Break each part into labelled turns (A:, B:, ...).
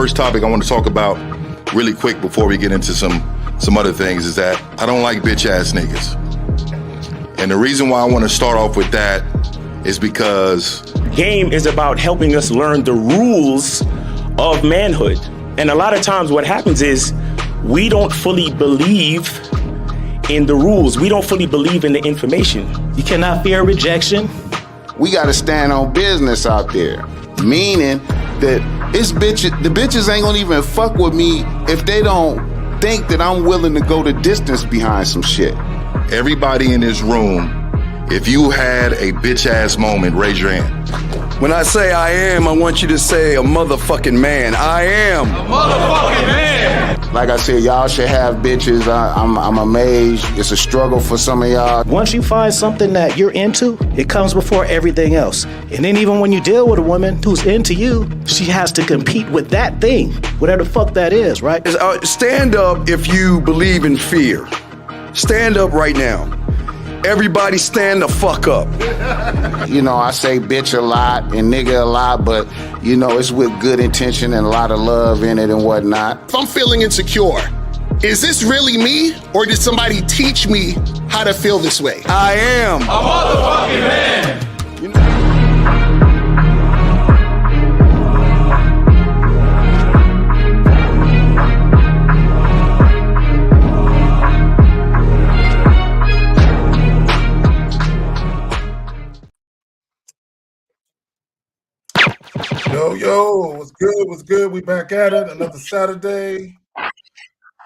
A: first topic I want to talk about really quick before we get into some other things is that I don't like bitch ass niggas. And the reason why I want to start off with that is because
B: game is about helping us learn the rules of manhood. And a lot of times what happens is we don't fully believe in the rules. We don't fully believe in the information.
C: You cannot fear rejection.
D: We got to stand on business out there, meaning that the bitches ain't gonna even fuck with me if they don't think that I'm willing to go the distance behind some shit.
A: Everybody in this room, if you had a bitch ass moment, raise your hand.
E: When I say I am, I want you to say a motherfucking man. I am a motherfucking man.
D: Like I said, y'all should have bitches. I'm amazed. It's a struggle for some of y'all.
C: Once you find something that you're into, it comes before everything else. And then even when you deal with a woman who's into you, she has to compete with that thing, whatever the fuck that is, right?
E: Stand up if you believe in fear. Stand up right now. Everybody stand the fuck up.
D: You know, I say bitch a lot and nigga a lot, but, you know, it's with good intention and a lot of love in it and whatnot.
F: If I'm feeling insecure, is this really me, or did somebody teach me how to feel this way?
E: I am a motherfucking man.
G: Yo, what's good? What's good? We back at it. Another Saturday.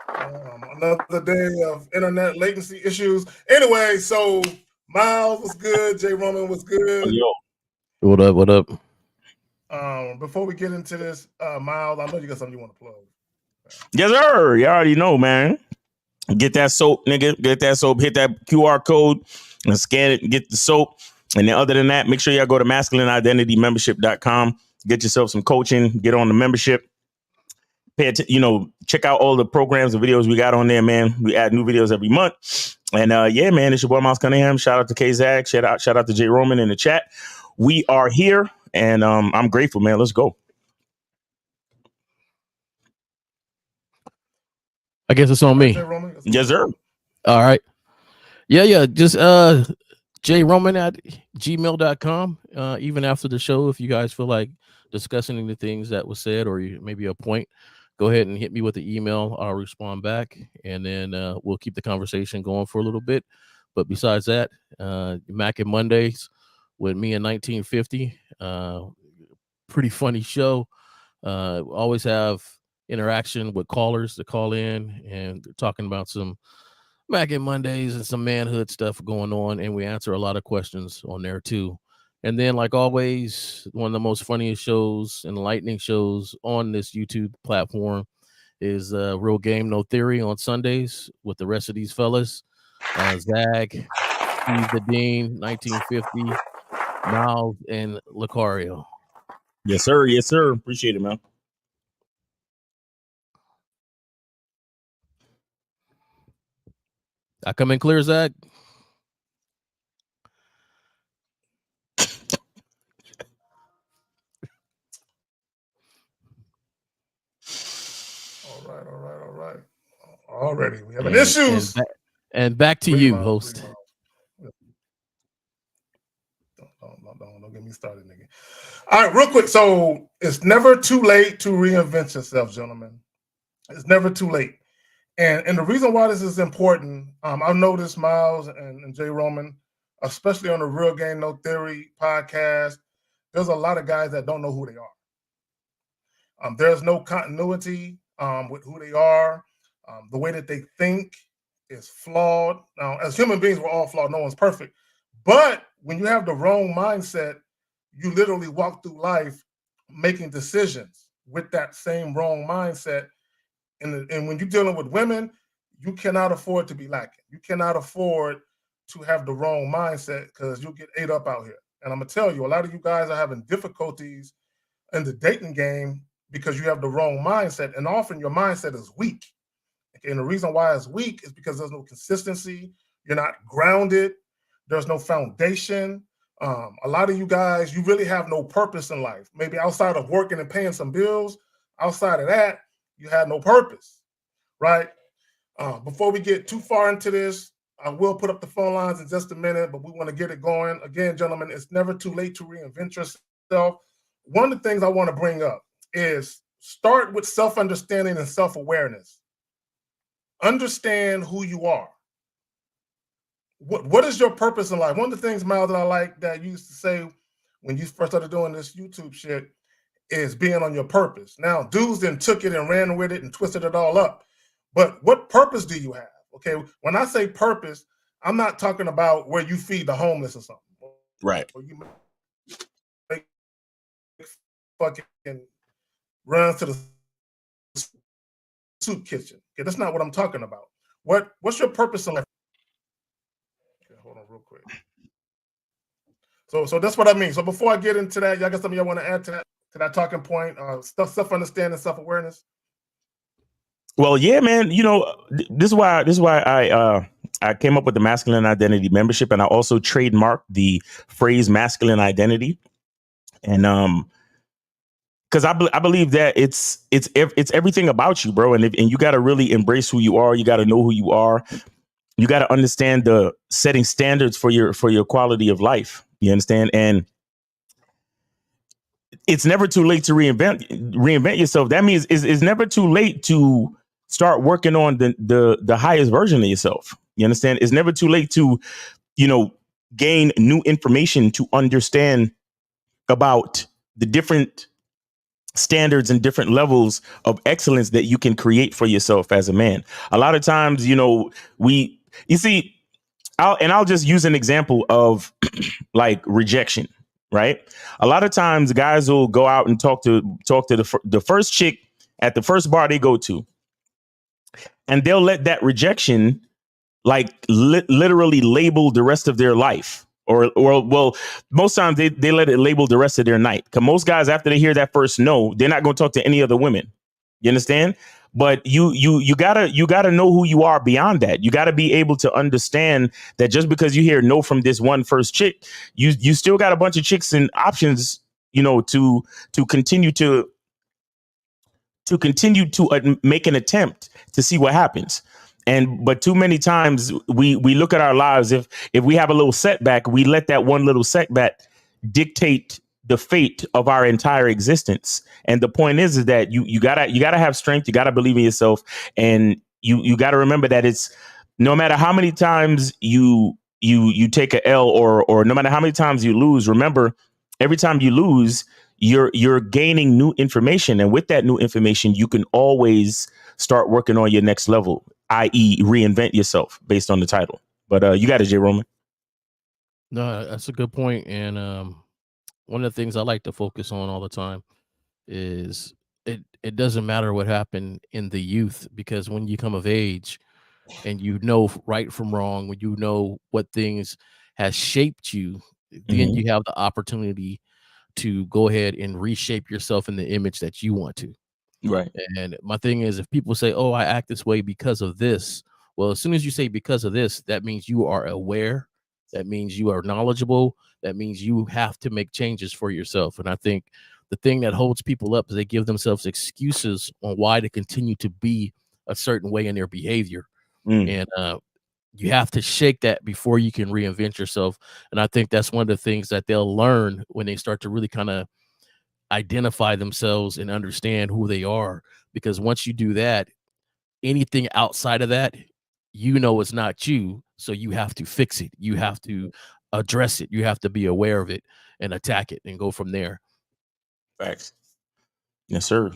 G: Another day of internet latency issues. Anyway, so Miles was good. J. Roman was good.
H: Yo. What up? What up?
G: Before we get into this, Miles, I know you got something you want to plug.
B: Yes, sir. You already know, man. Get that soap, nigga. Get that soap. Hit that QR code and scan it and get the soap. And then other than that, make sure y'all go to masculineidentitymembership.com. Get yourself some coaching. Get on the membership. Check out all the programs and videos we got on there, man. We add new videos every month. And yeah, man, it's your boy Miles Cunningham. Shout out to K-Zag. Shout out to J. Roman in the chat. We are here, and I'm grateful, man. Let's go.
H: I guess it's on me.
B: Yes, sir.
H: All right. Yeah. Just jroman@gmail.com. Even after the show, if you guys feel like discussing the things that was said or maybe a point, go ahead and hit me with the email. I'll respond back, and then we'll keep the conversation going for a little bit. But besides that, Mac and Mondays with me in 1950, pretty funny show. Always have interaction with callers to call in, and they're talking about some Mac and Mondays and some manhood stuff going on, and we answer a lot of questions on there too. And then, like always, one of the most funniest shows, enlightening shows on this YouTube platform is Real Game No Theory on Sundays with the rest of these fellas. Zag, Steve the Dean, 1950, Miles, and Lucario.
B: Yes, sir. Yes, sir. Appreciate it, man.
H: I come in clear, Zach.
G: All right. Already, we having issues.
H: And back to you, host.
G: Don't get me started, nigga. All right, real quick. So it's never too late to reinvent yourself, gentlemen. It's never too late. And the reason why this is important, I've noticed Miles and J. Roman, especially on the Real Game No Theory podcast, there's a lot of guys that don't know who they are. There's no continuity with who they are. The way that they think is flawed. Now, as human beings, we're all flawed. No one's perfect. But when you have the wrong mindset, you literally walk through life making decisions with that same wrong mindset. And when you're dealing with women, you cannot afford to be lacking. You cannot afford to have the wrong mindset because you'll get ate up out here. And I'm going to tell you, a lot of you guys are having difficulties in the dating game because you have the wrong mindset. And often your mindset is weak. Okay? And the reason why it's weak is because there's no consistency. You're not grounded. There's no foundation. A lot of you guys, you really have no purpose in life. Maybe outside of working and paying some bills, Outside of that, you had no purpose, right? Before we get too far into this, I will put up the phone lines in just a minute, but we want to get it going. Again, gentlemen, it's never too late to reinvent yourself. One of the things I want to bring up is start with self-understanding and self-awareness. Understand who you are. What is your purpose in life? One of the things, Mal, that I like that you used to say when you first started doing this YouTube shit is being on your purpose. Now, dudes then took it and ran with it and twisted it all up. But what purpose do you have? Okay, when I say purpose, I'm not talking about where you feed the homeless or something.
B: Right.
G: Or you make fucking runs to the soup kitchen. Okay, that's not what I'm talking about. What's your purpose in life? Okay, hold on real quick. So that's what I mean. So before I get into that, y'all got something y'all want to add to that talking point? Self-understanding, self-awareness.
B: Well, yeah, man. You know, this is why I came up with the masculine identity membership, and I also trademarked the phrase masculine identity. And because I believe that it's everything about you, bro. And you got to really embrace who you are. You got to know who you are. You got to understand the setting standards for your quality of life. You understand? And it's never too late to reinvent yourself. That means it's never too late to start working on the highest version of yourself. You understand? It's never too late to, gain new information to understand about the different standards and different levels of excellence that you can create for yourself as a man. A lot of times, I'll just use an example of like rejection, right? A lot of times guys will go out and talk to the first chick at the first bar they go to, and they'll let that rejection like literally label the rest of their life. Or well, most times they let it label the rest of their night. Because most guys, after they hear that first no, they're not going to talk to any other women. You understand? But you gotta know who you are beyond that. You gotta be able to understand that just because you hear no from this one first chick, you still got a bunch of chicks and options, to continue to make an attempt to see what happens. But too many times we look at our lives, if we have a little setback, we let that one little setback dictate the fate of our entire existence. And the point is that you gotta have strength, you gotta believe in yourself, and you gotta remember that it's no matter how many times you take a L or no matter how many times you lose, remember every time you lose, you're gaining new information. And with that new information, you can always start working on your next level, i.e. reinvent yourself based on the title. But you got it, J. Roman.
H: No, that's a good point. And one of the things I like to focus on all the time is it doesn't matter what happened in the youth, because when you come of age and right from wrong, when you know what things has shaped you, then you have the opportunity to go ahead and reshape yourself in the image that you want to.
B: Right.
H: And my thing is, if people say, oh, I act this way because of this, well, as soon as you say because of this, that means you are aware. That means you are knowledgeable. That means you have to make changes for yourself. And I think the thing that holds people up is they give themselves excuses on why to continue to be a certain way in their behavior. And you have to shake that before you can reinvent yourself. And I think that's one of the things that they'll learn when they start to really kind of identify themselves and understand who they are. Because once you do that, anything outside of that, it's not you. So you have to fix it. You have to address it. You have to be aware of it and attack it and go from there.
B: Facts. Yes, sir.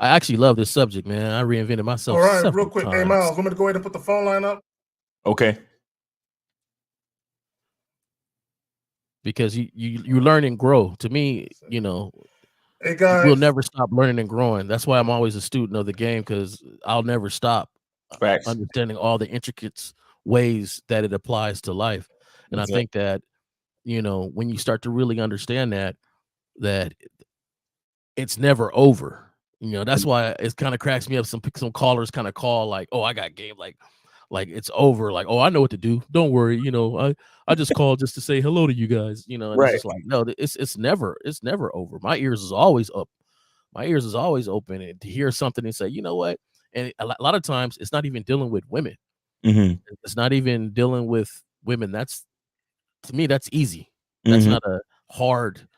H: I actually love this subject, man. I reinvented myself.
G: All right, real quick.
H: Times.
G: Hey, Miles, want me to go ahead and put the phone line up?
B: Okay.
H: Because you learn and grow. To me,
G: hey guys,
H: we'll never stop learning and growing. That's why I'm always a student of the game, because I'll never stop understanding all the intricate ways that it applies to life. And I think that, when you start to really understand that it's never over. That's why it kind of cracks me up. Some callers kind of call like, oh, I got game. Like like it's over. Like, oh, I know what to do. Don't worry. You know, I just called just to say hello to you guys. You know, and it's just like, no, it's never over. My ears is always up. My ears is always open, and to hear something and say, you know what? And a lot of times it's not even dealing with women. It's not even dealing with women. That's, to me, that's easy. That's not a hard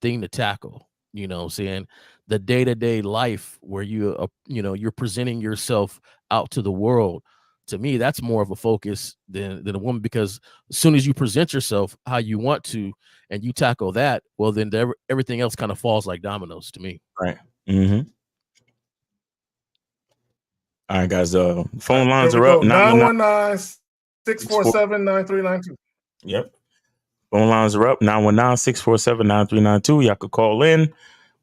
H: thing to tackle. You know what I'm saying? The day-to-day life where you know, you're presenting yourself out to the world. To me, that's more of a focus than a woman, because as soon as you present yourself how you want to and you tackle that, well, then everything else kind of falls like dominoes to me.
B: Right. All right, guys. Phone lines are up.
G: 919-647-9392.
B: Yep. Phone lines are up. 919-647-9392. Y'all could call in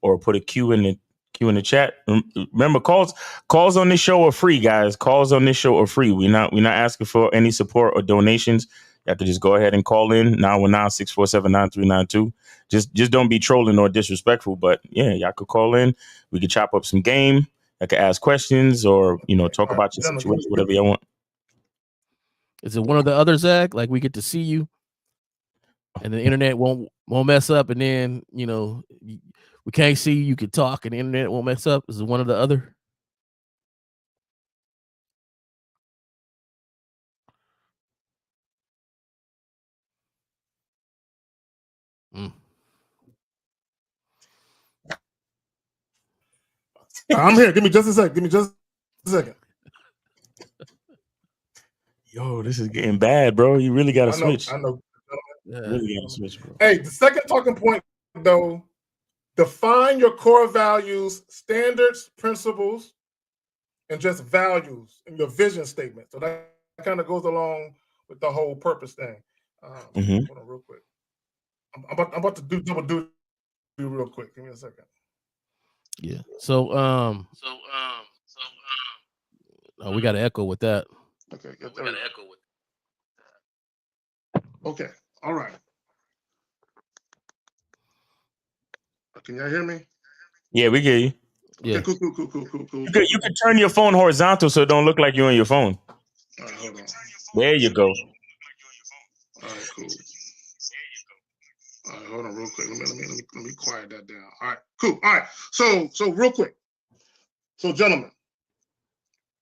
B: or put a Q in the chat. Remember, calls on this show are free, guys. Calls on this show are free. We're not asking for any support or donations. You have to just go ahead and call in 919-647-9392. Just don't be trolling or disrespectful. But yeah, y'all could call in. We could chop up some game. I could ask questions or, you know, talk about your situation, whatever you want.
H: Is it one of the other, Zach? Like, we get to see you and the internet won't mess up, and then, you know, we can't see you can talk and the internet won't mess up. Is it one or the other?
G: I'm here. Give me just a second.
B: Yo, this is getting bad, bro. You really got to switch.
G: I know.
B: Really got to switch, bro.
G: Hey, the second talking point, though, define your core values, standards, principles, and just values in your vision statement. So that kind of goes along with the whole purpose thing. Hold on real quick. I'm about to do double duty real quick. Give me a second.
H: Yeah. So we got an echo with that.
G: Okay. We got an echo with that. Okay. All right. Can y'all hear me?
B: Yeah, we get you.
H: Yeah.
G: Okay, cool.
B: You could turn your phone horizontal so it don't look like you're on your phone.
G: All right, hold on.
B: There you go.
G: All right, cool. All right, hold on real quick. Let me quiet that down. All right, cool. All right. So real quick. So, gentlemen,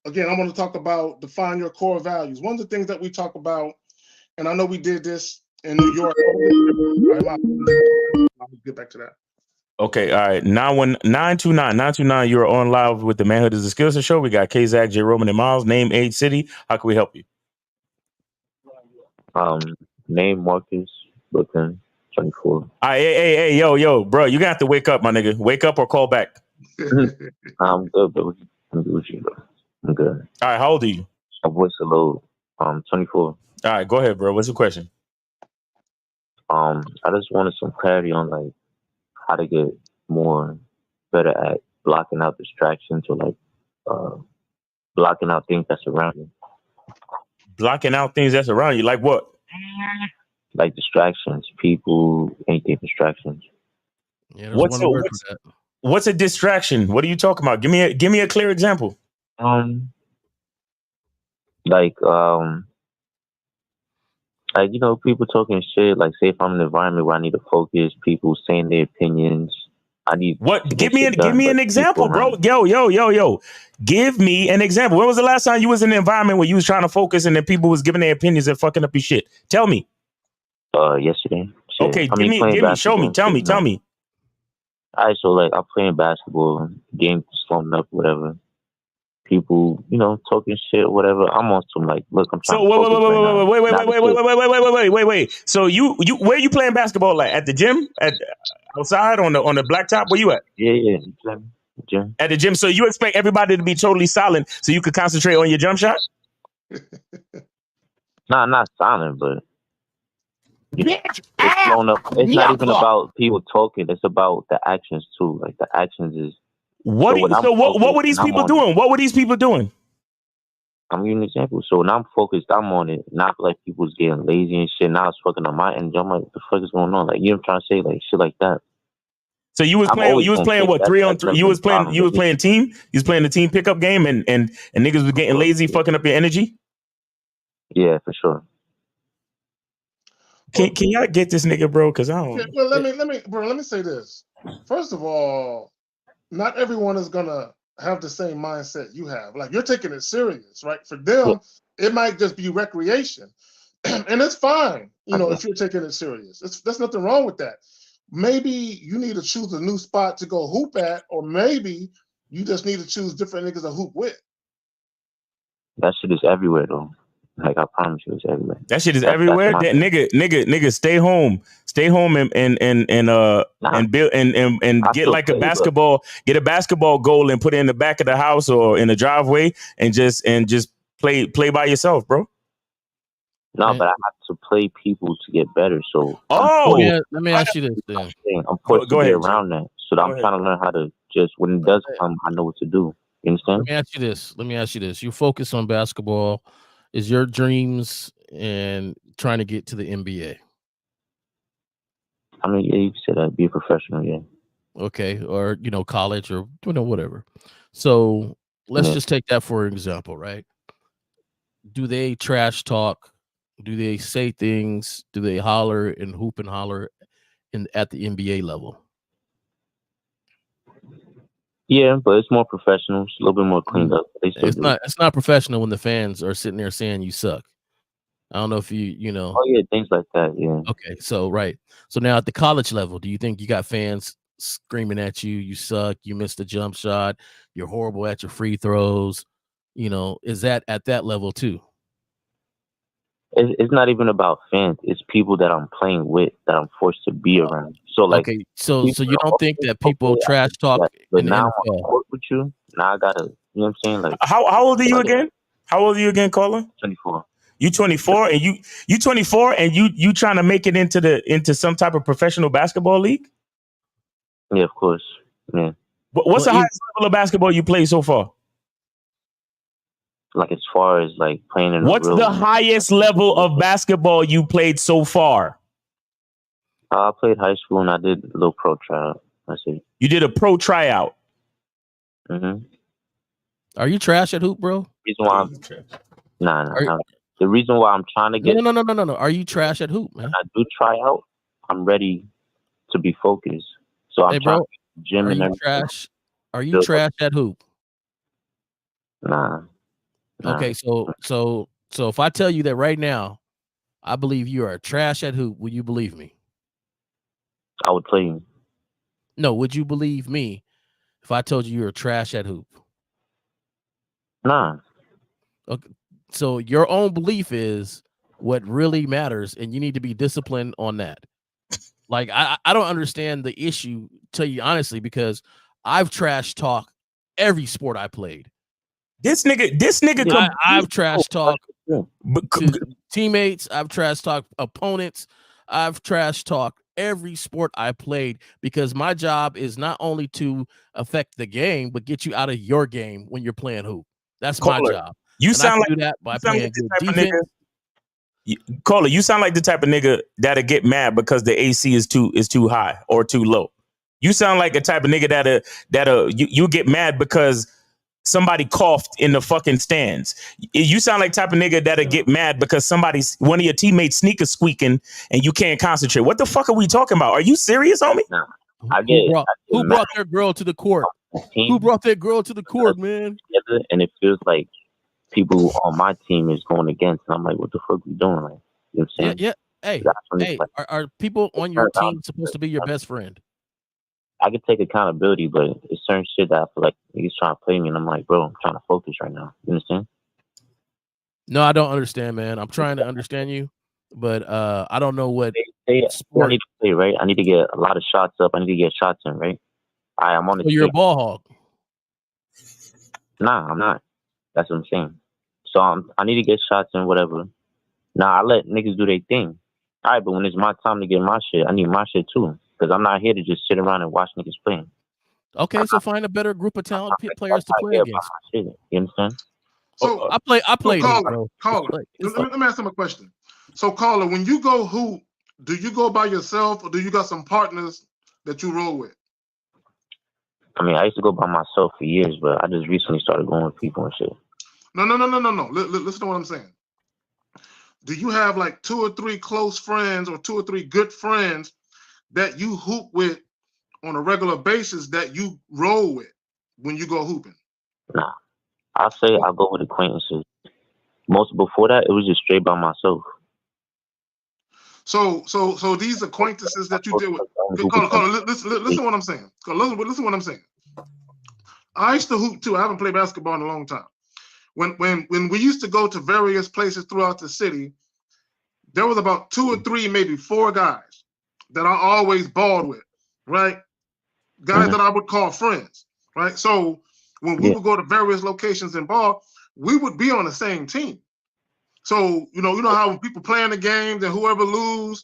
G: again, I want to talk about define your core values. One of the things that we talk about, and I know we did this in New York. I'll get back to that.
B: Okay, all right. 929. You're on live with the Manhood is a Skills show. We got K-Zach, J. Roman, and Miles. Name, age, city. How can we help you?
I: Name Marcus, Brooklyn, 24.
B: All right, hey, yo, bro. You got to wake up, my nigga. Wake up or call back.
I: I'm good, bro. I'm good with you, bro. I'm good.
B: All right, how old are you?
I: My voice is low. 24.
B: All right, go ahead, bro. What's the question?
I: I just wanted some clarity on like how to get better at blocking out distractions or like blocking out things that's around you.
B: Blocking out things that's around you, like what?
I: Like distractions, people, anything distractions.
H: Yeah,
B: what's a distraction? What are you talking about? Give me a clear example.
I: Like you know, people talking shit. Like, say if I'm in an environment where I need to focus, people saying their opinions. I need
B: what? Give me an example, bro. Yo. Give me an example. When was the last time you was in an environment where you was trying to focus and then people was giving their opinions and fucking up your shit? Tell me.
I: Yesterday. Shit.
B: Okay, give me, show me, tell me.
I: All right, so like I'm playing basketball, game slumping up, whatever. People, you know, talking shit, whatever. I'm on some like, look, I'm trying.
B: So wait. So you where you playing basketball? Like at the gym, outside on the blacktop? Where you at?
I: Yeah, gym.
B: At the gym. So you expect everybody to be totally silent so you could concentrate on your jump shot?
I: Nah, not silent, but it's blown up. It's not even about people talking. It's about the actions too. Like the actions is.
B: What were these people doing? What were these people doing?
I: I'm giving an example. So when I'm focused, I'm on it. Not like people's getting lazy and shit. Now it's fucking on my end. I'm like, what the fuck is going on? Like, you know what I'm trying to say? Like shit like that.
B: So you was playing what, 3-on-3? You was playing team? You was playing the team pickup game and niggas was getting lazy, fucking up your energy?
I: Yeah, for sure.
B: Can y'all get this nigga, bro? Because I don't.
G: Okay, well, let me say this. First of all, not everyone is gonna have the same mindset you have. Like, you're taking it serious, right? For them, it might just be recreation, and it's fine. If you're taking it serious, there's nothing wrong with that. Maybe you need to choose a new spot to go hoop at, or maybe you just need to choose different niggas to hoop with.
I: That shit is everywhere though. Like I promise you, it's everywhere.
B: That shit is everywhere. That nigga, stay home and build and get like a basketball, get a basketball goal and put it in the back of the house or in the driveway and just play by yourself, bro.
I: No, but I have to play people to get better. So
H: let me ask you this then.
I: I'm forced to be around
H: Jay.
I: that. So I'm trying to learn how to just when it does come, I know what to do. You understand?
H: Let me ask you this. You focus on basketball. Is your dreams and trying to get to the NBA?
I: I mean, yeah, you can say that. Be a professional, yeah.
H: Okay, or college or whatever. So let's just take that for an example, right? Do they trash talk? Do they say things? Do they holler and hoop and holler at the NBA level?
I: Yeah, but it's more professional. It's a little bit more cleaned up.
H: It's not professional when the fans are sitting there saying you suck. I don't know if you know.
I: Oh yeah, things like that. Yeah.
H: Okay, so right. So now at the college level, do you think you got fans screaming at you? You suck. You missed a jump shot. You're horrible at your free throws. Is that at that level too?
I: It's not even about fans. It's people that I'm playing with that I'm forced to be around. So like,
H: okay, so you don't think that people trash talk
I: but
H: in the
I: now
H: NFL?
I: I'm work with you. Now I gotta, you know what I'm saying? Like,
B: how old are you again? How old are you again, caller?
I: 24.
B: You 24 and you 24 and you trying to make it into some type of professional basketball league?
I: Yeah, of course. Yeah.
B: What's the highest level of basketball you played so far?
I: Like as far as like playing in
B: what's the highest level of basketball you played so far?
I: I played high school and I did a little pro tryout. That's it.
B: You did a pro tryout.
I: Mm-hmm.
H: Are you trash at hoop, bro?
I: Reason why the reason why I'm trying to get
H: no. Are you trash at hoop, man?
I: When I do try out, I'm ready to be focused. So I'm trying to gym and everything.
H: Trash? Are you trash at hoop?
I: Nah.
H: Okay, so if I tell you that right now, I believe you are trash at hoop, will you believe me?
I: I would play you.
H: No, would you believe me if I told you you're trash at hoop?
I: Nah.
H: Okay, so your own belief is what really matters, and you need to be disciplined on that. Like I don't understand the issue, tell you honestly, because I've trash talk every sport I played.
B: This nigga,
H: I've trash talked teammates. I've trash talked opponents. I've trash talked every sport I played because my job is not only to affect the game, but get you out of your game when you're playing hoop. That's my job.
B: You sound like
H: do that by playing good defense.
B: Caller, you sound like the type of nigga that'll get mad because the AC is too high or too low. You sound like the type of nigga that'll you get mad because somebody coughed in the fucking stands. You sound like the type of nigga that'll get mad because one of your teammates sneakers squeaking and you can't concentrate. What the fuck are we talking about? Are you serious, homie?
I: No.
H: Who brought their girl to the court? Who brought their girl to the court, man?
I: And it feels like people on my team is going against. And I'm like, what the fuck are we doing? Like, you know what I'm saying?
H: Yeah. Hey, are people on your team supposed to be your best friend?
I: I could take accountability, but it's certain shit that I feel like he's trying to play me, and I'm like, bro, I'm trying to focus right now. You understand?
H: No, I don't understand, man. I'm trying to understand you, but I don't know what
I: sport. I need to play, right? I need to get a lot of shots up. I need to get shots in, right? I'm on the
H: you're a ball hog.
I: Nah, I'm not. That's what I'm saying. So I need to get shots in, whatever. Nah, I let niggas do their thing. All right, but when it's my time to get my shit, I need my shit too. Because I'm not here to just sit around and watch niggas playing.
H: Okay, so find a better group of talented players to play against.
I: You understand?
G: So
H: I played.
G: Caller, let me ask him a question. So, caller, when you go hoop, do you go by yourself or do you got some partners that you roll with?
I: I mean, I used to go by myself for years, but I just recently started going with people and shit.
G: No. Listen to what I'm saying. do you have like 2 or 3 close friends or 2 or 3 good friends that you hoop with on a regular basis that you roll with when you go hooping?
I: Nah, I'll say I'll go with acquaintances. Most before that, it was just straight by myself.
G: So these acquaintances that you deal with, Caller, listen to what I'm saying. Listen to what I'm saying. I used to hoop too. I haven't played basketball in a long time. When we used to go to various places throughout the city, there was about 2 or 3, maybe 4 guys that I always balled with, right? Guys that I would call friends, right? So when we would go to various locations and ball, we would be on the same team. So, you know how when people play in the games and whoever lose,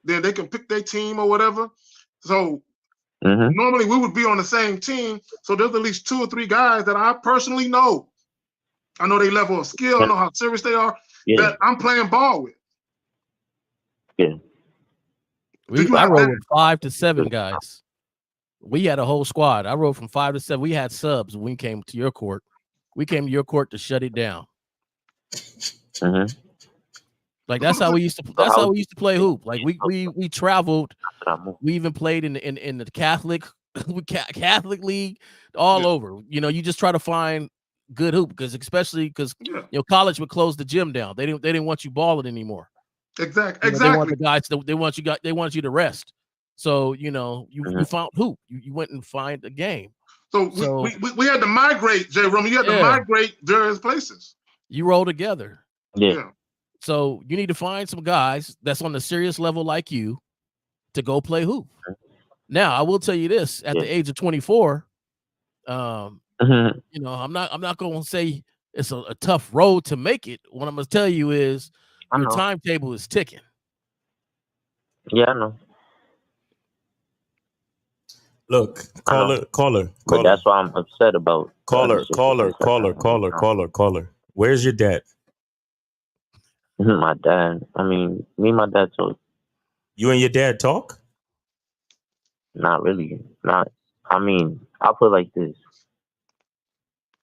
G: then they can pick their team or whatever. So normally we would be on the same team. So there's at least 2 or 3 guys that I personally know. I know their level of skill. I know how serious they are. That I'm playing ball with.
H: I rode with 5 to 7 guys. We had a whole squad. I rode from 5 to 7. We had subs when we came to your court. We came to your court to shut it down. Like that's how we used to play hoop. Like we traveled. We even played in the Catholic League all over. You know, you just try to find good hoop because college would close the gym down. They didn't want you balling anymore.
G: Exactly.
H: They want the guys. They want you to rest. So you found hoop. You went and find a game.
G: So we had to migrate, J. Roman. You had to migrate various places.
H: You roll together.
I: Yeah.
H: So you need to find some guys that's on the serious level like you to go play hoop. Now I will tell you this: at the age of 24, I'm not going to say it's a tough road to make it. What I'm going to tell you is your timetable is ticking.
I: Yeah, I know.
B: Look, caller.
I: But that's why I'm upset about
B: caller. Where's your dad?
I: My dad. I mean, me and my dad talk.
B: You and your dad talk?
I: Not really. I mean, I'll put it like this.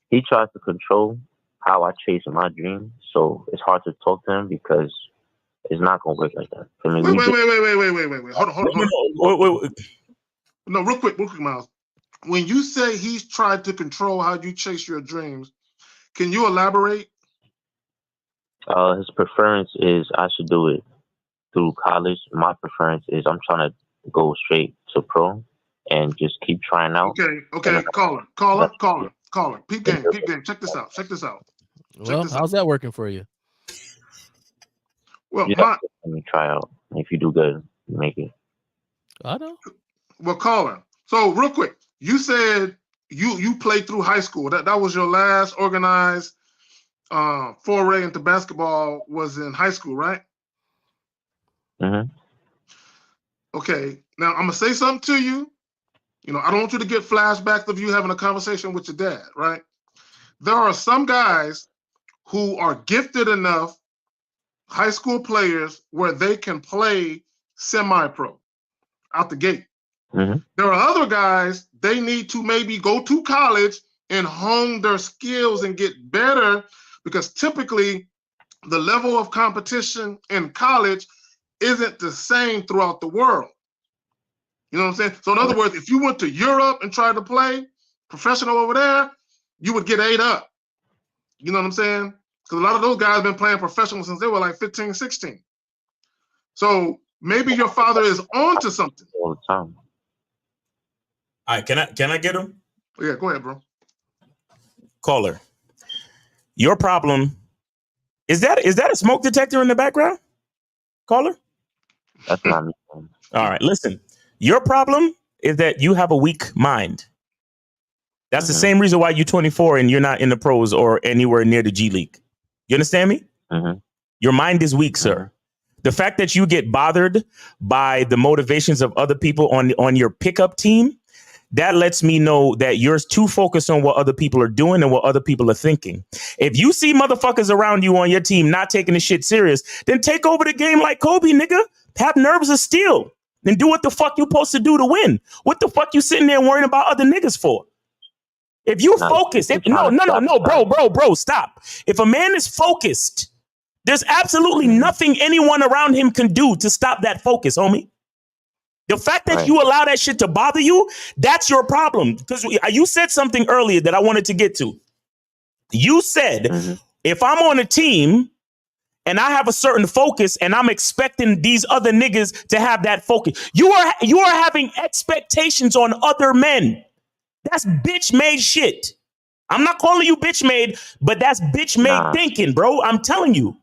I: He tries to control how I chase my dreams, so it's hard to talk to him because it's not gonna work like that. I mean,
G: wait. Hold on. Wait. No, real quick, Miles. When you say he's tried to control how you chase your dreams, can you elaborate?
I: His preference is I should do it through college. My preference is I'm trying to go straight to pro and just keep trying out.
G: Okay. Caller. Peep game. Check this out.
H: Well, how's that working for you?
G: Well,
I: let me try out. If you do good, you make it.
H: I know.
G: Well, caller. So real quick, you said you played through high school. That was your last organized foray into basketball was in high school, right? Okay. Now I'm gonna say something to you. I don't want you to get flashbacks of you having a conversation with your dad, right? There are some guys who are gifted enough, high school players, where they can play semi-pro out the gate. There are other guys, they need to maybe go to college and hone their skills and get better because typically the level of competition in college isn't the same throughout the world. You know what I'm saying? So in other words, if you went to Europe and tried to play professional over there, you would get ate up. You know what I'm saying? Because a lot of those guys have been playing professional since they were like 15, 16. So maybe your father is on to something.
I: All the time.
B: All right, can I get him?
G: Yeah, go ahead, bro.
B: Caller. Your problem is that a smoke detector in the background? Caller?
I: That's not me.
B: All right, listen. Your problem is that you have a weak mind. That's the same reason why you're 24 and you're not in the pros or anywhere near the G League. You understand me? Your mind is weak, sir. The fact that you get bothered by the motivations of other people on your pickup team, that lets me know that you're too focused on what other people are doing and what other people are thinking. If you see motherfuckers around you on your team not taking the shit serious, then take over the game like Kobe, nigga. Have nerves of steel. Then do what the fuck you supposed to do to win. What the fuck you sitting there worrying about other niggas for? If you focus, bro, stop. If a man is focused There's absolutely nothing anyone around him can do to stop that focus, homie. The fact that you allow that shit to bother you, that's your problem. Because you said something earlier that I wanted to get to. You said, if I'm on a team and I have a certain focus and I'm expecting these other niggas to have that focus, you are having expectations on other men. That's bitch made shit. I'm not calling you bitch made, but that's bitch made thinking, bro. I'm telling you.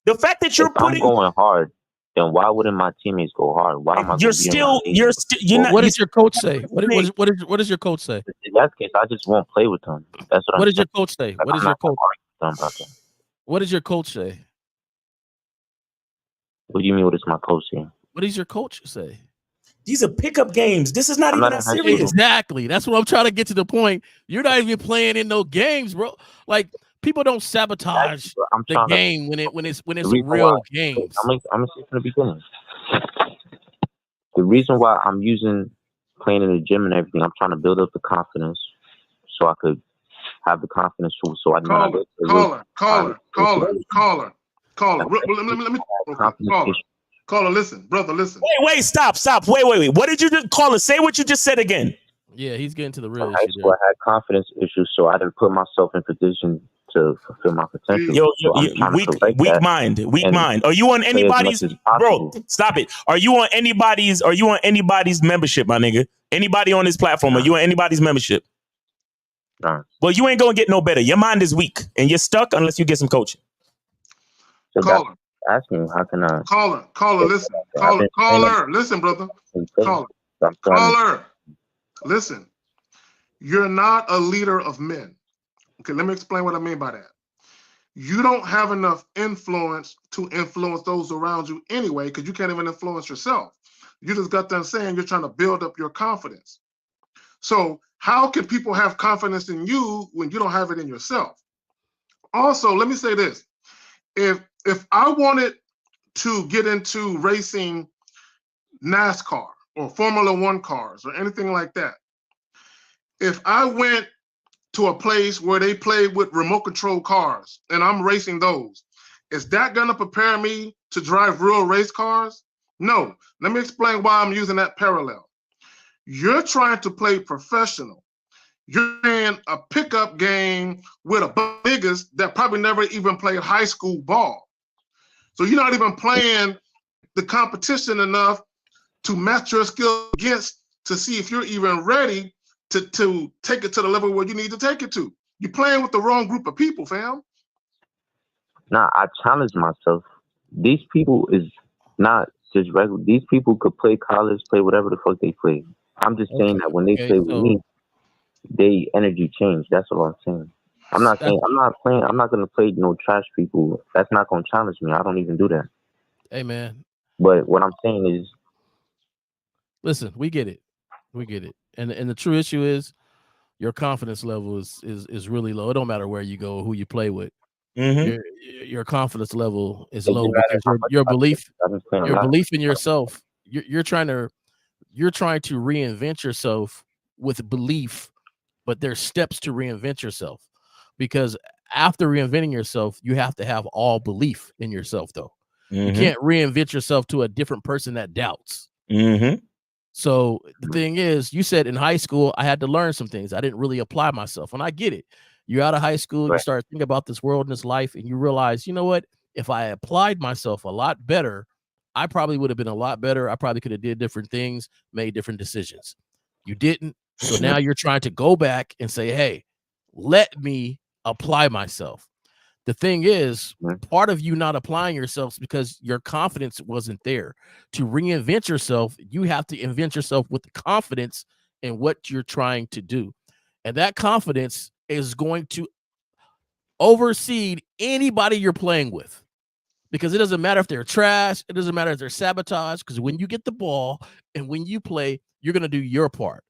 B: The fact that you're
I: I'm going hard, then why wouldn't my teammates go hard? Why am I?
B: You're not.
H: What does your coach say? What does your coach say?
I: In that case, I just won't play with them. That's what.
H: What does your coach say? What does your coach? What does your coach say?
I: What do you mean? What does my coach say?
H: What does your coach say?
B: These are pickup games. This is not even that serious.
H: Exactly. That's what I'm trying to get to the point. You're not even playing in no games, bro. Like, people don't sabotage the game when it's real games.
I: I'm gonna say from the beginning. The reason why I'm using playing in the gym and everything, I'm trying to build up the confidence so I could have the confidence so I know.
G: Caller, listen, brother, listen.
B: Wait, stop. Wait. What did you just call it? Say what you just said again.
H: Yeah, he's getting to the real
I: issue. I had confidence issues, so I didn't put myself in position to fulfill my potential.
B: Weak mind. Are you on anybody's, bro? Stop it. Are you on anybody's membership, my nigga? Anybody on this platform? Are you on anybody's membership?
I: No.
B: Well, you ain't gonna get no better. Your mind is weak, and you're stuck unless you get some coaching.
I: So caller, ask me how can I?
G: Caller, listen. Caller, listen, brother. Caller, listen. You're not a leader of men. Okay, let me explain what I mean by that. You don't have enough influence to influence those around you anyway, because you can't even influence yourself. You just got done saying you're trying to build up your confidence. So how can people have confidence in you when you don't have it in yourself? Also, let me say this. If I wanted to get into racing NASCAR or Formula One cars or anything like that, if I went to a place where they play with remote control cars and I'm racing those, is that going to prepare me to drive real race cars? No. Let me explain why I'm using that parallel. You're trying to play professional. You're playing a pickup game with a niggas that probably never even played high school ball. So you're not even playing the competition enough to match your skill against to see if you're even ready to take it to the level where you need to take it to. You're playing with the wrong group of people, fam.
I: Nah, I challenge myself. These people is not just regular. These people could play college, play whatever the fuck they play. I'm just saying that when they play with me, they energy change. That's all I'm saying. I'm not gonna play no trash people. That's not gonna challenge me. I don't even do that.
H: Hey man.
I: But what I'm saying is,
H: listen, we get it. And the true issue is your confidence level is really low. It don't matter where you go or who you play with. Your confidence level is low because your belief in yourself. You're trying to reinvent yourself with belief, but there's steps to reinvent yourself, because after reinventing yourself, you have to have all belief in yourself, though. You can't reinvent yourself to a different person that doubts. So the thing is, you said in high school, I had to learn some things. I didn't really apply myself. And I get it. You're out of high school, you start thinking about this world and this life, and you realize, you know what? If I applied myself a lot better, I probably would have been a lot better. I probably could have did different things, made different decisions. You didn't. So now you're trying to go back and say, hey, let me apply myself. The thing is, part of you not applying yourself is because your confidence wasn't there. To reinvent yourself, you have to invent yourself with the confidence in what you're trying to do. And that confidence is going to oversee anybody you're playing with. Because it doesn't matter if they're trash. It doesn't matter if they're sabotage. Because when you get the ball and when you play, you're going to do your part.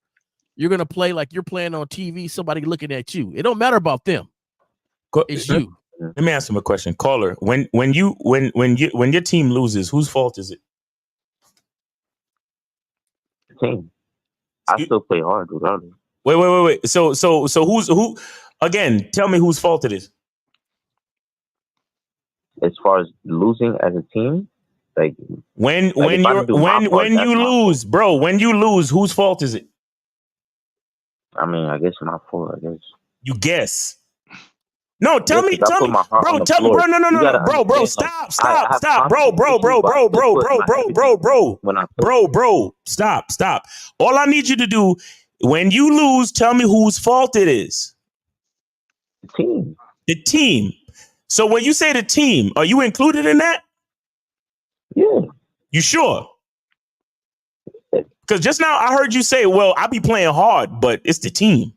H: You're going to play like you're playing on TV, somebody looking at you. It don't matter about them. It's you.
B: Let me ask him a question. Caller, when your team loses, whose fault is it?
I: Team. I still play hard regardless.
B: Wait. So who again, tell me whose fault it is.
I: as far as losing as a team, like
B: when you lose, bro, when you lose, whose fault is it?
I: I mean, I guess my fault. I guess
B: you guess. No, tell me,
I: bro. No,
B: stop, stop. All I need you to do when you lose, tell me whose fault it is. The team. So when you say the team, are you included in that?
I: Yeah.
B: You sure? Because just now I heard you say, well, I be playing hard, but it's the team.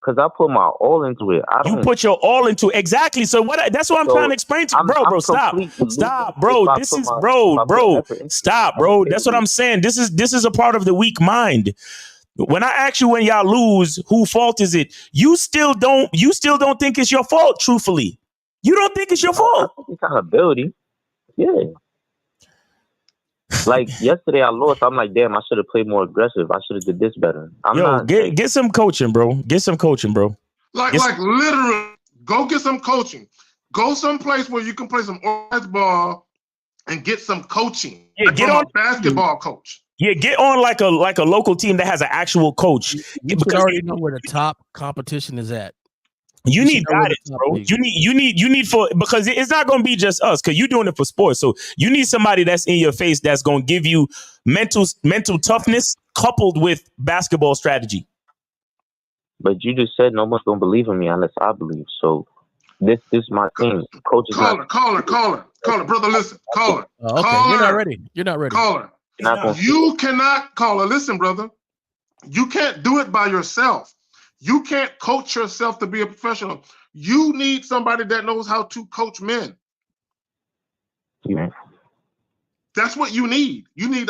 I: Because I put my all into it. You
B: put your all into it. Exactly. So that's what I'm trying to explain to you. Bro, stop, bro. This is, bro, stop, bro. That's what I'm saying. This is a part of the weak mind. When I ask you when y'all lose, whose fault is it? You still don't think it's your fault, truthfully. You don't think it's your fault.
I: Accountability. Yeah. Like yesterday I lost. I'm like, damn, I should have played more aggressive. I should have did this better.
B: Get some coaching, bro. Get some coaching, bro.
G: Like literally, go get some coaching. Go someplace where you can play some organized ball and get some coaching.
B: Yeah, get on
G: a basketball coach.
B: Yeah, get on like a local team that has an actual coach.
H: You already know where the top competition is at.
B: You need guidance, bro. You need because it's not going to be just us, because you're doing it for sports. So you need somebody that's in your face that's going to give you mental toughness coupled with basketball strategy.
I: But you just said no one's going to believe in me unless I believe. So this is my thing. Coaches,
G: call her, brother. Listen, call her.
H: Okay,
G: call
H: you're
G: her.
H: not ready.
G: Call her. You cannot call her. Listen, brother. You can't do it by yourself. You can't coach yourself to be a professional. You need somebody that knows how to coach men.
I: Yeah.
G: That's what you need. You need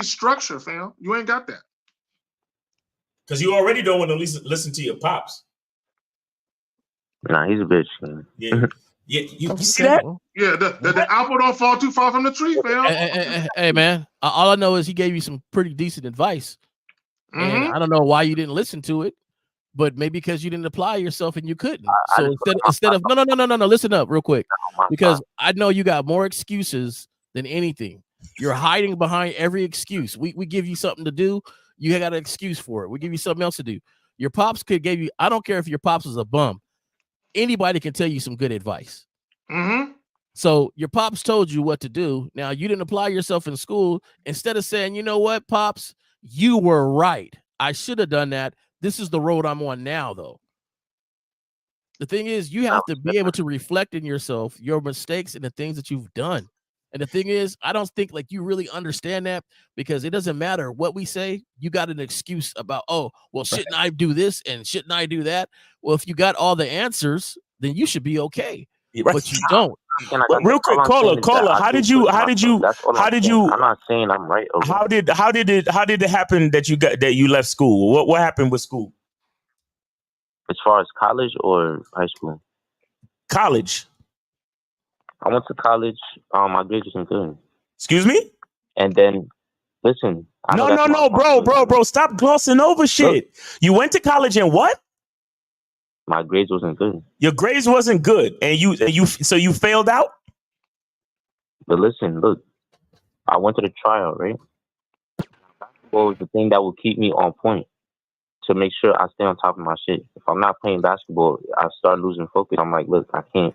G: structure, fam. You ain't got that.
B: Because you already don't want to listen to your pops.
I: Nah, he's a bitch.
B: Yeah. You see that?
G: Yeah, the apple don't fall too far from the tree, fam.
H: Hey, man. All I know is he gave you some pretty decent advice. And I don't know why you didn't listen to it. But maybe because you didn't apply yourself and you couldn't. So instead of no, listen up real quick, because I know you got more excuses than anything. You're hiding behind every excuse. We give you something to do, you got an excuse for it. We give you something else to do. Your pops could give you. I don't care if your pops is a bum. Anybody can tell you some good advice. So your pops told you what to do. Now you didn't apply yourself in school. Instead of saying, you know what, pops, you were right. I should have done that. This is the road I'm on now, though. The thing is, you have to be able to reflect in yourself your mistakes and the things that you've done. And the thing is, I don't think like you really understand that, because it doesn't matter what we say. You got an excuse about, oh, well, shouldn't I do this and shouldn't I do that? Well, if you got all the answers, then you should be okay.
B: Right.
H: But you don't.
B: But real quick, caller, how did you?
I: I'm not saying I'm right.
B: How did it happen that you left school? What happened with school?
I: As far as college or high school?
B: College.
I: I went to college. My grades wasn't good.
B: Excuse me?
I: And then, listen.
B: No, bro. Stop glossing over shit. Look, you went to college and what?
I: My grades wasn't good.
B: Your grades wasn't good, and so you failed out?
I: But listen, look. I went to the tryout, right? Basketball was the thing that will keep me on point to make sure I stay on top of my shit. If I'm not playing basketball, I start losing focus. I'm like, look, I can't.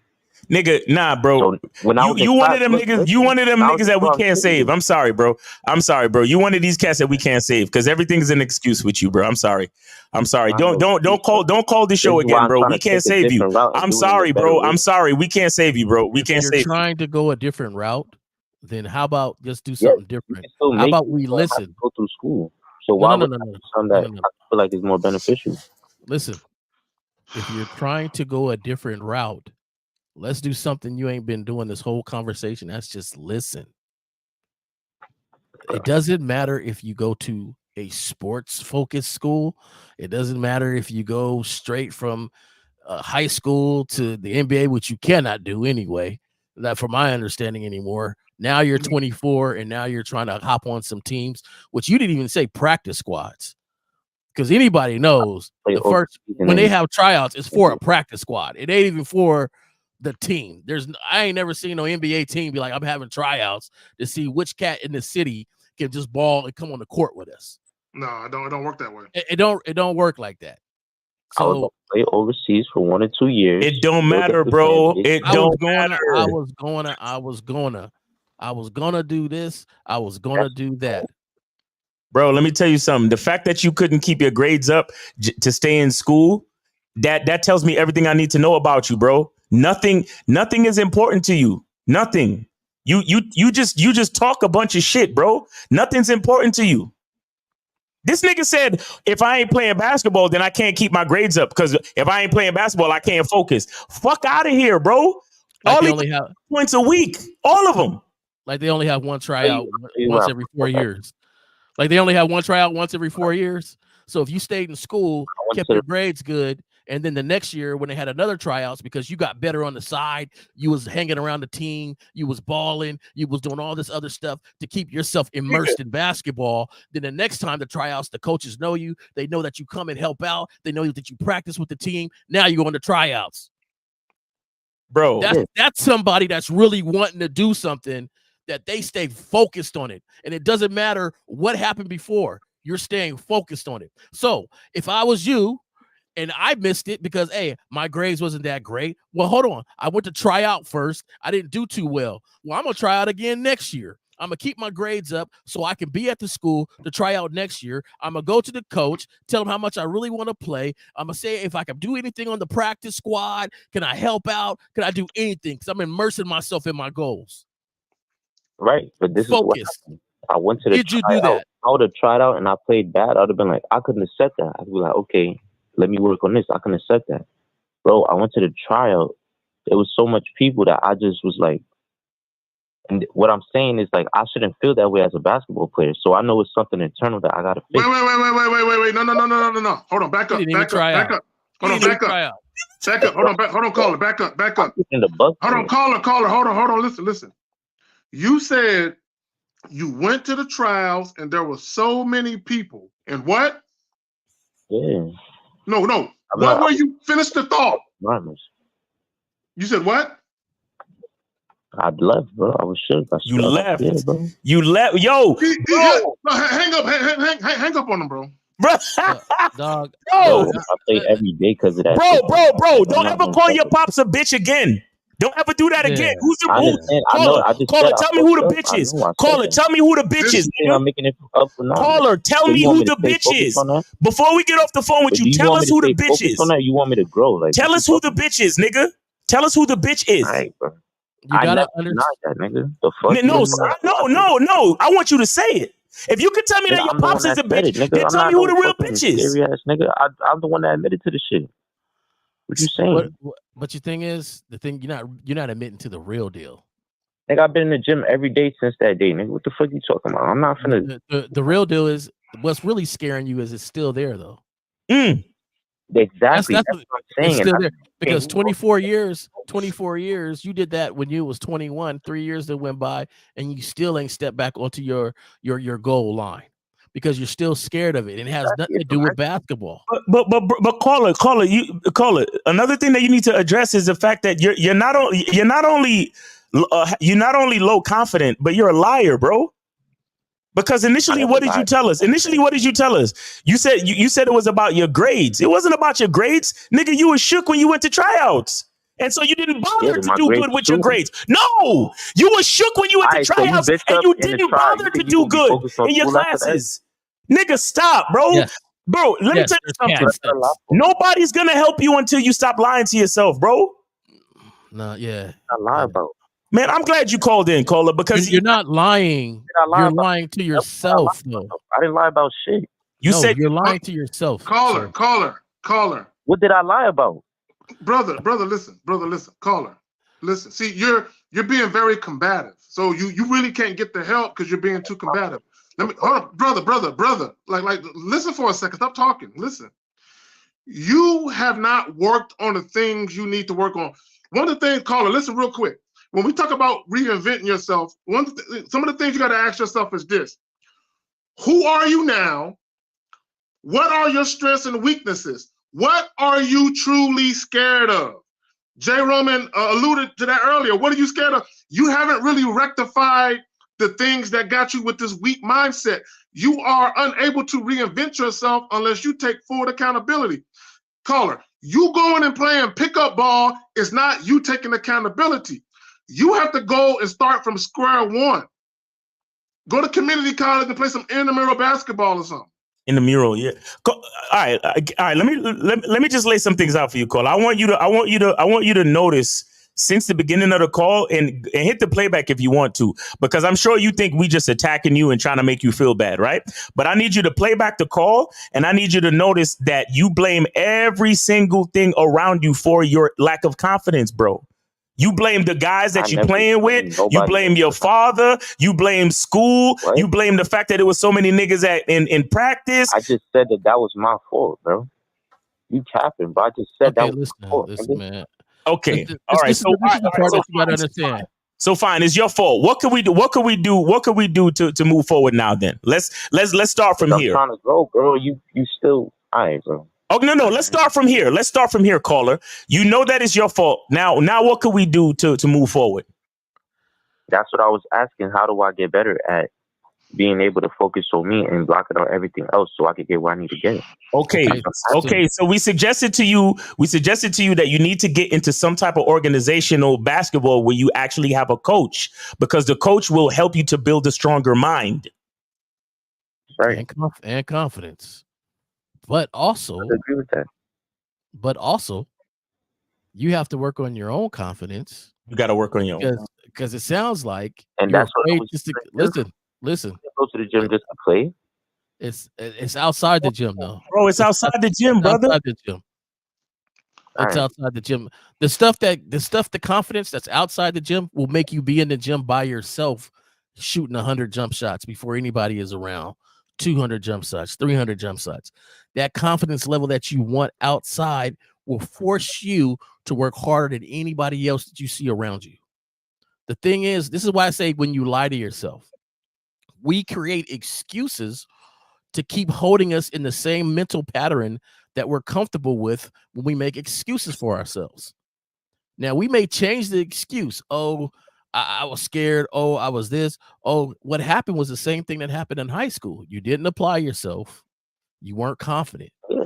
B: Nigga, nah, bro. So you one of them niggas that we can't save. I'm sorry, bro. You one of these cats that we can't save because everything's an excuse with you, bro. I'm sorry. Don't call this show again, bro. We can't save you. I'm sorry, bro. I'm sorry. We can't save you, bro. We can't save you.
H: If you're trying to go a different route, then how about just do something different? How about we listen?
I: Go through school. So why would something that I feel like is more beneficial?
H: Listen, if you're trying to go a different route, let's do something you ain't been doing this whole conversation. That's just listen. It doesn't matter if you go to a sports-focused school. It doesn't matter if you go straight from high school to the NBA, which you cannot do anyway. That, from my understanding, anymore. Now you're 24, and now you're trying to hop on some teams, which you didn't even say practice squads. Because anybody knows the first when they have tryouts, it's for a practice squad. It ain't even for the team. I ain't never seen no NBA team be like, I'm having tryouts to see which cat in the city can just ball and come on the court with us.
G: No, it don't work that way.
H: It don't work like that.
I: I was
H: So
I: gonna play overseas for 1 or 2 years.
B: It don't
I: build up
B: matter,
I: the
B: bro.
I: fan base.
B: It don't matter.
H: I was gonna do this. I was gonna do that.
B: Bro, let me tell you something. The fact that you couldn't keep your grades up to stay in school, that tells me everything I need to know about you, bro. Nothing is important to you. Nothing. You just talk a bunch of shit, bro. Nothing's important to you. This nigga said, if I ain't playing basketball, then I can't keep my grades up, because if I ain't playing basketball, I can't focus. Fuck out of here, bro.
H: Like
B: all
H: they
B: these
H: only have
B: points a week, all of them.
H: Like they only have one tryout once every 4 years. Like they only have one tryout once every 4 years. So if you stayed in school, kept your grades good, and then the next year when they had another tryouts, because you got better on the side, you was hanging around the team, you was balling, you was doing all this other stuff to keep yourself immersed in basketball. Then the next time the tryouts, the coaches know you, they know that you come and help out, they know that you practice with the team. Now you go on the tryouts.
B: Bro,
H: that's somebody that's really wanting to do something, that they stay focused on it. And it doesn't matter what happened before, you're staying focused on it. So if I was you and I missed it because, hey, my grades wasn't that great. Well, hold on. I went to try out first. I didn't do too well. Well, I'm going to try out again next year. I'm going to keep my grades up so I can be at the school to try out next year. I'm going to go to the coach, tell him how much I really want to play. I'm going to say if I can do anything on the practice squad, can I help out? Can I do anything? Because I'm immersing myself in my goals.
I: Right. But this is what happened. I went to the
H: Did you do that?
I: I would have tried out and I played bad. I would have been like, I couldn't accept that. I'd be like, okay, let me work on this. I can accept that. Bro, I went to the tryout. There was so much people that I just was like, and what I'm saying is like, I shouldn't feel that way as a basketball player. So I know it's something internal that I got to fix.
G: Wait. No. Hold on. Back up. Hold on, back up. Hold on, caller. Back up. Hold on, caller. Hold on. Listen. You said you went to the trials and there were so many people. And what?
I: Yeah.
G: No. What were you? Finish the thought. You said what?
I: I left, bro. I was shook.
B: You left.
I: Yeah, bro.
B: You left. Yo.
G: No, hang up on him, bro.
H: Dog.
I: Bro, I play every day because of that.
B: Bro. Don't ever call your pops a bitch again. Don't ever do that again. Who's the caller? Tell me who the bitch is. Caller, tell me who the bitch is.
I: I'm making it up for now.
B: Caller, tell me who the bitch is. Before we get off the phone with you, tell us who the bitch is.
I: You want me to grow? Like,
B: tell us who the bitch is, nigga. Tell us who the bitch is.
I: All right, bro.
H: You gotta understand
I: that, nigga. The fuck?
B: No. I want you to say it. If you could tell me that your pops is a bitch, then tell me who the real bitch is.
I: Serious nigga. I'm the one that admitted to the shit. What you saying?
H: But your thing is, you're not admitting to the real deal.
I: Nigga, I've been in the gym every day since that day, nigga. What the fuck you talking about? I'm not finna.
H: The real deal is, what's really scaring you is it's still there though.
I: Exactly. That's what I'm saying.
H: It's still there. Because 24 years, you did that when you was 21. 3 years that went by, and you still ain't stepped back onto your goal line because you're still scared of it. It has nothing to do with basketball.
B: But caller. Another thing that you need to address is the fact that you're not only low confident, but you're a liar, bro. Because initially, what did you tell us? You said it was about your grades. It wasn't about your grades, nigga. You were shook when you went to tryouts, and so you didn't bother to do good with your grades. No, you were shook when you went to tryouts, and you didn't bother to do good in your classes. Nigga, stop, bro.
H: Yes.
B: Bro, let me tell you something. Nobody's gonna help you until you stop lying to yourself, bro.
H: No, yeah.
I: I lie about.
B: Man, I'm glad you called in, caller, because
H: you're not lying. You're lying to yourself, though.
I: I didn't lie about shit.
B: You said
H: you're lying to yourself.
G: Caller.
I: What did I lie about?
G: Brother, listen. Caller, listen. See, you're being very combative. So you really can't get the help because you're being too combative. Let me hold on, brother. Like, listen for a second. Stop talking. Listen. You have not worked on the things you need to work on. One of the things, caller, listen real quick. When we talk about reinventing yourself, some of the things you got to ask yourself is this: who are you now? What are your strengths and weaknesses? What are you truly scared of? Jay Roman alluded to that earlier. What are you scared of? You haven't really rectified the things that got you with this weak mindset. You are unable to reinvent yourself unless you take full accountability. Caller, you going and playing pickup ball is not you taking accountability. You have to go and start from square one. Go to community college and play some intramural basketball or something.
B: In the mural, yeah. All right. Let me just lay some things out for you, Cole. I want you to notice since the beginning of the call and hit the playback if you want to, because I'm sure you think we just attacking you and trying to make you feel bad, right? But I need you to play back the call, and I need you to notice that you blame every single thing around you for your lack of confidence, bro. You blame the guys that you're playing with. You blame your father. You blame school.
I: What?
B: You blame the fact that there was so many niggas in practice.
I: I just said that was my fault, bro. You capping, but I just said that was my fault.
H: Listen, man.
B: Okay. All right. So,
H: you gotta understand.
B: So fine, it's your fault. What can we do? What can we do? What can we do to move forward now? Then let's start from here.
I: I'm trying to go, bro. You still, all right, bro.
B: Oh, no. Let's start from here. Let's start from here, caller. You know that it's your fault. Now what can we do to move forward?
I: That's what I was asking. How do I get better at being able to focus on me and blocking out everything else so I can get where I need to get?
B: Okay. So we suggested to you that you need to get into some type of organizational basketball where you actually have a coach, because the coach will help you to build a stronger mind.
I: Right.
H: And confidence. But also,
I: I agree with that.
H: But also, you have to work on your own confidence.
B: You got to work on your own.
H: Because it sounds like
I: and
H: you're
I: that's
H: afraid
I: what
H: just to listen.
I: Go to the gym just to play.
H: It's outside the gym, though.
B: Bro, it's outside the gym, brother.
H: Outside the gym. It's outside the gym. The confidence that's outside the gym will make you be in the gym by yourself, shooting 100 jump shots before anybody is around. 200 jump shots, 300 jump shots. That confidence level that you want outside will force you to work harder than anybody else that you see around you. The thing is, this is why I say when you lie to yourself, we create excuses to keep holding us in the same mental pattern that we're comfortable with when we make excuses for ourselves. Now, we may change the excuse. Oh, I was scared. Oh, I was this. Oh, what happened was the same thing that happened in high school. You didn't apply yourself. You weren't confident.
I: Yeah.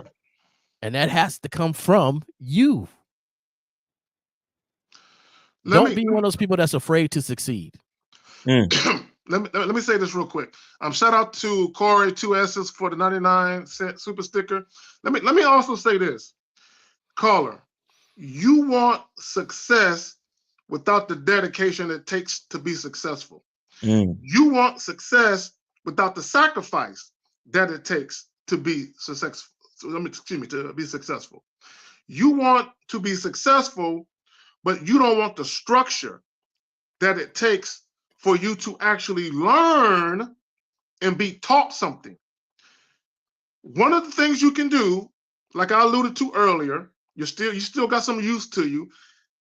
H: And that has to come from you. Don't be one of those people that's afraid to succeed.
G: Let me say this real quick. Shout out to Corey 2S's for the 99-cent super sticker. Let me also say this. Caller, you want success without the dedication it takes to be successful. You want success without the sacrifice that it takes to be successful. To be successful. You want to be successful, but you don't want the structure that it takes for you to actually learn and be taught something. One of the things you can do, like I alluded to earlier, you still got some use to you.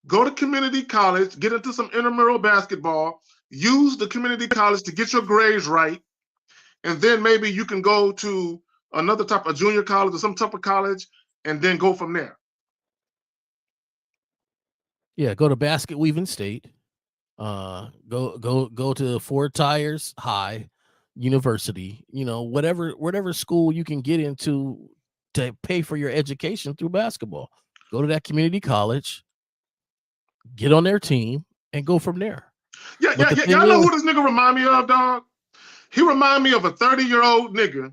G: Go to community college, get into some intramural basketball, use the community college to get your grades right, and then maybe you can go to another type of junior college or some type of college and then go from there.
H: Yeah, go to Basket Weaving State. Go to Fort Tires High University. Whatever school you can get into to pay for your education through basketball. Go to that community college, get on their team, and go from there.
G: Y'all know who this nigga remind me of, dog? He remind me of a 30-year-old nigga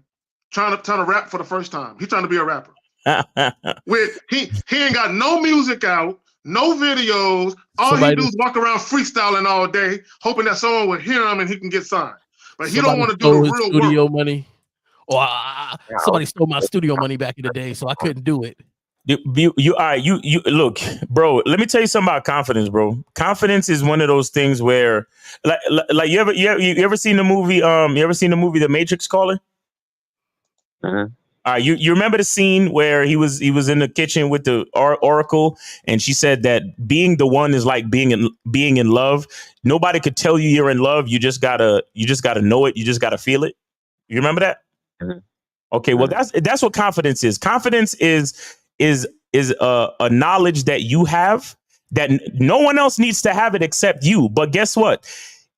G: trying to rap for the first time. He trying to be a rapper. He ain't got no music out, no videos. All he do is walk around freestyling all day, hoping that someone would hear him and he can get signed. But he don't want to do the real
H: studio
G: work.
H: Money. Or somebody stole my studio money back in the day, so I couldn't do it.
B: You look, bro. Let me tell you something about confidence, bro. Confidence is one of those things where, like you ever seen the movie? You ever seen the movie The Matrix, caller? All right, you remember the scene where he was in the kitchen with the Oracle, and she said that being the one is like being in love. Nobody could tell you you're in love. You just gotta know it. You just gotta feel it. You remember that? Okay, well that's what confidence is. Confidence is a knowledge that you have that no one else needs to have it except you. But guess what?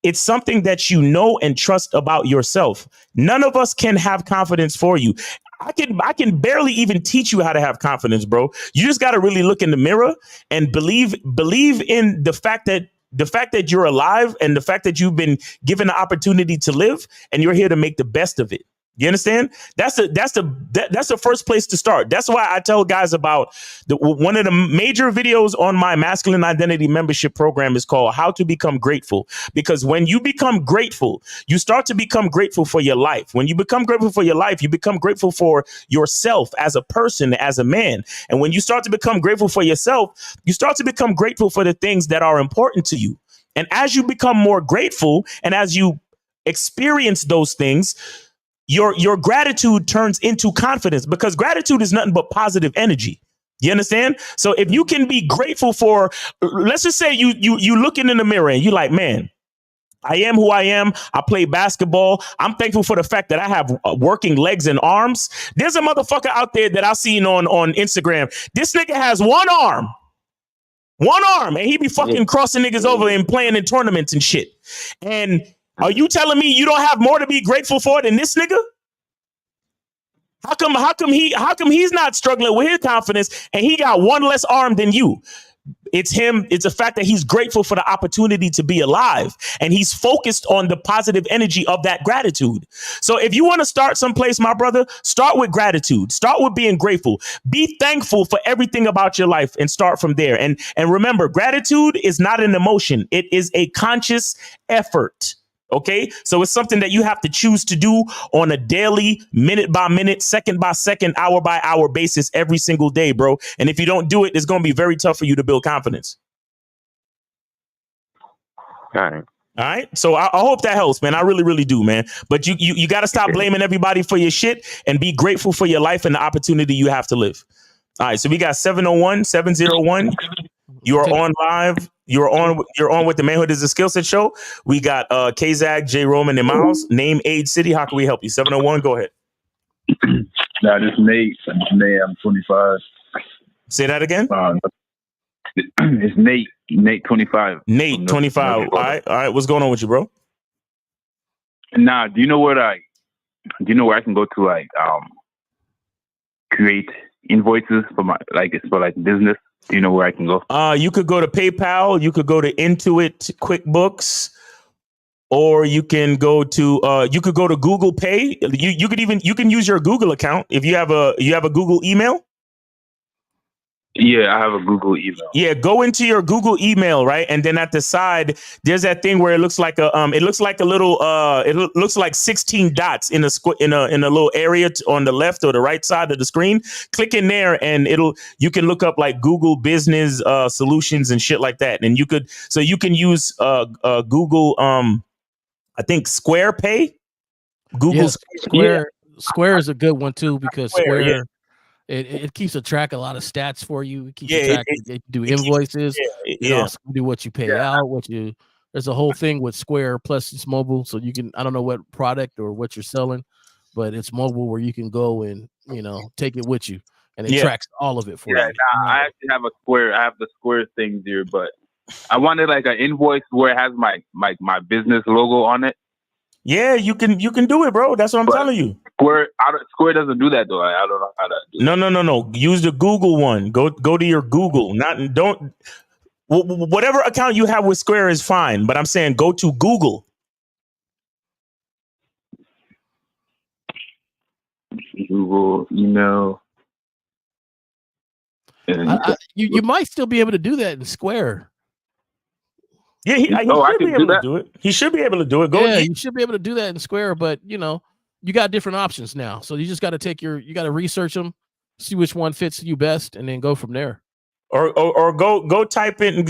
B: It's something that you know and trust about yourself. None of us can have confidence for you. I can barely even teach you how to have confidence, bro. You just got to really look in the mirror and believe in the fact that you're alive and the fact that you've been given the opportunity to live and you're here to make the best of it. You understand? That's the first place to start. That's why I tell guys about one of the major videos on my masculine identity membership program is called How to Become Grateful. Because when you become grateful, you start to become grateful for your life. When you become grateful for your life, you become grateful for yourself as a person, as a man. And when you start to become grateful for yourself, you start to become grateful for the things that are important to you. And as you become more grateful and as you experience those things, your gratitude turns into confidence, because gratitude is nothing but positive energy. You understand? So if you can be grateful for, let's just say you looking in the mirror and you like, man, I am who I am. I play basketball. I'm thankful for the fact that I have working legs and arms. There's a motherfucker out there that I've seen on Instagram. This nigga has one arm, and he be fucking crossing niggas over and playing in tournaments and shit. And are you telling me you don't have more to be grateful for than this nigga? How come he's not struggling with his confidence and he got one less arm than you? It's him. It's the fact that he's grateful for the opportunity to be alive, and he's focused on the positive energy of that gratitude. So if you want to start someplace, my brother, start with gratitude. Start with being grateful. Be thankful for everything about your life and start from there. And remember, gratitude is not an emotion. It is a conscious effort. OK, so it's something that you have to choose to do on a daily, minute by minute, second by second, hour by hour basis every single day, bro. And if you don't do it, it's going to be very tough for you to build confidence. All right. So I hope that helps, man. I really, really do, man. But you got to stop blaming everybody for your shit and be grateful for your life and the opportunity you have to live. All right. So we got 701. You are on live. You're on with the Manhood is a Skill Set show. We got Kazak, J. Roman, and Miles. Name, age, city. How can we help you? 701. Go ahead.
J: Nah, this is Nate. I'm 25.
B: Say that again.
J: It's Nate. Nate 25.
B: Nate 25. All right. What's going on with you, bro?
J: Nah. Do you know where I can go to create invoices for it's for business? Do you know where I can go?
B: You could go to PayPal. You could go to Intuit QuickBooks, or you can go to Google Pay. You can use your Google account if you have a Google email.
J: Yeah, I have a Google email.
B: Yeah, go into your Google email, right? And then at the side, there's that thing where it looks like a little it looks like 16 dots in a little area on the left or the right side of the screen. Click in there and you can look up like Google Business Solutions and shit like that. And you can use Google I think Square Pay. Google
H: Square is a good one too, because Square
B: yeah.
H: It keeps a track of a lot of stats for you. It keeps a track. It do invoices. It also do what you pay out. There's a whole thing with Square, plus it's mobile, so you can. I don't know what product or what you're selling, but it's mobile where you can go and take it with you, and it tracks all of it for you.
J: Nah, I actually have a Square. I have the Square thing there, but I wanted like an invoice where it has my business logo on it.
B: Yeah, you can do it, bro. That's what I'm telling you.
J: Square doesn't do that though. I don't know how to do that.
B: No. Use the Google one. Go to your Google. Whatever account you have with Square is fine. But I'm saying go to Google.
J: Google email.
H: You might still be able to do that in Square.
B: Yeah, he should be able to do it. He should be able to do it.
H: You should be able to do that in Square, but you got different options now. So you just got to you got to research them, see which one fits you best, and then go from there.
B: Or go type in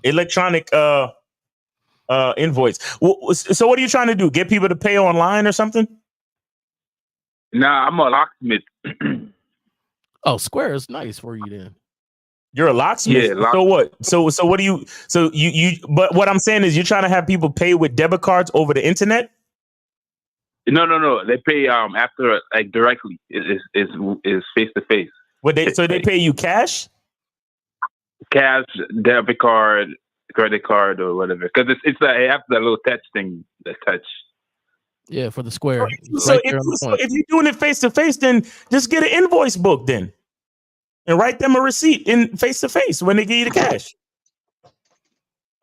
B: electronic invoice. So what are you trying to do? Get people to pay online or something?
J: Nah, I'm a locksmith.
H: Oh, Square is nice for you then.
B: You're a locksmith.
J: Yeah,
B: so what? So what do you? So you? But what I'm saying is, you're trying to have people pay with debit cards over the internet.
J: No. They pay after directly. Is face to face.
B: So they pay you cash?
J: cash, debit card, credit card, or whatever. Because it has that little touch thing, the touch.
H: Yeah, for the Square.
B: So,
H: Right
B: if,
H: there on the
B: so
H: point.
B: if you're doing it face to face, then just get an invoice book then, and write them a receipt in face to face when they give you the cash.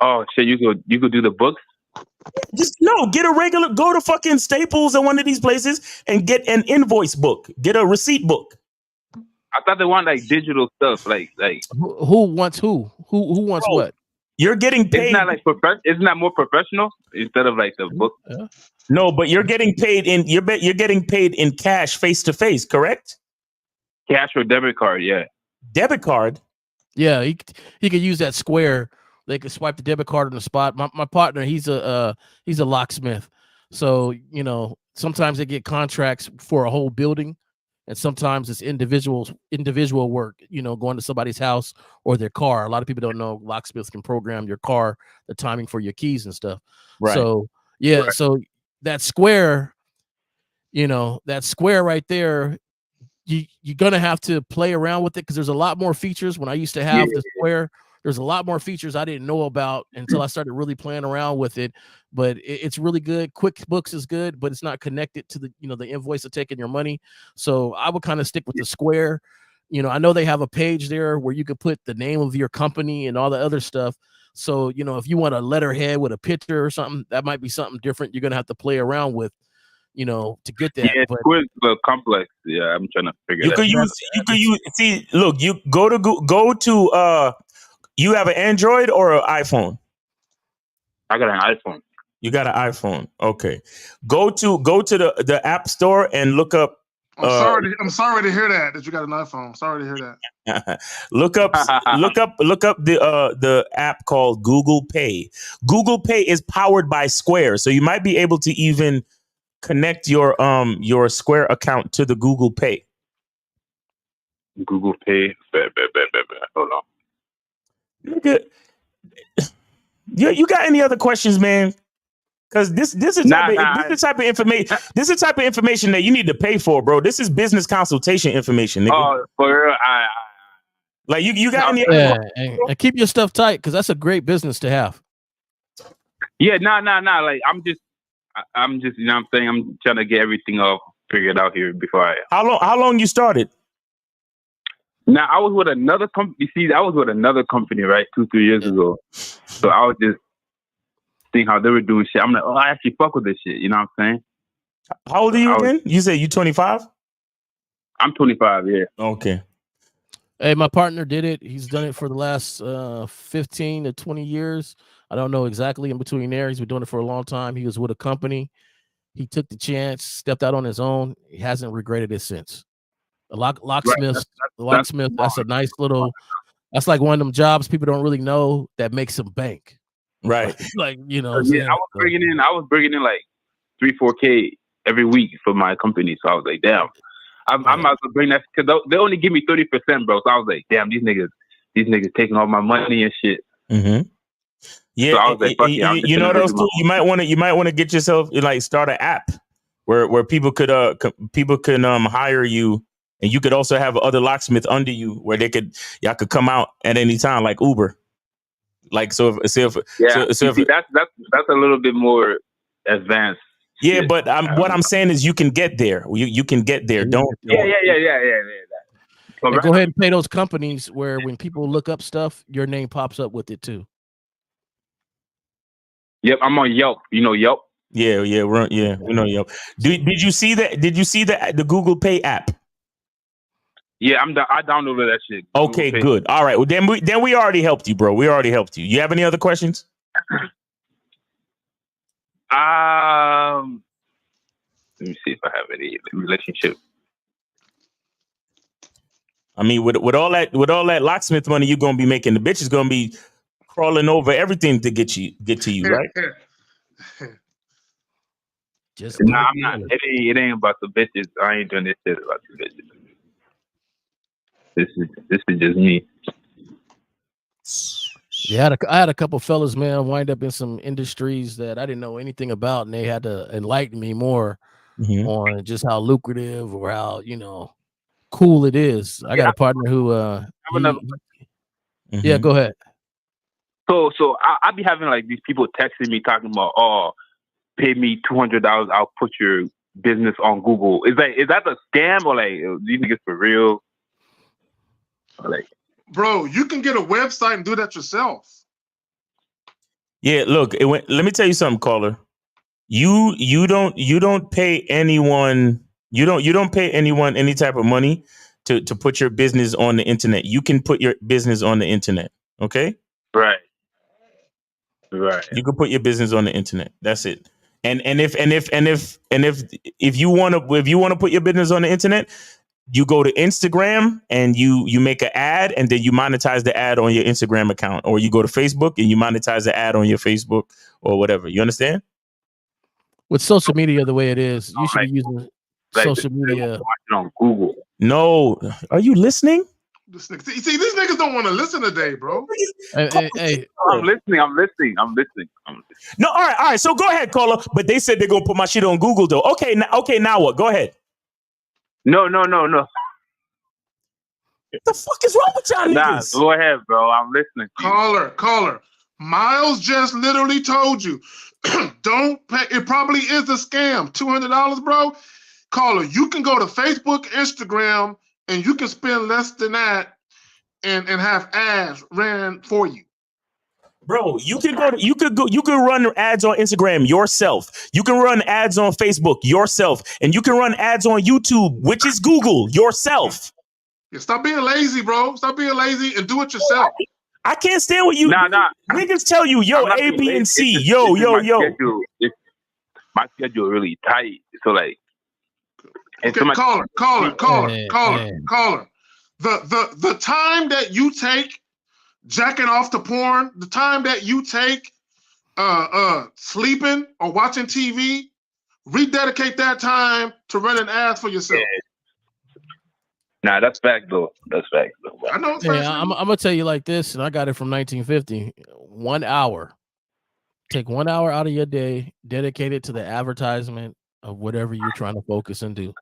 J: Oh shit! You could do the books.
B: Just get a regular. Go to fucking Staples or one of these places and get an invoice book. Get a receipt book.
J: I thought they want like digital stuff, like
H: who wants who wants what?
B: You're getting paid.
J: It's not like Isn't that more professional instead of like the book?
H: Yeah.
B: No, but you're getting paid in you're getting paid in cash face to face, correct?
J: Cash or debit card, yeah.
B: Debit card.
H: Yeah, he could use that Square. They could swipe the debit card on the spot. My partner, he's a locksmith, so sometimes they get contracts for a whole building, and sometimes it's individual work. Going to somebody's house or their car. A lot of people don't know locksmiths can program your car, the timing for your keys and stuff.
B: Right.
H: So yeah, right. So that Square, that Square right there. You're gonna have to play around with it because there's a lot more features. When I used to have the Square, there's a lot more features I didn't know about until I started really playing around with it. But it's really good. QuickBooks is good, but it's not connected to the the invoice of taking your money. So I would kind of stick with the Square. I know they have a page there where you could put the name of your company and all the other stuff. So if you want a letterhead with a picture or something, that might be something different. You're gonna have to play around with. To get that.
J: Yeah, it's a little complex. Yeah, I'm trying to figure that out.
B: You could use. See, look, you go to. You have an Android or an iPhone?
J: I got an iPhone.
B: You got an iPhone. Okay. Go to the App Store and look up.
G: I'm sorry to hear that you got an iPhone. Sorry to hear that.
B: look up the app called Google Pay. Google Pay is powered by Square, so you might be able to even connect your Square account to the Google Pay.
J: Google Pay. Hold on.
B: Nigga, you got any other questions, man? Because this is the type of information. This is the type of information that you need to pay for, bro. This is business consultation information, nigga.
J: Oh, for real?
B: Like you got any?
H: Yeah, and keep your stuff tight because that's a great business to have.
J: Yeah, nah. Like I'm just, you know what I'm saying? I'm trying to get everything all figured out here before I.
B: How long you started?
J: Now, I was with another company. See, I was with another company, right? 2-3 years ago. So I was just seeing how they were doing shit. I'm like, I actually fuck with this shit. You know what I'm saying?
B: How old are you again? You said you 25?
J: I'm 25, yeah.
B: Okay.
H: Hey, my partner did it. He's done it for the last 15 to 20 years. I don't know exactly in between there. He's been doing it for a long time. He was with a company. He took the chance, stepped out on his own. He hasn't regretted it since. The locksmith, that's a nice little, that's like one of them jobs people don't really know that makes them bank.
B: Right.
H: Like,
J: Yeah, I was bringing in like 3-4K every week for my company. So I was like, damn, I might as well bring that because they only give me 30%, bro. So I was like, damn, these niggas taking all my money and shit.
B: Mm-hmm. Yeah,
J: so I was like,
B: you know what else too? You might want to get yourself like start an app where people could hire you, and you could also have other locksmith under you where y'all could come out at any time like Uber. Like so if
J: that's a little bit more advanced.
B: Yeah, but what I'm saying is you can get there. You can get there. Don't.
J: Yeah.
H: And go ahead and pay those companies where when people look up stuff, your name pops up with it too.
J: Yep, I'm on Yelp. You know Yelp?
B: Yeah, we know Yelp. Did you see that? Did you see the Google Pay app?
J: Yeah, I downloaded that shit.
B: Okay, good. All right. Well, then we already helped you, bro. We already helped you. You have any other questions?
J: Let me see if I have any relationship.
B: I mean, with all that locksmith money you're gonna be making, the bitch is gonna be crawling over everything to get to you, right?
J: I'm not. It ain't about the bitches. I ain't doing this shit about the bitches. This is just me.
H: Yeah, I had a couple fellas, man, wind up in some industries that I didn't know anything about, and they had to enlighten me more on just how lucrative or how cool it is. I got a partner who Yeah, go ahead.
J: So I be having like these people texting me talking about, oh, pay me $200, I'll put your business on Google. Is that a scam or like these niggas for real? Or like,
G: Bro, you can get a website and do that yourself.
B: Yeah, look, let me tell you something, caller. You don't pay anyone any type of money to put your business on the internet. You can put your business on the internet. Okay?
J: Right.
B: You can put your business on the internet. That's it. And if you want to put your business on the internet, you go to Instagram and you make an ad and then you monetize the ad on your Instagram account, or you go to Facebook and you monetize the ad on your Facebook or whatever. You understand?
H: With social media the way it is, you should be using social media
J: on Google.
B: No, are you listening?
G: See, these niggas don't want to listen today, bro.
H: Hey.
J: I'm listening.
B: No, all right. So go ahead, caller. But they said they're gonna put my shit on Google though. Okay, now what? Go ahead.
J: No.
B: What the fuck is wrong with y'all niggas?
J: Nah, go ahead, bro. I'm listening.
G: Caller. Miles just literally told you, don't pay. It probably is a scam. $200, bro. Caller, you can go to Facebook, Instagram, and you can spend less than that and have ads ran for you.
B: Bro, you can run ads on Instagram yourself. You can run ads on Facebook yourself, and you can run ads on YouTube, which is Google, yourself.
G: Yeah, stop being lazy, bro. Stop being lazy and do it yourself.
B: I can't stand what you niggas tell you, yo, A, B, and C. Yo.
J: My schedule really tight. So like,
G: okay, caller. The time that you take jacking off to porn, the time that you take sleeping or watching TV, rededicate that time to running ads for yourself.
J: Nah, that's fact though.
G: I know.
H: I'm gonna tell you like this, and I got it from 1950. 1 hour. Take 1 hour out of your day, dedicate it to the advertisement of whatever you're trying to focus and do.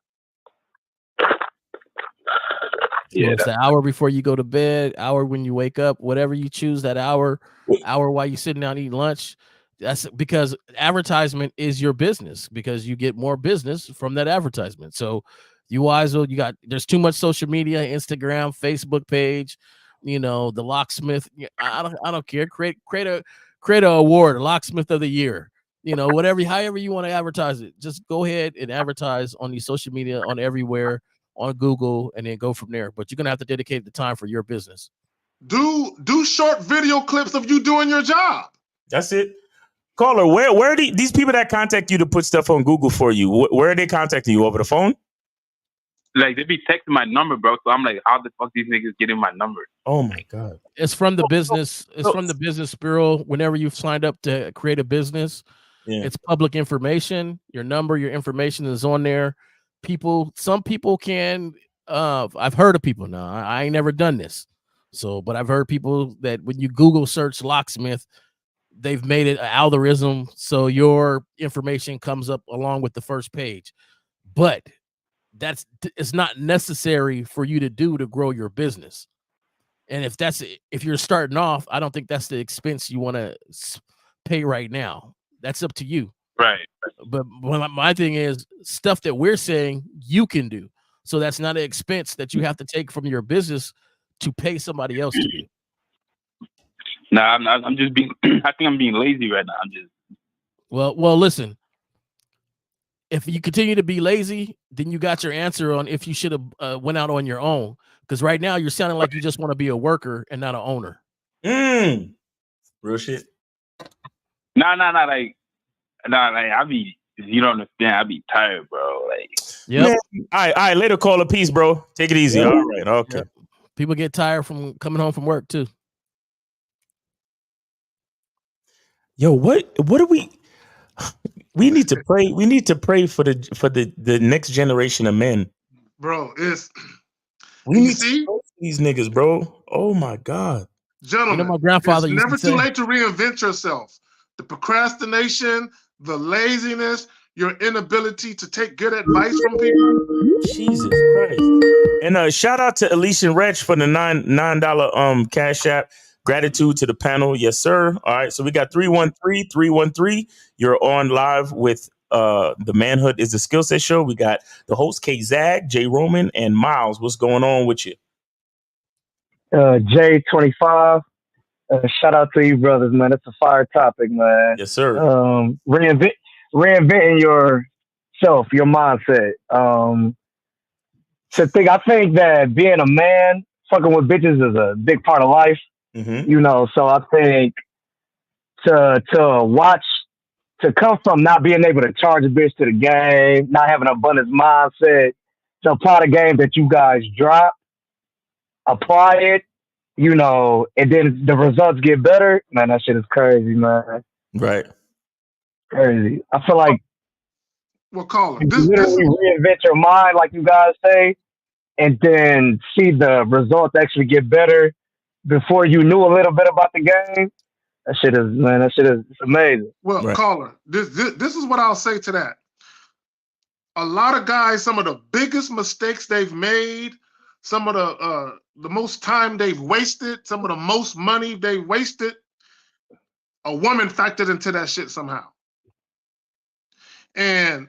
J: Yeah,
H: so it's the hour before you go to bed, hour when you wake up, whatever you choose that hour while you're sitting down eating lunch. That's because advertisement is your business, because you get more business from that advertisement. So there's too much social media, Instagram, Facebook page, the locksmith. I don't care. Create a award, locksmith of the year, however you want to advertise it. Just go ahead and advertise on the social media, on everywhere, on Google, and then go from there. But you're gonna have to dedicate the time for your business.
G: Do short video clips of you doing your job.
B: That's it. Caller, where are these people that contact you to put stuff on Google for you? Where are they contacting you? Over the phone?
J: Like, they be texting my number, bro. So I'm like, how the fuck these niggas getting my number?
B: Oh my God.
H: It's from the business. It's from the business bureau. Whenever you've signed up to create a business, it's public information. Your number, your information is on there. Some people can, I've heard of people now. I ain't never done this. But I've heard people that when you Google search locksmith, they've made it an algorithm. So your information comes up along with the first page. But it's not necessary for you to do to grow your business. And if you're starting off, I don't think that's the expense you want to pay right now. That's up to you.
J: Right.
H: But my thing is stuff that we're saying you can do. So that's not an expense that you have to take from your business to pay somebody else to do.
J: Nah, I'm just being. I think I'm being lazy right now. I'm just.
H: Well, listen. If you continue to be lazy, then you got your answer on if you should have went out on your own. Because right now you're sounding like you just want to be a worker and not an owner.
B: Real shit.
J: Nah. Like I be. You don't understand. I be tired, bro. Like.
H: Yeah.
B: All right. Later, caller. Peace, bro. Take it easy.
H: Yep.
B: All right. Okay.
H: Yep. People get tired from coming home from work too.
B: Yo, what do we need to pray? We need to pray for the next generation of men.
G: Bro,
B: we need to pray for these niggas, bro. Oh my God.
G: Gentlemen,
H: my grandfather
G: it's
H: used
G: never
H: to say,
G: too late to reinvent yourself. The procrastination, the laziness, your inability to take good advice from people.
B: Jesus Christ. And shout out to Alicia Reg for the $9 Cash App. Gratitude to the panel. Yes, sir. All right. So we got 313-313. You're on live with the Manhood is the Skill Set Show. We got the host, K Zag, Jay Roman, and Miles. What's going on with you?
K: J25. Shout out to you, brothers, man. It's a fire topic, man.
B: Yes, sir.
K: Reinventing yourself, your mindset. I think that being a man, fucking with bitches is a big part of life.
B: Mm-hmm.
K: You know, so I think to come from not being able to charge a bitch to the game, not having an abundance mindset, to apply the game that you guys drop, apply it, you know, and then the results get better. Man, that shit is crazy, man.
B: Right.
K: Crazy. I feel like
G: Caller,
K: you literally reinvent your mind, like you guys say, and then see the results actually get better before you knew a little bit about the game. That shit is it's amazing.
G: Well, right. Caller, this is what I'll say to that. A lot of guys, some of the biggest mistakes they've made, some of the most time they've wasted, some of the most money they've wasted, a woman factored into that shit somehow. And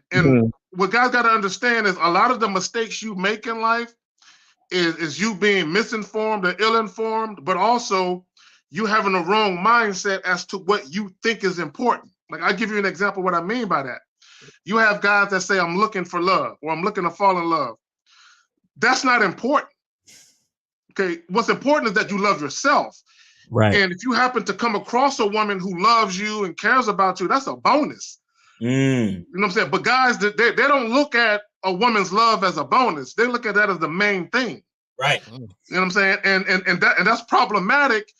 G: what guys got to understand is a lot of the mistakes you make in life is you being misinformed or ill-informed, but also you having a wrong mindset as to what you think is important. Like, I'll give you an example of what I mean by that. You have guys that say, I'm looking for love, or I'm looking to fall in love. That's not important. Okay, what's important is that you love yourself.
B: Right.
G: And if you happen to come across a woman who loves you and cares about you, that's a bonus. You know what I'm saying? But guys, they don't look at a woman's love as a bonus. They look at that as the main thing.
B: Right.
G: You know what I'm saying? And that's problematic,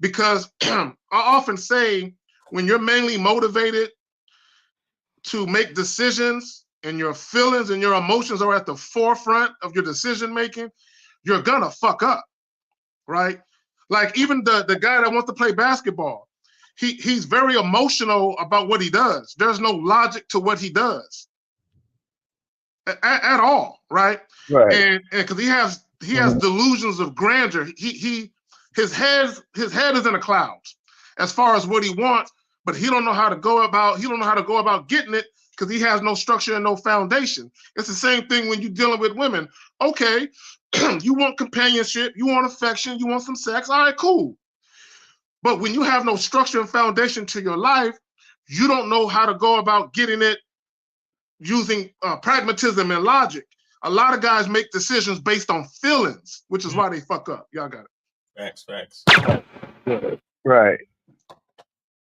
G: because I often say, when you're mainly motivated to make decisions and your feelings and your emotions are at the forefront of your decision making, you're gonna fuck up, right? Like, even the guy that wants to play basketball, he's very emotional about what he does. There's no logic to what he does at all, right?
K: Right.
G: And because he has delusions of grandeur. His head is in the clouds as far as what he wants, but he don't know how to go about getting it, because he has no structure and no foundation. It's the same thing when you're dealing with women. Okay, you want companionship, you want affection, you want some sex. All right, cool. But when you have no structure and foundation to your life, you don't know how to go about getting it using pragmatism and logic. A lot of guys make decisions based on feelings, which is why they fuck up. Y'all got it.
B: Facts.
K: Right.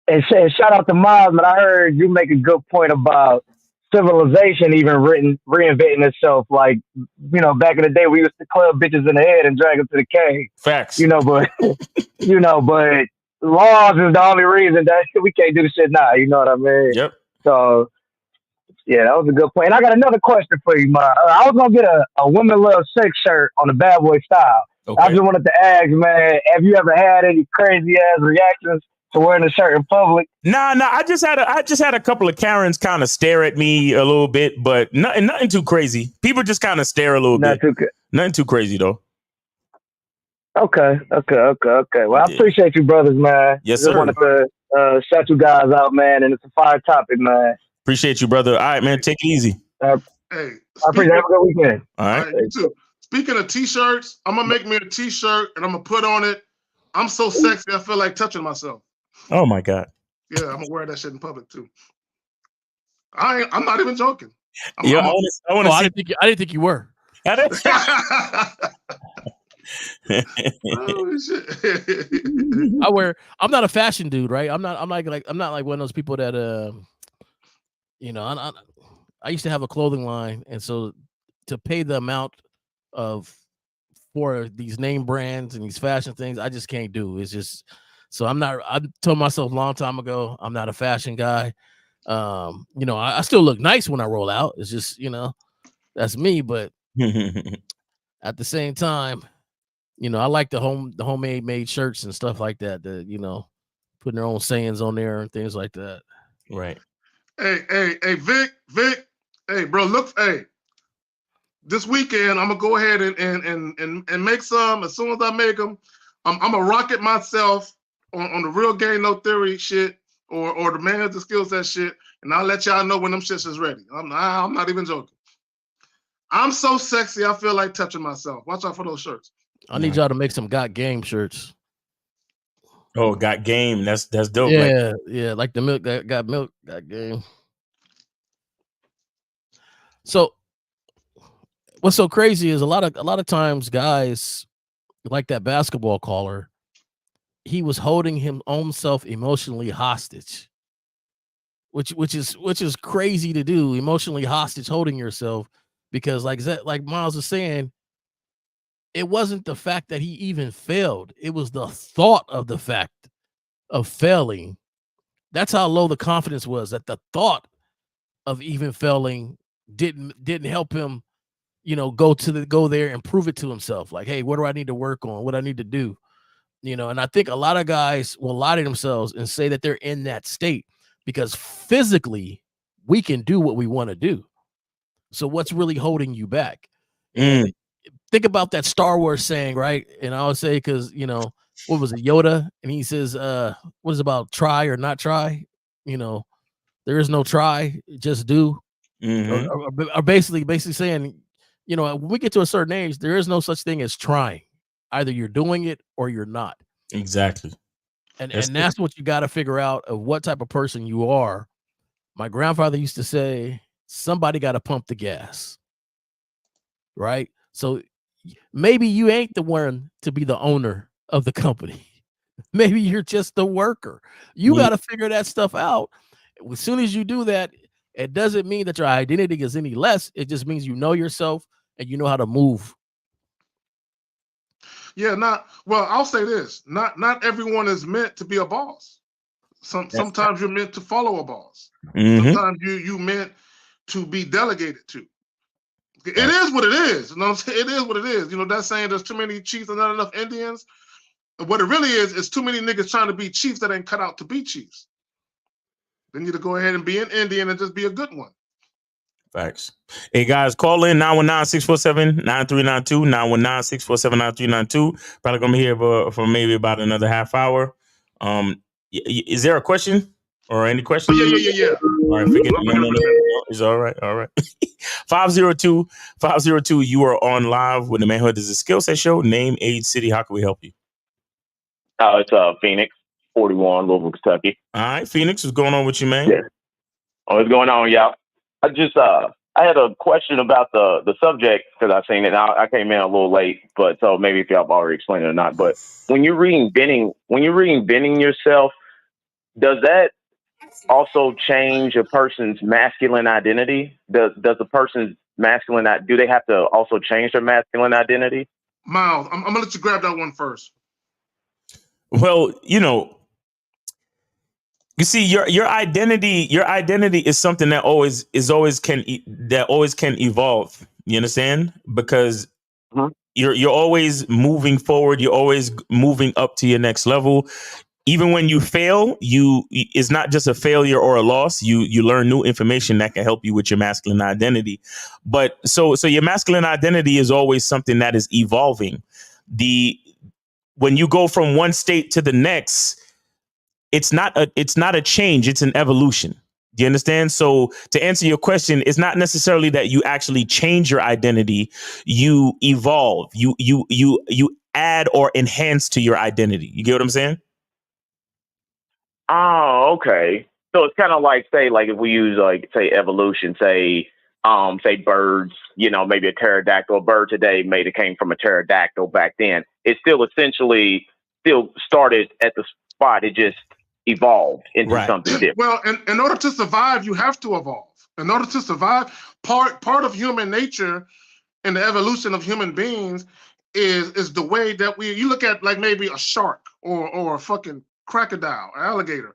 K: And shout out to Miles, but I heard you make a good point about civilization even reinventing itself. Like, you know, back in the day, we used to club bitches in the head and drag them to the cave.
B: Facts.
K: You know, but but laws is the only reason that we can't do the shit now. You know what I mean?
B: Yep.
K: So, yeah, that was a good point. And I got another question for you, Miles. I was gonna get a Women Love Sex shirt on the Bad Boy style.
B: Okay.
K: I just wanted to ask, man, have you ever had any crazy ass reactions to wearing a shirt in public?
B: Nah. I just had a couple of Karens kind of stare at me a little bit, but nothing too crazy. People just kind of stare a little bit. Nothing too crazy though.
K: Okay. Well, I appreciate you, brothers, man.
B: Yes,
K: sir. Just wanted to shout you guys out, man, and it's a fire topic, man.
B: Appreciate you, brother. All right, man, take it easy.
G: Hey,
K: I appreciate it. Have a good weekend.
B: All right.
G: You too. Speaking of t-shirts, I'm gonna make me a t-shirt and I'm gonna put on it, I'm so sexy I feel like touching myself.
B: Oh my God.
G: Yeah, I'm gonna wear that shit in public too. I'm not even joking.
H: I didn't think you were.
G: Oh, shit.
H: I'm not a fashion dude, right? I'm not like one of those people that I used to have a clothing line, and so to pay the amount for these name brands and these fashion things, I just can't do. It's just, so I told myself a long time ago, I'm not a fashion guy. I still look nice when I roll out. It's just, that's me. But at the same time, I like the homemade made shirts and stuff like that, putting their own sayings on there and things like that.
B: Right.
G: Hey, Vic. Hey, bro, look, hey. This weekend, I'm gonna go ahead and make some. As soon as I make them, I'm gonna rocket myself on the real game, no theory shit, or the man with the skill set shit, and I'll let y'all know when them shits is ready. I'm not even joking. I'm so sexy, I feel like touching myself. Watch out for those shirts.
H: I need y'all to make some Got Game shirts.
B: Oh, Got Game. That's dope.
H: Yeah, yeah, like the milk that got milk, got game. So what's so crazy is a lot of times guys like that basketball caller, he was holding his own self emotionally hostage. Which is crazy to do, emotionally hostage, holding yourself, because like Miles was saying, it wasn't the fact that he even failed. It was the thought of the fact of failing. That's how low the confidence was, that the thought of even failing didn't help him, go there and prove it to himself. Like, hey, what do I need to work on? What do I need to do? And I think a lot of guys will lie to themselves and say that they're in that state because physically we can do what we want to do. So what's really holding you back? And think about that Star Wars saying, right? And I always say, because what was it, Yoda? And he says, what is it about try or not try? There is no try, just do. Or basically saying, when we get to a certain age, there is no such thing as trying. Either you're doing it or you're not.
B: Exactly.
H: And that's what you got to figure out, of what type of person you are. My grandfather used to say, somebody got to pump the gas. Right? So maybe you ain't the one to be the owner of the company. Maybe you're just the worker. You got to figure that stuff out. As soon as you do that, it doesn't mean that your identity is any less. It just means you know yourself and you know how to move.
G: Yeah, I'll say this. Not everyone is meant to be a boss. Sometimes you're meant to follow a boss. Sometimes you meant to be delegated to. It is what it is. You know what I'm saying? It is what it is. That saying, there's too many chiefs and not enough Indians. What it really is too many niggas trying to be chiefs that ain't cut out to be chiefs. They need to go ahead and be an Indian and just be a good one.
B: Facts. Hey guys, call in 919-647-9392, 919-647-9392. Probably gonna be here for maybe about another half hour. Is there a question or any questions?
G: Oh, yeah.
B: All right, forget it. No. It's all right. 502, you are on live with the Manhood is a Skill Set Show. Name, age, city. How can we help you?
L: It's Phoenix, 41, Louisville, Kentucky.
B: All right, Phoenix, what's going on with you, man?
L: Yeah. What's going on, y'all? I had a question about the subject, because I seen it. I came in a little late, but so maybe if y'all have already explained it or not. But when you're reinventing yourself, does that also change a person's masculine identity? Does a person's masculine, do they have to also change their masculine identity?
G: Miles, I'm gonna let you grab that one first.
B: Well, you see, your identity is something that always can evolve. You understand? Because you're always moving forward. You're always moving up to your next level. Even when you fail, it's not just a failure or a loss. You learn new information that can help you with your masculine identity. But so your masculine identity is always something that is evolving. When you go from one state to the next, it's not a change, it's an evolution. Do you understand? So to answer your question, it's not necessarily that you actually change your identity, you evolve, you add or enhance to your identity. You get what I'm saying?
L: Oh, okay. So it's kind of like, say, like if we use say evolution, say birds, maybe a pterodactyl. A bird today came from a pterodactyl back then. It still essentially started at the spot. It just evolved into something different.
G: Well, in order to survive, you have to evolve. In order to survive, part of human nature and the evolution of human beings is the way that you look at, like maybe a shark or a fucking crocodile, alligator.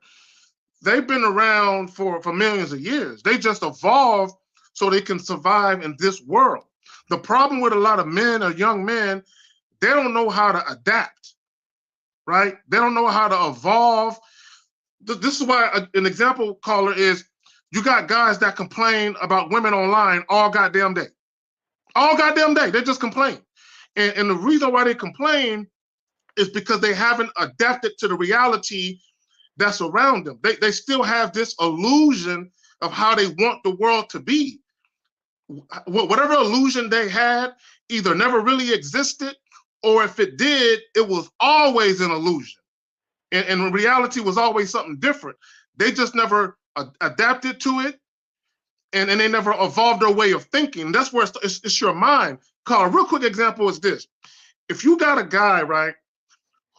G: They've been around for millions of years. They just evolved so they can survive in this world. The problem with a lot of men or young men, they don't know how to adapt, right? They don't know how to evolve. This is why an example caller is You got guys that complain about women online all goddamn day. All goddamn day. They just complain. And the reason why they complain is because they haven't adapted to the reality that's around them. They still have this illusion of how they want the world to be. Whatever illusion they had either never really existed, or if it did, it was always an illusion. And reality was always something different. They just never adapted to it, and they never evolved their way of thinking. That's where it's your mind. Carl, a real quick example is this. If you got a guy, right,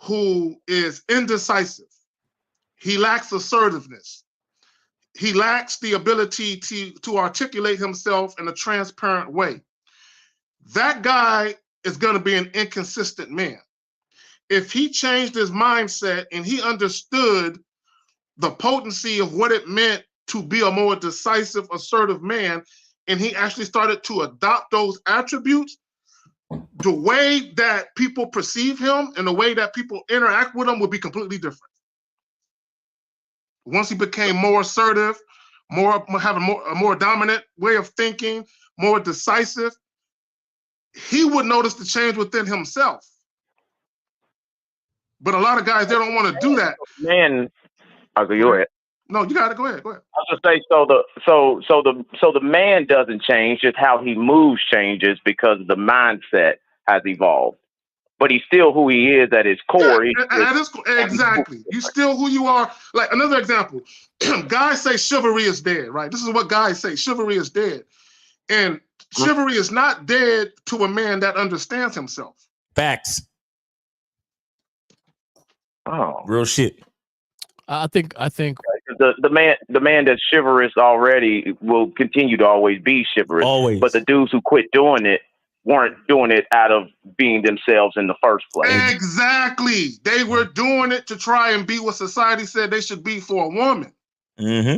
G: who is indecisive, he lacks assertiveness, he lacks the ability to articulate himself in a transparent way, that guy is going to be an inconsistent man. If he changed his mindset and he understood the potency of what it meant to be a more decisive, assertive man, and he actually started to adopt those attributes, the way that people perceive him and the way that people interact with him would be completely different. Once he became more assertive, having a more dominant way of thinking, more decisive, he would notice the change within himself. But a lot of guys, they don't want to do that.
L: Man, I'll go ahead.
G: No, you got it. Go ahead. Go ahead.
L: I was gonna say, so the man doesn't change, just how he moves changes because the mindset has evolved. But he's still who he is at his core.
G: Yeah, exactly. You still who you are. Like another example, guys say chivalry is dead, right? This is what guys say. Chivalry is dead. And chivalry is not dead to a man that understands himself.
B: Facts.
L: Oh,
B: real shit.
H: I think
L: the man that's chivalrous already will continue to always be chivalrous.
B: Always.
L: But the dudes who quit doing it weren't doing it out of being themselves in the first place.
G: Exactly. They were doing it to try and be what society said they should be for a woman.
B: Mm-hmm.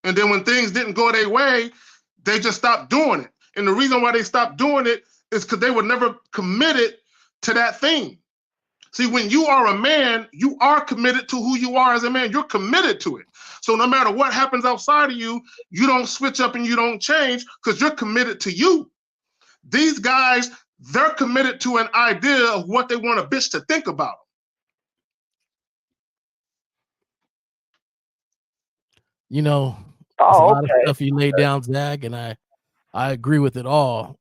G: And then when things didn't go their way, they just stopped doing it. And the reason why they stopped doing it is because they were never committed to that thing. See, when you are a man, you are committed to who you are as a man. You're committed to it. So no matter what happens outside of you, you don't switch up and you don't change because you're committed to you. These guys, they're committed to an idea of what they want a bitch to think about.
H: You know, there's a lot of stuff you laid down, Zach, and I agree with it all.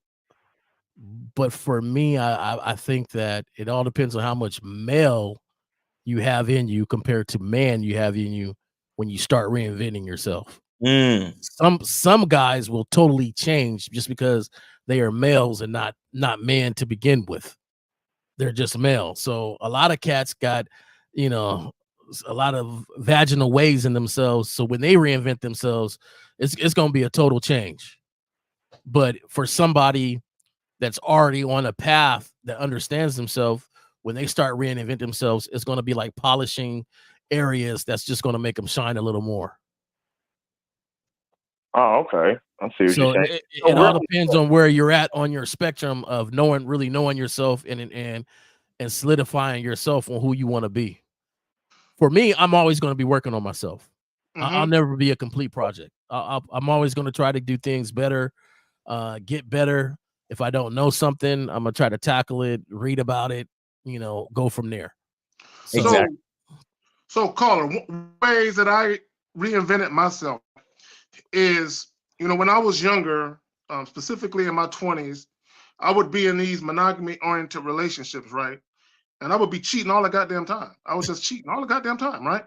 H: But for me, I think that it all depends on how much male you have in you compared to man you have in you when you start reinventing yourself. Some guys will totally change just because they are males and not men to begin with. They're just male. So a lot of cats got, a lot of vaginal ways in themselves. So when they reinvent themselves, it's going to be a total change. But for somebody that's already on a path that understands themselves, when they start reinventing themselves, it's going to be like polishing areas that's just going to make them shine a little more.
L: Oh, okay. I see what you're saying.
H: It all depends on where you're at on your spectrum of really knowing yourself and solidifying yourself on who you want to be. For me, I'm always going to be working on myself. Mm-hmm. I'll never be a complete project. I'm always going to try to do things better, get better. If I don't know something, I'm going to try to tackle it, read about it, go from there.
G: So, exactly. So Caller, ways that I reinvented myself is, when I was younger, specifically in my 20s, I would be in these monogamy-oriented relationships, right? And I would be cheating all the goddamn time. I was just cheating all the goddamn time, right?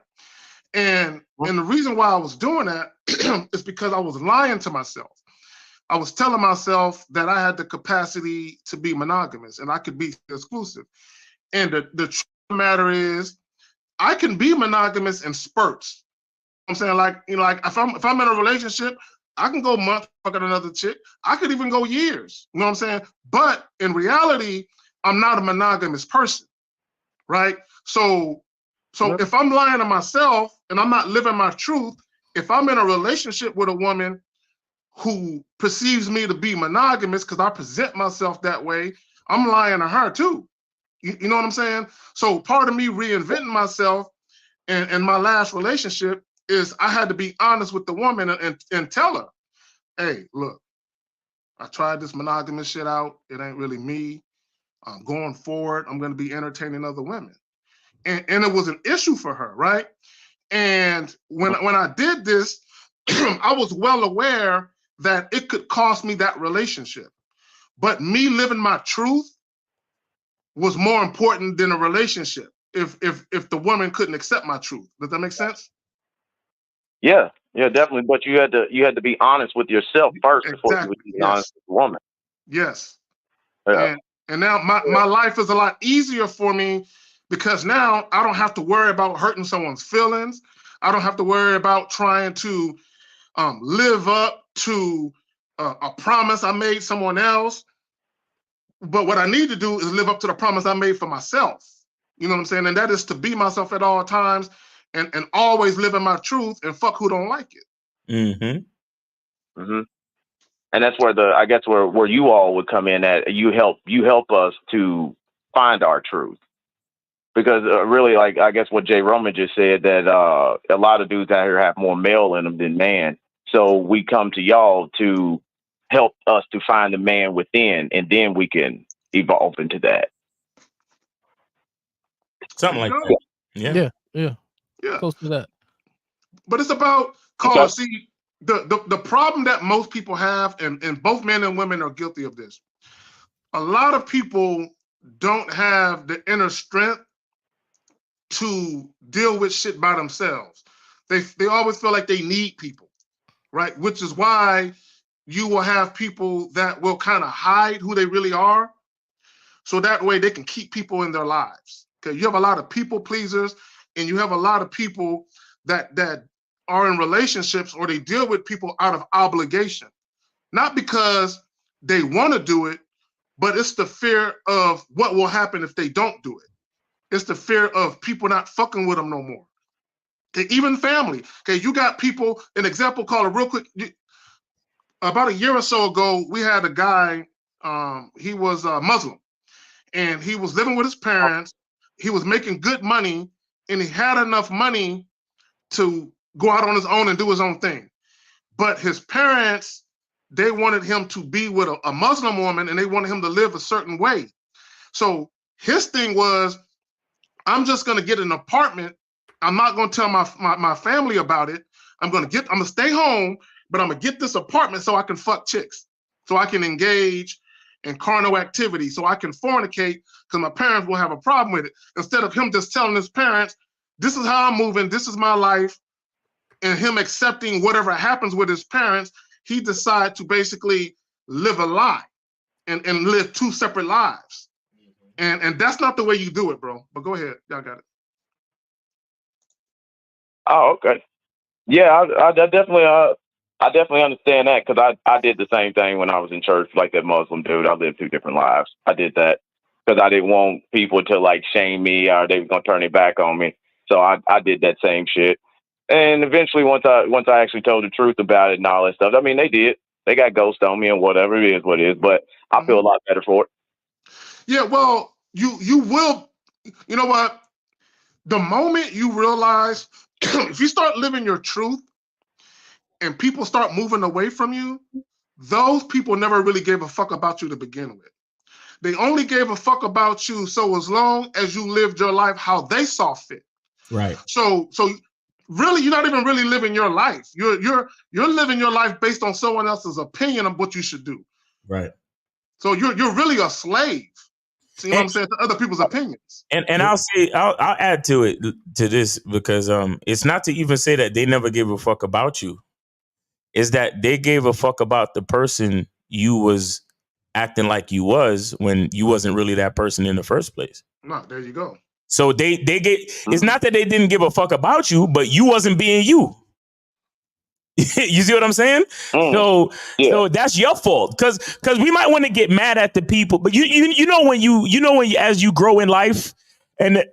G: And the reason why I was doing that is because I was lying to myself. I was telling myself that I had the capacity to be monogamous and I could be exclusive. And the truth of the matter is, I can be monogamous in spurts. I'm saying, like if I'm in a relationship, I can go a month fucking another chick. I could even go years. You know what I'm saying? But in reality, I'm not a monogamous person, right? So if I'm lying to myself and I'm not living my truth, if I'm in a relationship with a woman who perceives me to be monogamous because I present myself that way, I'm lying to her too. You know what I'm saying? So part of me reinventing myself in my last relationship is I had to be honest with the woman and tell her, hey, look, I tried this monogamous shit out. It ain't really me. Going forward, I'm going to be entertaining other women. And it was an issue for her, right? And when I did this, I was well aware that it could cost me that relationship. But me living my truth was more important than a relationship if the woman couldn't accept my truth. Does that make sense?
L: Yeah, definitely. But you had to be honest with yourself first before you would be honest with the woman.
G: Yes.
L: Yeah.
G: And now my life is a lot easier for me because now I don't have to worry about hurting someone's feelings. I don't have to worry about trying to live up to a promise I made someone else. But what I need to do is live up to the promise I made for myself. You know what I'm saying? And that is to be myself at all times and always live in my truth and fuck who don't like it.
B: Mm-hmm.
L: Mm-hmm. And that's where I guess where you all would come in at. You help us to find our truth. Because really, like, I guess what Jay Roman just said, that a lot of dudes out here have more male in them than man. So we come to y'all to help us to find the man within, and then we can evolve into that.
B: Something like that.
H: Yeah. Close to that.
G: But it's about cause. See, the problem that most people have, and both men and women are guilty of this. A lot of people don't have the inner strength to deal with shit by themselves. They always feel like they need people, right? Which is why you will have people that will kind of hide who they really are, so that way they can keep people in their lives. Okay, you have a lot of people pleasers, and you have a lot of people that are in relationships or they deal with people out of obligation, not because they want to do it, but it's the fear of what will happen if they don't do it. It's the fear of people not fucking with them no more. Okay, even family. Okay, you got people, an example called real quick. About a year or so ago, we had a guy, he was Muslim, and he was living with his parents. He was making good money, and he had enough money to go out on his own and do his own thing. But his parents, they wanted him to be with a Muslim woman, and they wanted him to live a certain way. So his thing was, I'm just going to get an apartment. I'm not going to tell my family about it. I'm going to stay home, but I'm going to get this apartment so I can fuck chicks, so I can engage in carnal activity, so I can fornicate, because my parents will have a problem with it. Instead of him just telling his parents, this is how I'm moving, this is my life, and him accepting whatever happens with his parents, he decided to basically live a lie and live two separate lives. And that's not the way you do it, bro. But go ahead. Y'all got it.
L: Oh, okay. Yeah, I definitely understand that, because I did the same thing when I was in church, like that Muslim dude. I lived two different lives. I did that because I didn't want people to like shame me or they were gonna turn their back on me. So I did that same shit. And eventually, once I actually told the truth about it and all that stuff, I mean, they did. They got ghost on me and whatever, it is what it is. But I feel a lot better for it.
G: Yeah, well, you will. You know what? The moment you realize, if you start living your truth and people start moving away from you, those people never really gave a fuck about you to begin with. They only gave a fuck about you so as long as you lived your life how they saw fit.
B: Right.
G: So really, you're not even really living your life. You're living your life based on someone else's opinion of what you should do.
B: Right.
G: So you're really a slave. So, you know what I'm saying, to other people's opinions.
B: And I'll add to this, because it's not to even say that they never gave a fuck about you. Is that they gave a fuck about the person you was acting like you was when you wasn't really that person in the first place.
G: No, there you go.
B: So they it's not that they didn't give a fuck about you, but you wasn't being you. You see what I'm saying? So that's your fault, because we might want to get mad at the people, but you know when you as you grow in life, and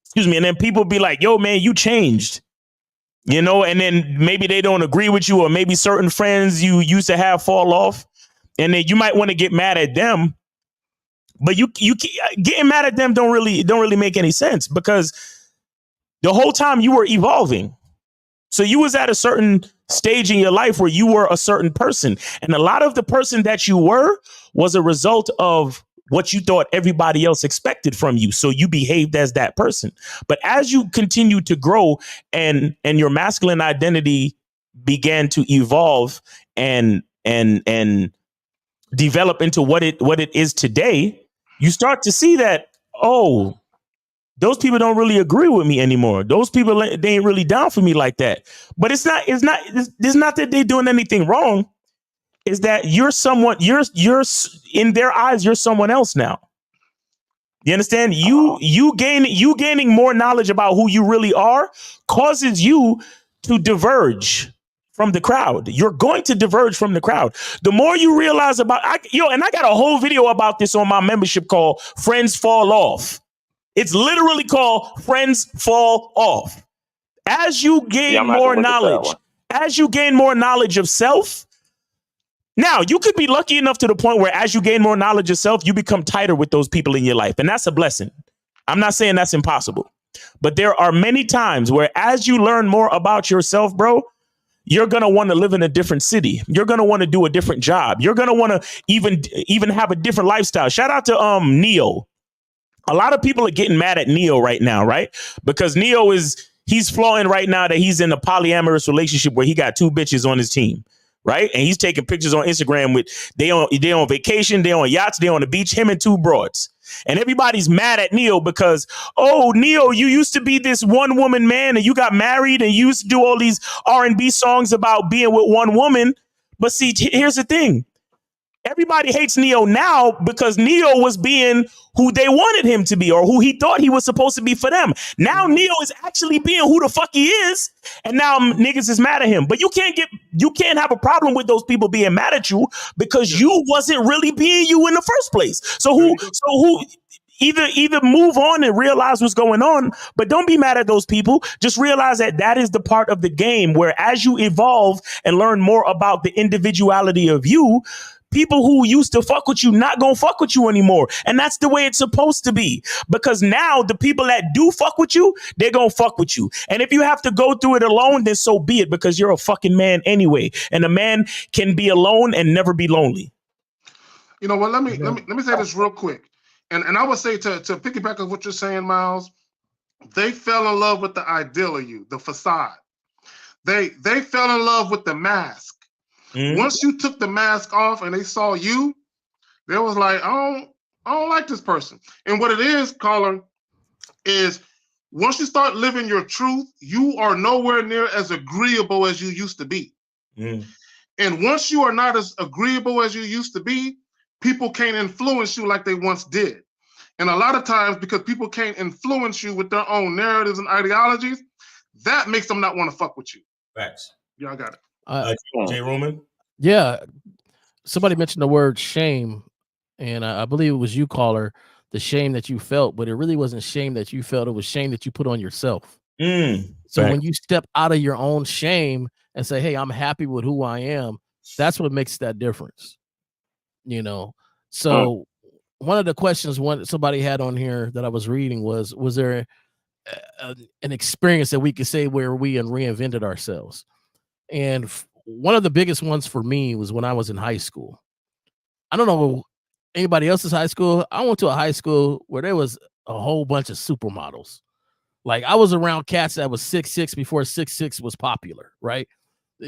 B: excuse me, and then people be like, yo man, you changed, you know, and then maybe they don't agree with you, or maybe certain friends you used to have fall off, and then you might want to get mad at them, but you getting mad at them don't really make any sense, because the whole time you were evolving. So you was at a certain stage in your life where you were a certain person. And a lot of the person that you were was a result of what you thought everybody else expected from you. So you behaved as that person. But as you continue to grow and your masculine identity began to evolve and develop into what it is today, you start to see that, oh, those people don't really agree with me anymore. Those people, they ain't really down for me like that. But it's not that they're doing anything wrong. Is that you're someone, you're in their eyes, you're someone else now. You understand? You gaining more knowledge about who you really are causes you to diverge from the crowd. You're going to diverge from the crowd. The more you realize about, and I got a whole video about this on my membership called Friends Fall Off. It's literally called Friends Fall Off. As you gain more knowledge, of self, now you could be lucky enough to the point where as you gain more knowledge of self, you become tighter with those people in your life. And that's a blessing. I'm not saying that's impossible, but there are many times where as you learn more about yourself, bro, you're going to want to live in a different city. You're going to want to do a different job. You're going to want to even have a different lifestyle. Shout out to Neo. A lot of people are getting mad at Neo right now, right? Because Neo he's flowing right now that he's in a polyamorous relationship where he got 2 bitches on his team, right? And he's taking pictures on Instagram with they on vacation, they on yachts, they on the beach, him and 2 broads. And everybody's mad at Neo because, oh, Neo, you used to be this one woman man and you got married and you used to do all these R&B songs about being with one woman. But see, here's the thing. Everybody hates Neo now because Neo was being who they wanted him to be or who he thought he was supposed to be for them. Now Neo is actually being who the fuck he is. And now niggas is mad at him. But you can't have a problem with those people being mad at you because you wasn't really being you in the first place. So either move on and realize what's going on, but don't be mad at those people. Just realize that is the part of the game where as you evolve and learn more about the individuality of you, people who used to fuck with you not gonna fuck with you anymore. And that's the way it's supposed to be. Because now the people that do fuck with you, they're gonna fuck with you. And if you have to go through it alone, then so be it, because you're a fucking man anyway. And a man can be alone and never be lonely.
G: You know what? Let me say this real quick. And I would say to piggyback on what you're saying, Miles, they fell in love with the ideal of you, the facade. They fell in love with the mask. Once you took the mask off and they saw you, they was like, I don't like this person. And what it is, caller, is once you start living your truth, you are nowhere near as agreeable as you used to be. And once you are not as agreeable as you used to be, people can't influence you like they once did. And a lot of times, because people can't influence you with their own narratives and ideologies, that makes them not want to fuck with you.
B: Facts.
G: Yeah, I got it.
B: Jay Roman?
H: Yeah. Somebody mentioned the word shame, and I believe it was you, caller, the shame that you felt, but it really wasn't shame that you felt. It was shame that you put on yourself. So when you step out of your own shame and say, hey, I'm happy with who I am, that's what makes that difference. You know? So one of the questions somebody had on here that I was reading was there an experience that we could say where we reinvented ourselves? And one of the biggest ones for me was when I was in high school. I don't know anybody else's high school. I went to a high school where there was a whole bunch of supermodels. Like I was around cats that was 6'6" before 6'6" was popular, right?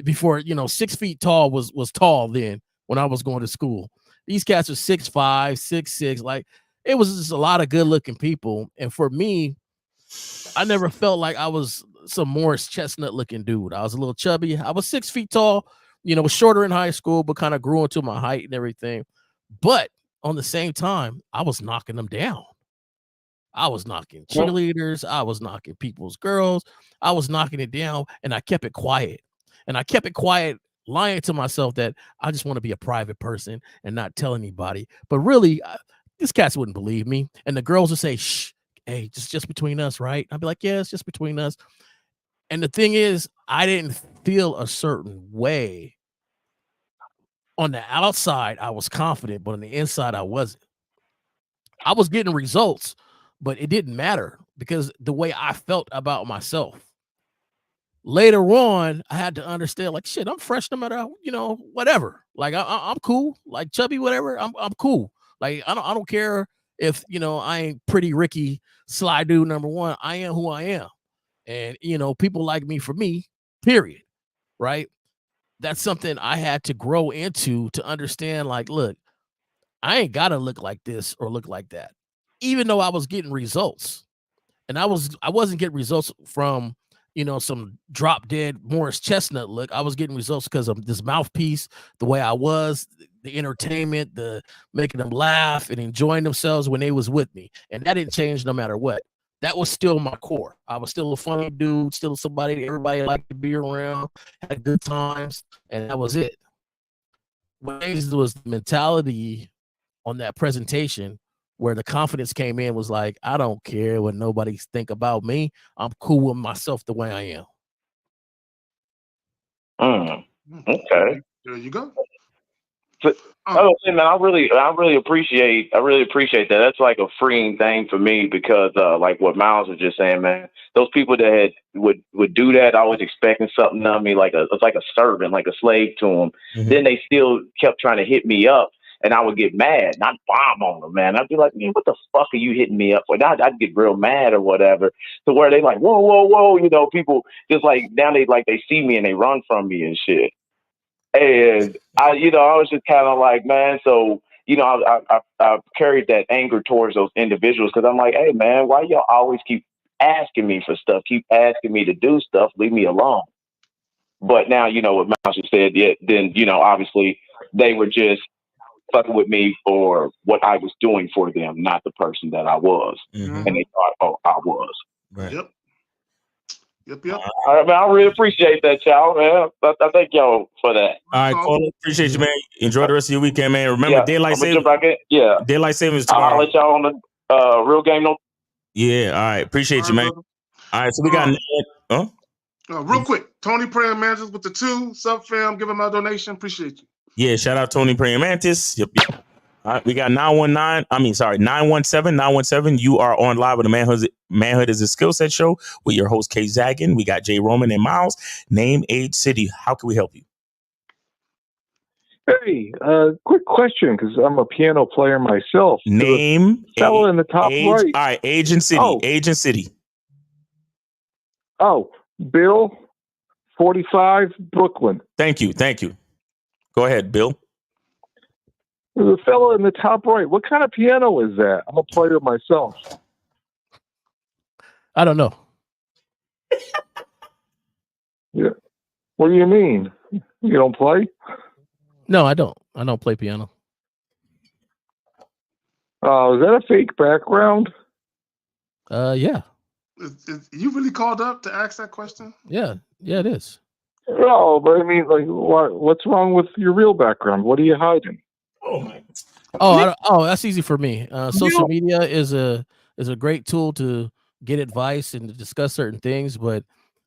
H: Before, 6 feet tall was tall then when I was going to school. These cats are 6'5", 6'6". Like it was just a lot of good looking people. And for me, I never felt like I was some Morris Chestnut looking dude. I was a little chubby. I was 6 feet tall, was shorter in high school, but kind of grew into my height and everything. But on the same time, I was knocking them down. I was knocking cheerleaders. I was knocking people's girls. I was knocking it down, and I kept it quiet. And I kept it quiet, lying to myself that I just want to be a private person and not tell anybody. But really, these cats wouldn't believe me. And the girls would say, shh, hey, just between us, right? I'd be like, yeah, it's just between us. And the thing is, I didn't feel a certain way. On the outside, I was confident, but on the inside, I wasn't. I was getting results, but it didn't matter because the way I felt about myself. later on, I had to understand, like, shit, I'm fresh no matter, whatever. Like, I'm cool. Like, chubby, whatever. I'm cool. Like, I don't care if, I ain't pretty Ricky Sly Dude number one. I am who I am. And, people like me for me, period. Right? That's something I had to grow into to understand, like, look, I ain't got to look like this or look like that. Even though I was getting results. And I wasn't getting results from, some drop dead Morris Chestnut look. I was getting results because of this mouthpiece, the way I was, the entertainment, the making them laugh and enjoying themselves when they was with me. And that didn't change no matter what. That was still my core. I was still a funny dude, still somebody everybody liked to be around, had good times, and that was it. What changed was the mentality on that presentation, where the confidence came in, was like, I don't care what nobody think about me. I'm cool with myself the way I am.
L: Okay.
G: There you go.
L: But, man, I really appreciate that. That's like a freeing thing for me because, like what Miles was just saying, man, those people that would do that, I was expecting something of me, it's like a servant, like a slave to them. Mm-hmm. Then they still kept trying to hit me up. And I would get mad, not bomb on them, man. I'd be like, man, what the fuck are you hitting me up for? I'd get real mad or whatever. To where they like, whoa, people just like, now they see me and they run from me and shit. And I was just kind of like, man, so, I carried that anger towards those individuals because I'm like, hey, man, why y'all always keep asking me for stuff, keep asking me to do stuff, leave me alone. But now, what Miles just said, yeah, then, obviously they were just fucking with me for what I was doing for them, not the person that I was. Mm-hmm. And they thought, I was.
G: Right. Yep.
L: All right, man, I really appreciate that, y'all, man. I thank y'all for that.
B: All right, Cole, appreciate you, man. Enjoy the rest of your weekend, man. Remember, daylight savings. Daylight savings tomorrow.
L: I'll let y'all on the real game.
B: Yeah, all right. Appreciate you, man.
G: Brother.
B: All right, so we got
G: real quick, Tony Praying Mantis with the 2 sub fam, give him a donation. Appreciate you.
B: Yeah, shout out Tony Praying Mantis. Yep. All right, we got 917. You are on live with the Manhood is a Skill Set show with your host, Kay Zaggin. We got Jay Roman and Miles. Name, age, city. How can we help you?
M: Hey, quick question, because I'm a piano player myself.
B: Name,
M: fellow in the top
B: age,
M: right.
B: All right, age and city. Age and city.
M: Oh, Bill, 45, Brooklyn.
B: Thank you. Go ahead, Bill.
M: The fellow in the top right. What kind of piano is that? I'm a player myself.
H: I don't know.
M: Yeah. What do you mean? You don't play?
H: No, I don't. I don't play piano.
M: Is that a fake background?
H: Yeah.
G: You really called up to ask that question?
H: Yeah, it is.
M: No, but I mean, like, what's wrong with your real background? What are you hiding?
H: Oh, that's easy for me. Social media is a great tool to get advice and to discuss certain things, but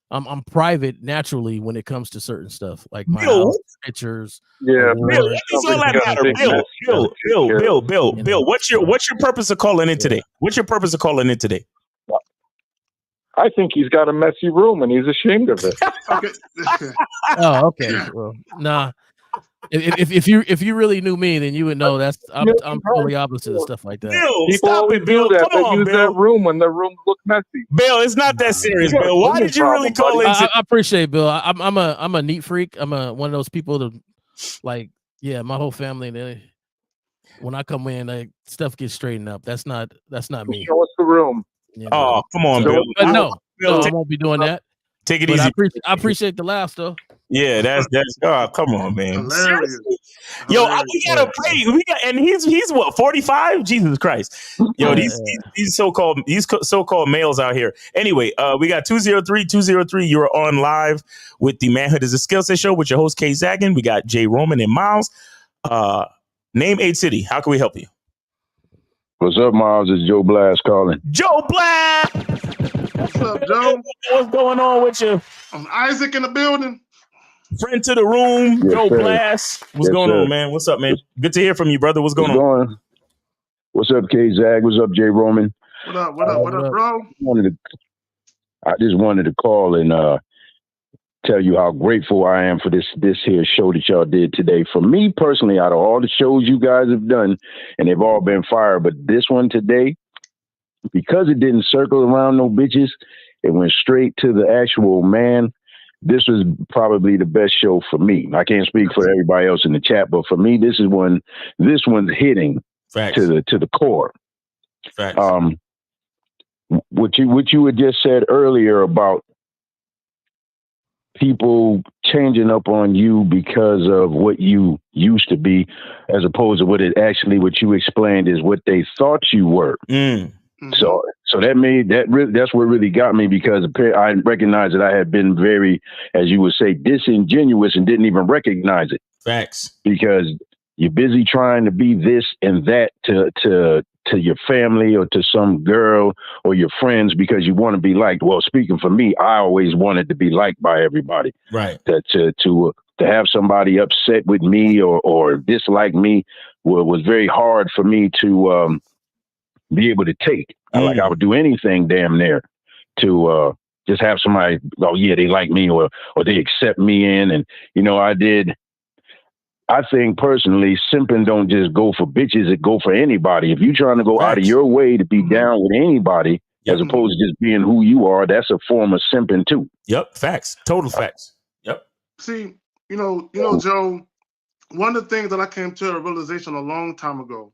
H: I'm private naturally when it comes to certain stuff, like my house pictures.
M: Yeah,
B: Bill, what does all that matter? Bill, what's your purpose of calling in today? What's your purpose of calling in today?
M: I think he's got a messy room and he's ashamed of it.
H: Oh, okay. Well, nah. If you really knew me, then you would know I'm totally opposite of stuff like that.
B: Bill,
M: people
B: stop it, Bill.
M: Come
B: on,
M: use
B: Bill.
M: that room when the room looks messy.
B: Bill, it's not that serious, Bill. Why did you really call in?
H: I appreciate it, Bill. I'm a neat freak. I'm one of those people that, like, yeah, my whole family. When I come in, stuff gets straightened up. That's not me.
M: Show us the room.
H: You know?
B: Oh, come on, Bill.
H: But no, I won't be doing that.
B: Take it easy.
H: I appreciate the laughs, though.
B: Yeah, that's come on, man. Seriously. Yo, we gotta pray. And he's what, 45? Jesus Christ. Yo, these so-called males out here. Anyway, we got 203. You are on live with the Manhood is a Skill Set show with your host Kay Zaggin. We got Jay Roman and Miles. Name, age, city. How can we help you?
N: What's up, Miles? It's Joe Blast calling.
B: Joe Blast!
G: What's up, Joe?
B: What's going on with you?
G: I'm Isaac in the building.
B: Friend to the room,
N: yes,
B: Joe
N: sir.
B: Blast. What's going on, man? What's up, man? Good to hear from you, brother. What's going on?
N: What's up, K Zag? What's up, Jay Roman?
G: What up, bro?
N: I just wanted to call and tell you how grateful I am for this here show that y'all did today. For me personally, out of all the shows you guys have done, and they've all been fire, but this one today, because it didn't circle around no bitches, it went straight to the actual man. This was probably the best show for me. I can't speak for everybody else in the chat, but for me, this one's hitting to the core.
B: Facts.
N: What you had just said earlier about people changing up on you because of what you used to be, as opposed to what you explained is what they thought you were. So that's what really got me, because I recognized that I had been very, as you would say, disingenuous and didn't even recognize it.
B: Facts.
N: Because you're busy trying to be this and that to your family or to some girl or your friends because you want to be liked. Well, speaking for me, I always wanted to be liked by everybody.
B: Right.
N: To have somebody upset with me or dislike me was very hard for me to be able to take. Like I would do anything damn near to just have somebody, oh yeah, they like me or they accept me in. And, I think personally, simping don't just go for bitches, it go for anybody. If you're trying to go out of your way to be down with anybody, as opposed to just being who you are, that's a form of simping too.
B: Yep. Facts. Total facts. Yep.
G: See, Joe, one of the things that I came to a realization a long time ago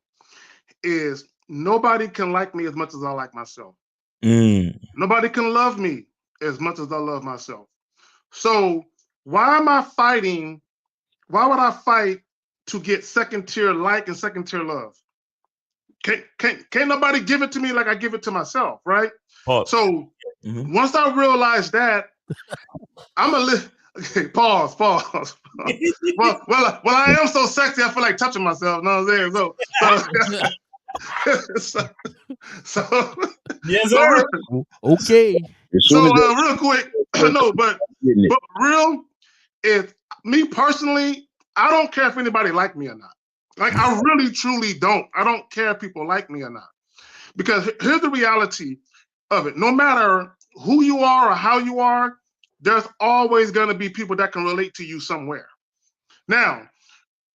G: is nobody can like me as much as I like myself. Nobody can love me as much as I love myself. So why would I fight to get second tier like and second tier love? Can't nobody give it to me like I give it to myself, right? So once I realized that, I'm okay, pause. well, I am so sexy, I feel like touching myself. Know what I'm saying? So
B: yes, sir.
H: Okay.
G: So real quick, no, but real, if me personally, I don't care if anybody like me or not. Like I really truly don't. I don't care if people like me or not. Because here's the reality of it. No matter who you are or how you are, there's always going to be people that can relate to you somewhere. Now,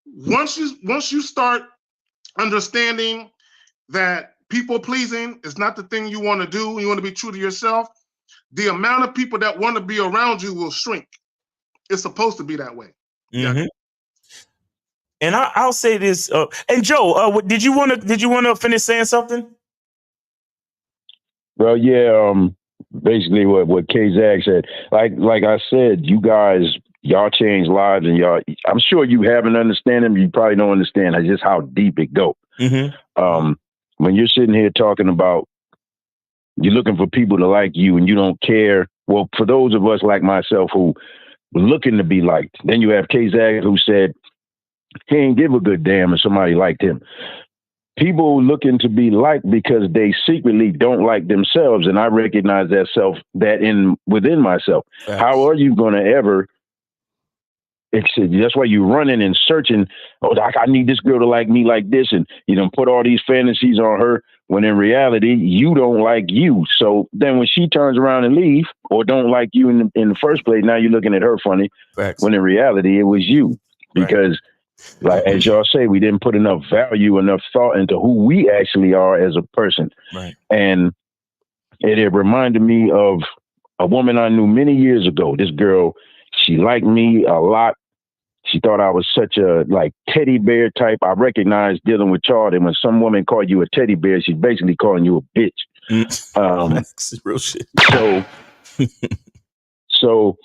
G: once you start understanding that people pleasing is not the thing you want to do, you want to be true to yourself, the amount of people that want to be around you will shrink. It's supposed to be that way.
B: And I'll say this. And Joe, did you want to finish saying something?
N: Well, yeah. Basically, what K-Zag said. Like I said, y'all change lives, and y'all. I'm sure you have an understanding. You probably don't understand just how deep it goes. When you're sitting here talking about you're looking for people to like you, and you don't care. Well, for those of us like myself who were looking to be liked, then you have K-Zag who said he ain't give a good damn if somebody liked him. People looking to be liked because they secretly don't like themselves, and I recognize within myself. Facts. How are you going to ever? That's why you're running and searching. Oh, I need this girl to like me like this, and put all these fantasies on her. When in reality, you don't like you. So then, when she turns around and leave, or don't like you in the first place, now you're looking at her funny. Facts. When in reality, it was you, because. Like as y'all say, we didn't put enough value, enough thought into who we actually are as a person.
B: Right.
N: And it reminded me of a woman I knew many years ago. This girl, she liked me a lot. She thought I was such a teddy bear type. I recognized dealing with y'all that when some woman called you a teddy bear, she's basically calling you a bitch.
B: That's real shit.
N: So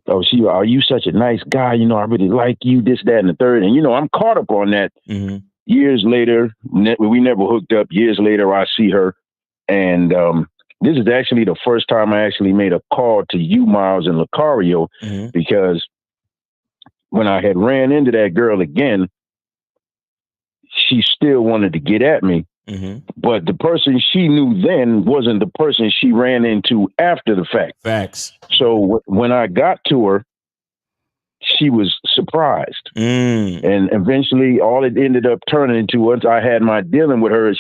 N: are you such a nice guy? I really like you, this, that, and the third. And, I'm caught up on that. Years later, we never hooked up. Years later, I see her. And this is actually the first time I actually made a call to you, Miles, and Lucario, because when I had ran into that girl again, she still wanted to get at me. But the person she knew then wasn't the person she ran into after the fact.
B: Facts.
N: So when I got to her, she was surprised. And eventually all it ended up turning into, once I had my dealing with her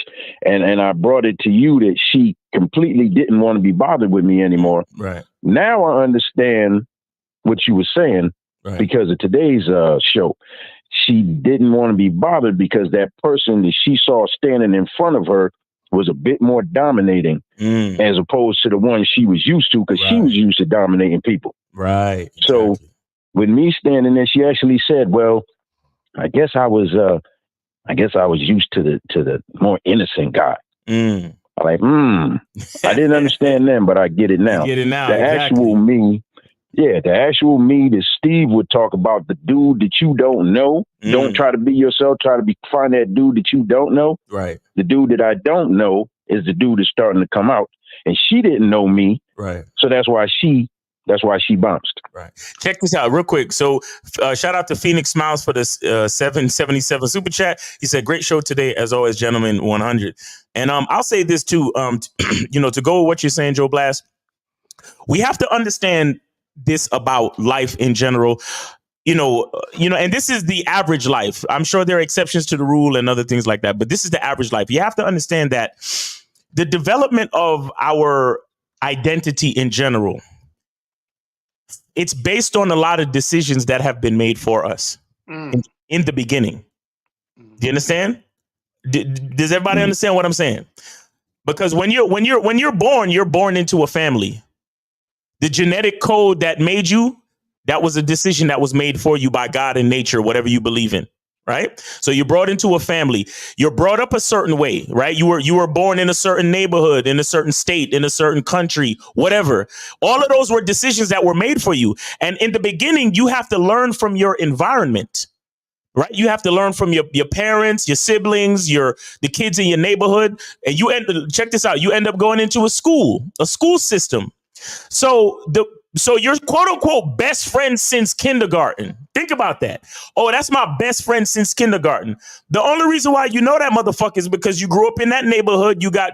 N: and I brought it to you that she completely didn't want to be bothered with me anymore.
B: Right.
N: Now I understand what you were saying because of today's show. She didn't want to be bothered because that person that she saw standing in front of her was a bit more dominating as opposed to the one she was used to, because she was used to dominating people.
B: Right. Exactly.
N: So with me standing there, she actually said, well, I guess I was used to the more innocent guy. I'm like, I didn't understand then, but I get it now.
B: You get it now.
N: The actual me, the actual me that Steve would talk about, the dude that you don't know. Don't try to be yourself. Try to find that dude that you don't know.
B: Right.
N: The dude that I don't know is the dude that's starting to come out. And she didn't know me.
B: Right.
N: So that's why she bounced.
B: Right. Check this out real quick. So shout out to Phoenix Smiles for this 777 super chat. He said, great show today, as always, gentlemen, 100. And I'll say this too, to go with what you're saying, Joe Blast, we have to understand this about life in general. And this is the average life. I'm sure there are exceptions to the rule and other things like that, but this is the average life. You have to understand that the development of our identity in general, it's based on a lot of decisions that have been made for us in the beginning. Do you understand? Does everybody understand what I'm saying? Because when you're born into a family. The genetic code that made you, that was a decision that was made for you by God and nature, whatever you believe in. Right. So you're brought into a family. You're brought up a certain way. Right. You were born in a certain neighborhood, in a certain state, in a certain country, whatever. All of those were decisions that were made for you. And in the beginning, you have to learn from your environment. Right. You have to learn from your parents, your siblings, the kids in your neighborhood. And check this out. You end up going into a school system. So you're quote unquote best friend since kindergarten. Think about that. Oh, that's my best friend since kindergarten. The only reason why you know that motherfucker is because you grew up in that neighborhood. You got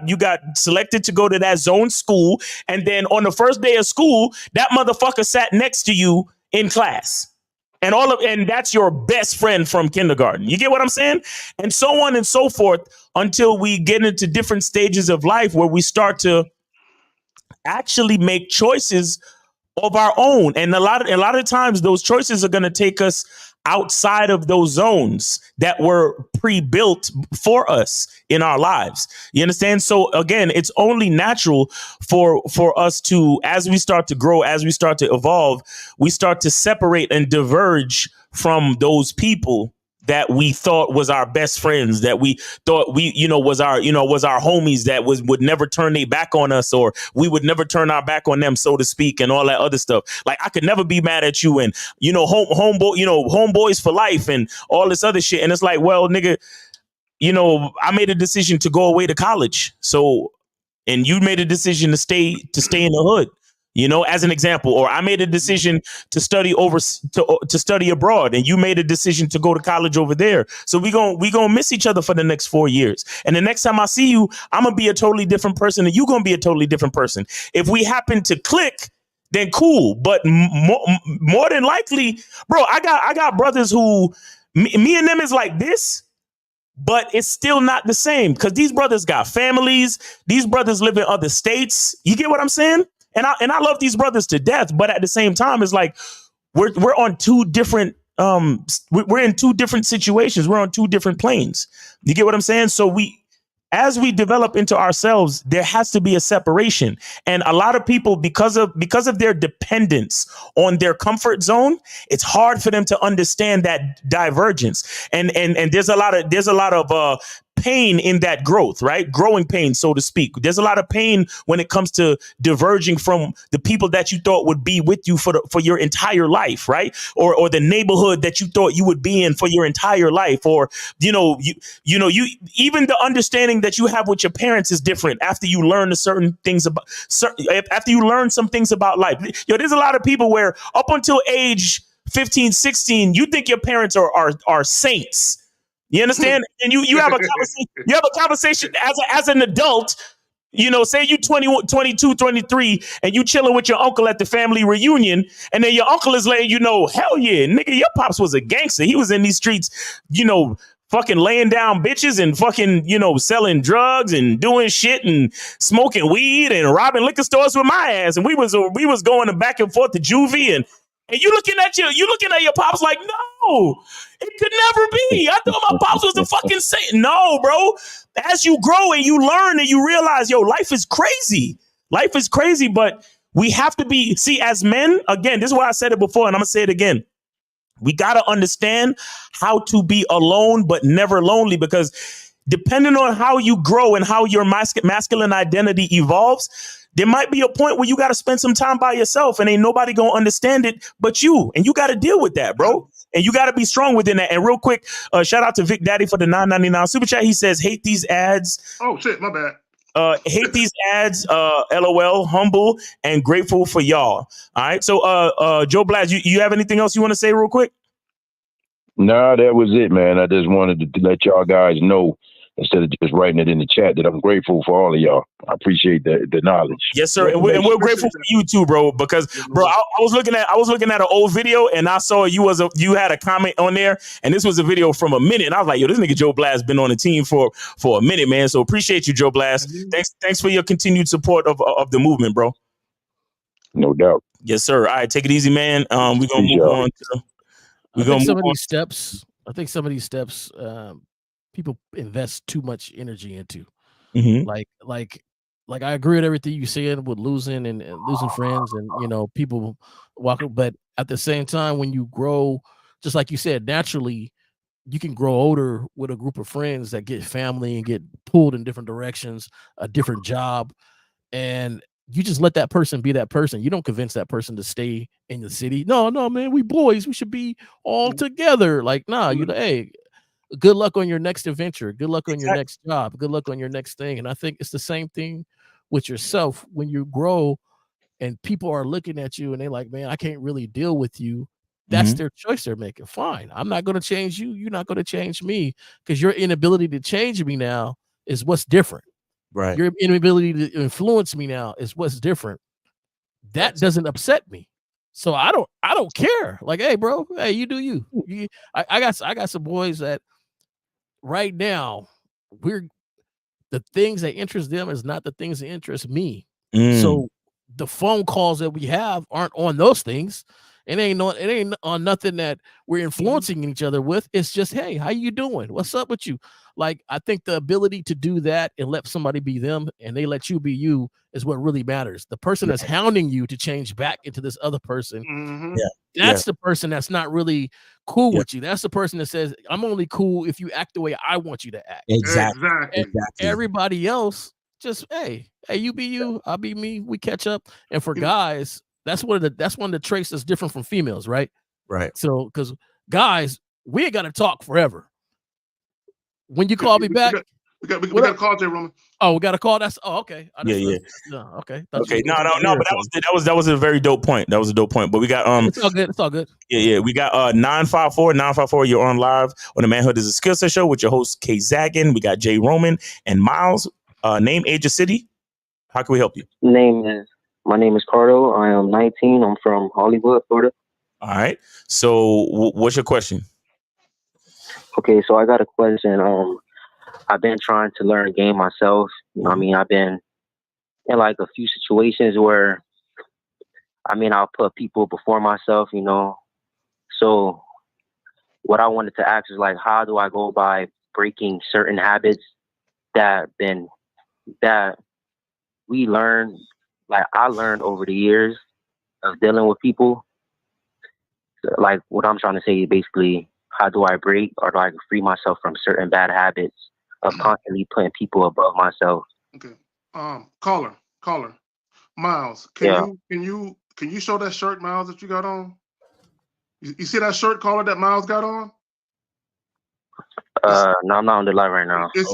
B: selected to go to that zone school. And then on the first day of school, that motherfucker sat next to you in class. And that's your best friend from kindergarten. You get what I'm saying? And so on and so forth until we get into different stages of life where we start to actually make choices of our own. And a lot of times those choices are going to take us outside of those zones that were pre-built for us in our lives. You understand? So again, it's only natural for us to, as we start to grow, as we start to evolve, we start to separate and diverge from those people that we thought was our best friends, that we thought was our homies, that would never turn their back on us, or we would never turn our back on them, so to speak, and all that other stuff. Like, I could never be mad at you, and homeboys for life and all this other shit. And it's like, well, nigga, I made a decision to go away to college. So, and you made a decision to stay in the hood. As an example, or I made a decision to study to study abroad, and you made a decision to go to college over there. So we gonna miss each other for the next 4 years. And the next time I see you, I'm gonna be a totally different person, and you gonna be a totally different person. If we happen to click, then cool. But more than likely, bro, I got brothers who me and them is like this. But it's still not the same because these brothers got families. These brothers live in other states. You get what I'm saying? And I love these brothers to death, but at the same time, it's like we're on two different we're in two different situations. We're on two different planes. You get what I'm saying? So as we develop into ourselves, there has to be a separation. And a lot of people, because of their dependence on their comfort zone, it's hard for them to understand that divergence. And there's a lot of pain in that growth, right? Growing pain, so to speak. There's a lot of pain when it comes to diverging from the people that you thought would be with you for your entire life, right? Or the neighborhood that you thought you would be in for your entire life, or you even the understanding that you have with your parents is different after you learn some things about life. There's a lot of people where up until age 15, 16, you think your parents are saints. You understand? And you have a conversation. You have a conversation as an adult. Say you 21, 22, 23, and you chilling with your uncle at the family reunion, and then your uncle is letting you know, hell yeah, nigga, your pops was a gangster. He was in these streets, fucking laying down bitches and fucking, selling drugs and doing shit and smoking weed and robbing liquor stores with my ass. And we was going back and forth to juvie, and And you looking at your pops like, no, it could never be. I thought my pops was a fucking saint. No, bro. As you grow and you learn and you realize, yo, life is crazy. Life is crazy, but we have to be, see, as men, again, this is why I said it before, and I'm gonna say it again. We gotta understand how to be alone, but never lonely, because depending on how you grow and how your masculine identity evolves, there might be a point where you got to spend some time by yourself and ain't nobody going to understand it but you. And you got to deal with that, bro. And you got to be strong within that. And real quick, shout out to Vic Daddy for the $9.99 super chat. He says, hate these ads.
G: Oh, shit, my bad.
B: Hate these ads, LOL, humble and grateful for y'all. All right. So, Joe Blaz, you have anything else you want to say real quick?
N: No, that was it, man. I just wanted to let y'all guys know, instead of just writing it in the chat, that I'm grateful for all of y'all. I appreciate the knowledge.
B: Yes, sir. And we're grateful for you too, bro, because bro, I was looking at an old video and I saw you had a comment on there, and this was a video from a minute. And I was like, yo, this nigga Joe Blaz been on the team for a minute, man. So appreciate you, Joe Blaz. Thanks for your continued support of the movement, bro.
N: No doubt.
B: Yes, sir. All right, take it easy, man. We're gonna move on to
H: I think some of these steps people invest too much energy into.
B: Mm-hmm.
H: Like I agree with everything you said with losing and losing friends and people walking, but at the same time, when you grow, just like you said, naturally you can grow older with a group of friends that get family and get pulled in different directions, a different job, and you just let that person be that person. You don't convince that person to stay in the city. No, man, we boys, we should be all together. Like, nah, hey, good luck on your next adventure. Good luck on your next job. Good luck on your next thing. And I think it's the same thing with yourself. When you grow and people are looking at you and they're like, man, I can't really deal with you. That's their choice they're making. Fine. I'm not going to change you. You're not going to change me, because your inability to change me now is what's different.
B: Right.
H: Your inability to influence me now is what's different. That doesn't upset me. So I don't care. Like, hey, bro, hey, you do you. I got some boys that right now the things that interest them is not the things that interest me. So the phone calls that we have aren't on those things. It ain't on nothing that we're influencing each other with. It's just, hey, how you doing? What's up with you? Like, I think the ability to do that and let somebody be them and they let you be you is what really matters. The person that's hounding you to change back into this other person, that's the person that's not really cool with you. That's the person that says, I'm only cool if you act the way I want you to act.
B: Exactly.
H: Everybody else, just, hey, you be you, I'll be me. We catch up. And for guys, that's one of the traits that's different from females, right?
B: Right.
H: So, because guys, we ain't got to talk forever. When you call me back,
G: we got a call, J. Roman.
H: Oh, we got a call. That's okay.
B: Yeah.
H: Okay.
B: Okay. No. But that was a very dope point. That was a dope point. But we got
H: It's all good. It's all good.
B: Yeah. We got 954. You're on live on the Manhood is a Skill Set show with your host Kay Zaggin. We got Jay Roman and Miles. Name, age, or city. How can we help you?
O: My name is Cardo. I am 19. I'm from Hollywood, Florida.
B: All right. So what's your question?
O: Okay, so I got a question. I've been trying to learn game myself. I mean, I've been in like a few situations where, I'll put people before myself, So what I wanted to ask is, like, how do I go by breaking certain habits that we learn, like I learned over the years of dealing with people. Like, what I'm trying to say is basically, how do I break or do I free myself from certain bad habits of constantly putting people above myself?
G: Okay. Caller. Miles, can you show that shirt, Miles, that you got on? You see that shirt, caller, that Miles got on?
O: No, I'm not on the live right now.
G: It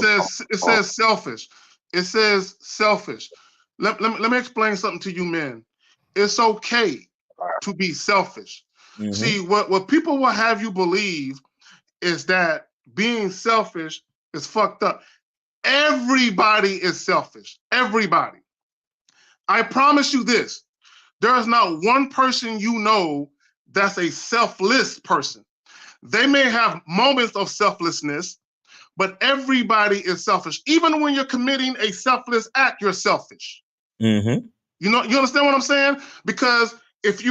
G: says selfish. It says selfish. Let me explain something to you men. It's okay to be selfish.
B: Mm-hmm.
G: See, what people will have you believe is that being selfish is fucked up. Everybody is selfish. Everybody. I promise you this. There is not one person you know that's a selfless person. They may have moments of selflessness, but everybody is selfish. Even when you're committing a selfless act, you're selfish.
B: Mm-hmm.
G: You understand what I'm saying? Because If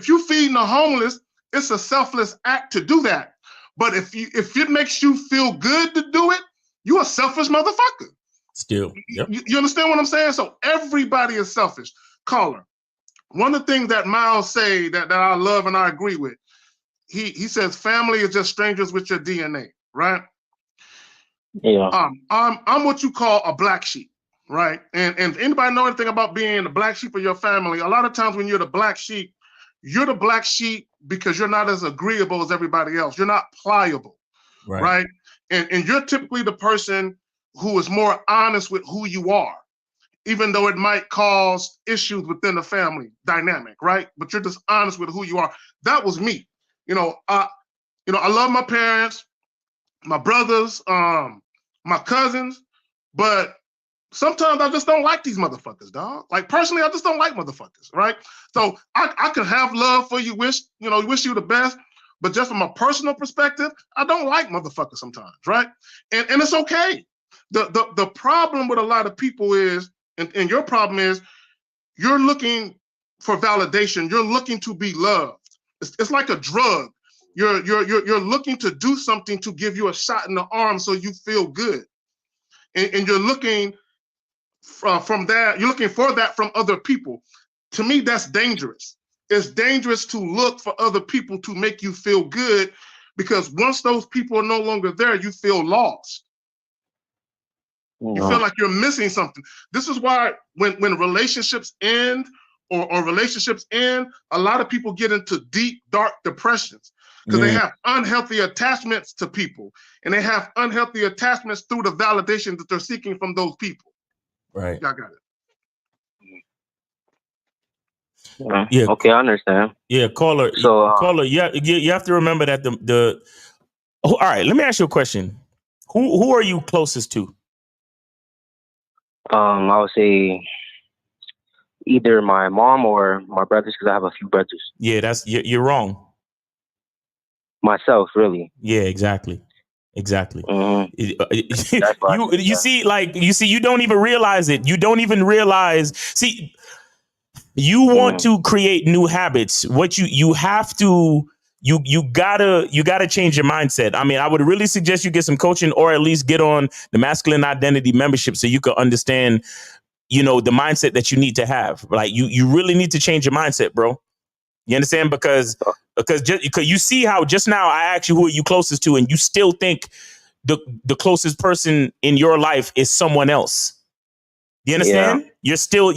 G: you feeding the homeless, it's a selfless act to do that. But if it makes you feel good to do it, you're a selfish motherfucker.
B: Still, yep.
G: You understand what I'm saying? So everybody is selfish. Caller, one of the things that Miles say that I love and I agree with, he says family is just strangers with your DNA, right?
O: Yeah.
G: I'm what you call a black sheep, right? And anybody know anything about being the black sheep of your family? A lot of times when you're the black sheep because you're not as agreeable as everybody else. You're not pliable, right? And you're typically the person who is more honest with who you are, even though it might cause issues within the family dynamic, right? But you're just honest with who you are. That was me. I love my parents, my brothers, my cousins, but sometimes I just don't like these motherfuckers, dog. Like personally, I just don't like motherfuckers, right? So I can have love for you, wish you the best, but just from a personal perspective, I don't like motherfuckers sometimes, right? And it's okay. The problem with a lot of people is, and your problem is, you're looking for validation. You're looking to be loved. It's like a drug. You're looking to do something to give you a shot in the arm so you feel good, and you're looking from that. You're looking for that from other people. To me, that's dangerous. It's dangerous to look for other people to make you feel good, because once those people are no longer there, you feel lost. You feel like you're missing something. This is why when relationships end or relationships end, a lot of people get into deep, dark depressions because they have unhealthy attachments to people, and they have unhealthy attachments through the validation that they're seeking from those people.
B: Right.
G: Y'all got it.
B: Yeah.
O: Okay, I understand.
B: Yeah, caller.
O: So,
B: caller. Yeah, you have to remember that the. Oh, all right, let me ask you a question. Who are you closest to?
O: I would say either my mom or my brothers, because I have a few brothers.
B: Yeah, you're wrong.
O: Myself, really.
B: Yeah, exactly.
O: Mm-hmm.
B: You see, you don't even realize it. You don't even realize. See, you want to create new habits. What you have to. You gotta change your mindset. I mean, I would really suggest you get some coaching, or at least get on the Masculine Identity membership so you can understand, the mindset that you need to have. Like you really need to change your mindset, bro. You understand? Because you see how just now I asked you who are you closest to, and you still think the closest person in your life is someone else. You understand? Yeah. You're still,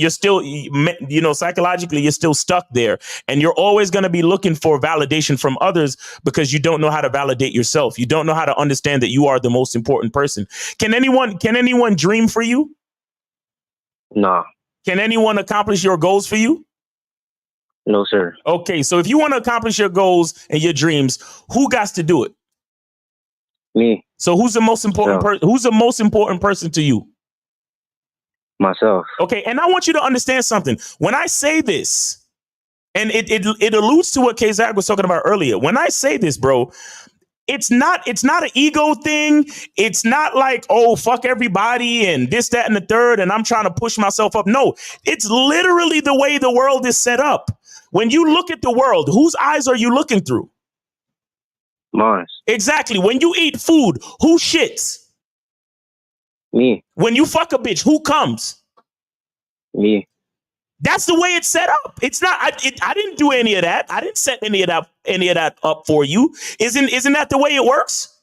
B: psychologically, you're still stuck there, and you're always going to be looking for validation from others because you don't know how to validate yourself. You don't know how to understand that you are the most important person. Can anyone dream for you?
O: No.
B: Can anyone accomplish your goals for you?
O: No, sir.
B: Okay. So if you want to accomplish your goals and your dreams, who got to do it?
O: Me.
B: So who's the most important person? Who's the most important person to you?
O: Myself.
B: Okay, and I want you to understand something. When I say this, and it alludes to what K-Zag was talking about earlier. When I say this, bro, it's not an ego thing. It's not like, oh, fuck everybody and this, that, and the third, and I'm trying to push myself up. No, it's literally the way the world is set up. When you look at the world, whose eyes are you looking through?
O: Mine.
B: Exactly. When you eat food, who shits?
O: Me.
B: When you fuck a bitch, who comes?
O: Me.
B: That's the way it's set up. It's not. I didn't do any of that. I didn't set any of that up for you. Isn't that the way it works?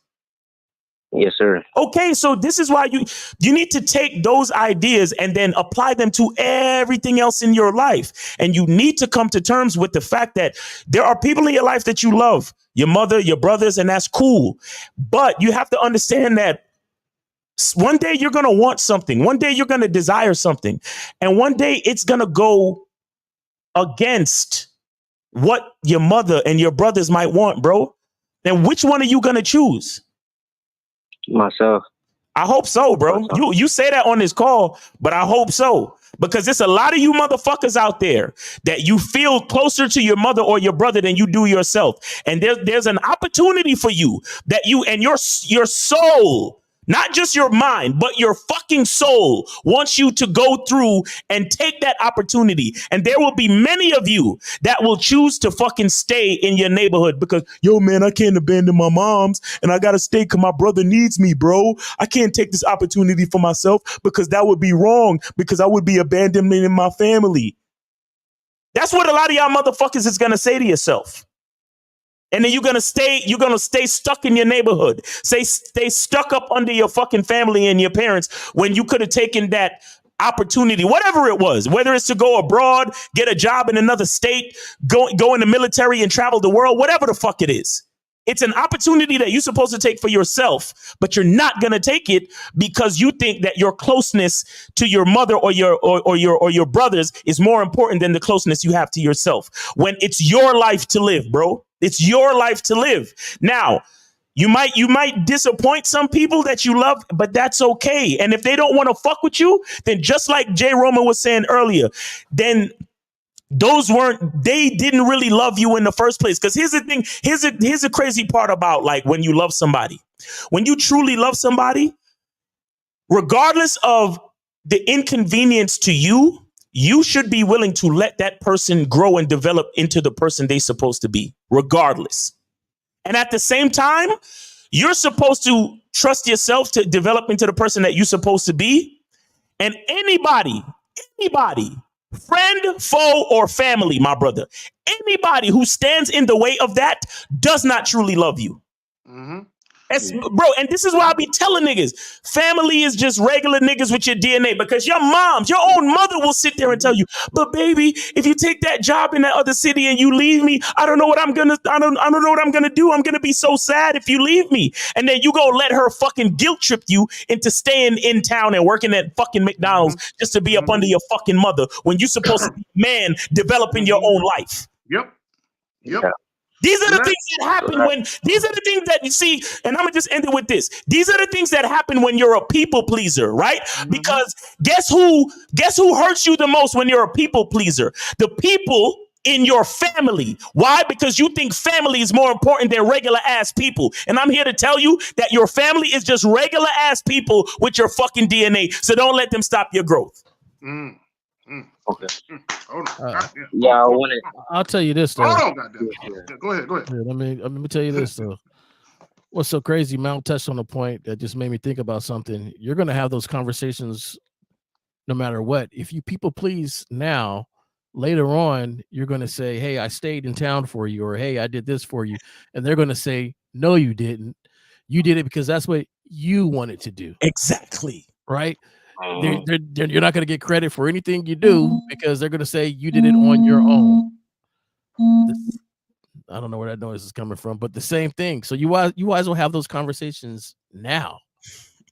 O: Yes, sir.
B: Okay, so this is why you need to take those ideas and then apply them to everything else in your life. And you need to come to terms with the fact that there are people in your life that you love, your mother, your brothers, and that's cool. But you have to understand that one day you're going to want something. One day you're going to desire something. And one day it's going to go against what your mother and your brothers might want, bro. And which one are you going to choose?
O: Myself.
B: I hope so, bro. You say that on this call, but I hope so. Because there's a lot of you motherfuckers out there that you feel closer to your mother or your brother than you do yourself. And there's an opportunity for you that you and your soul Not just your mind, but your fucking soul wants you to go through and take that opportunity. And there will be many of you that will choose to fucking stay in your neighborhood because, yo, man, I can't abandon my moms and I got to stay because my brother needs me, bro. I can't take this opportunity for myself because that would be wrong because I would be abandoning my family. That's what a lot of y'all motherfuckers is going to say to yourself. And then you're gonna stay stuck in your neighborhood. Stay stuck up under your fucking family and your parents when you could have taken that opportunity, whatever it was, whether it's to go abroad, get a job in another state, go in the military and travel the world, whatever the fuck it is. It's an opportunity that you're supposed to take for yourself, but you're not gonna take it because you think that your closeness to your mother or your brothers is more important than the closeness you have to yourself. When it's your life to live, bro. It's your life to live. Now, you might disappoint some people that you love, but that's okay. And if they don't want to fuck with you, then just like Jay Roman was saying earlier, then they didn't really love you in the first place. Because here's the thing, here's a crazy part about like when you love somebody. When you truly love somebody, regardless of the inconvenience to you, you should be willing to let that person grow and develop into the person they're supposed to be, regardless. And at the same time, you're supposed to trust yourself to develop into the person that you're supposed to be. And anybody, friend, foe, or family, my brother, anybody who stands in the way of that does not truly love you. Bro, and this is why I be telling niggas, family is just regular niggas with your DNA, because your own mother will sit there and tell you, but baby, if you take that job in that other city and you leave me, I don't know what I'm gonna do. I'm gonna be so sad if you leave me. And then you go let her fucking guilt trip you into staying in town and working at fucking McDonald's just to be up under your fucking mother when you're supposed to be a man developing your own life.
F: Yep.
B: These are the things that happen these are the things that you see, and I'm gonna just end it with this. These are the things that happen when you're a people pleaser, right? Because guess who hurts you the most when you're a people pleaser? The people in your family. Why? Because you think family is more important than regular ass people. And I'm here to tell you that your family is just regular ass people with your fucking DNA. So don't let them stop your growth.
O: Okay.
F: Hold on.
O: Yeah, I want to.
H: I'll tell you this though.
F: Hold on, goddamn. Go ahead.
H: Yeah, let me tell you this though. What's so crazy? Mal touched on a point that just made me think about something. You're gonna have those conversations no matter what. If you people please now, later on, you're gonna say, "Hey, I stayed in town for you," or "Hey, I did this for you," and they're gonna say, "No, you didn't. You did it because that's what you wanted to do."
B: Exactly.
H: Right. You're not going to get credit for anything you do because they're going to say you did it on your own. I don't know where that noise is coming from, but the same thing. So you guys will have those conversations now,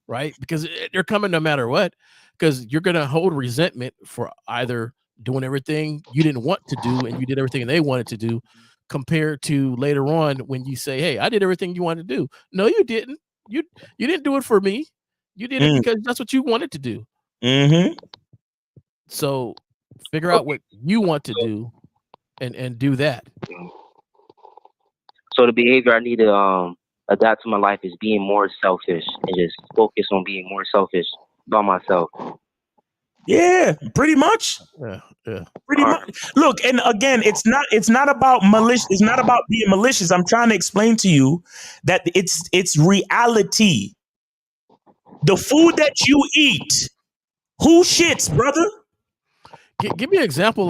H: right? Because they're coming no matter what, because you're going to hold resentment for either doing everything you didn't want to do and you did everything they wanted to do, compared to later on when you say, "Hey, I did everything you wanted to do." No, you didn't. You didn't do it for me. You did it because that's what you wanted to do. So figure out what you want to do and do that.
O: So the behavior I need to adapt to my life is being more selfish and just focus on being more selfish by myself.
B: Yeah, pretty much.
H: Yeah.
B: Pretty much. Look, and again, it's not about malicious. It's not about being malicious. I'm trying to explain to you that it's reality. The food that you eat, who shits, brother?
H: Give me an example,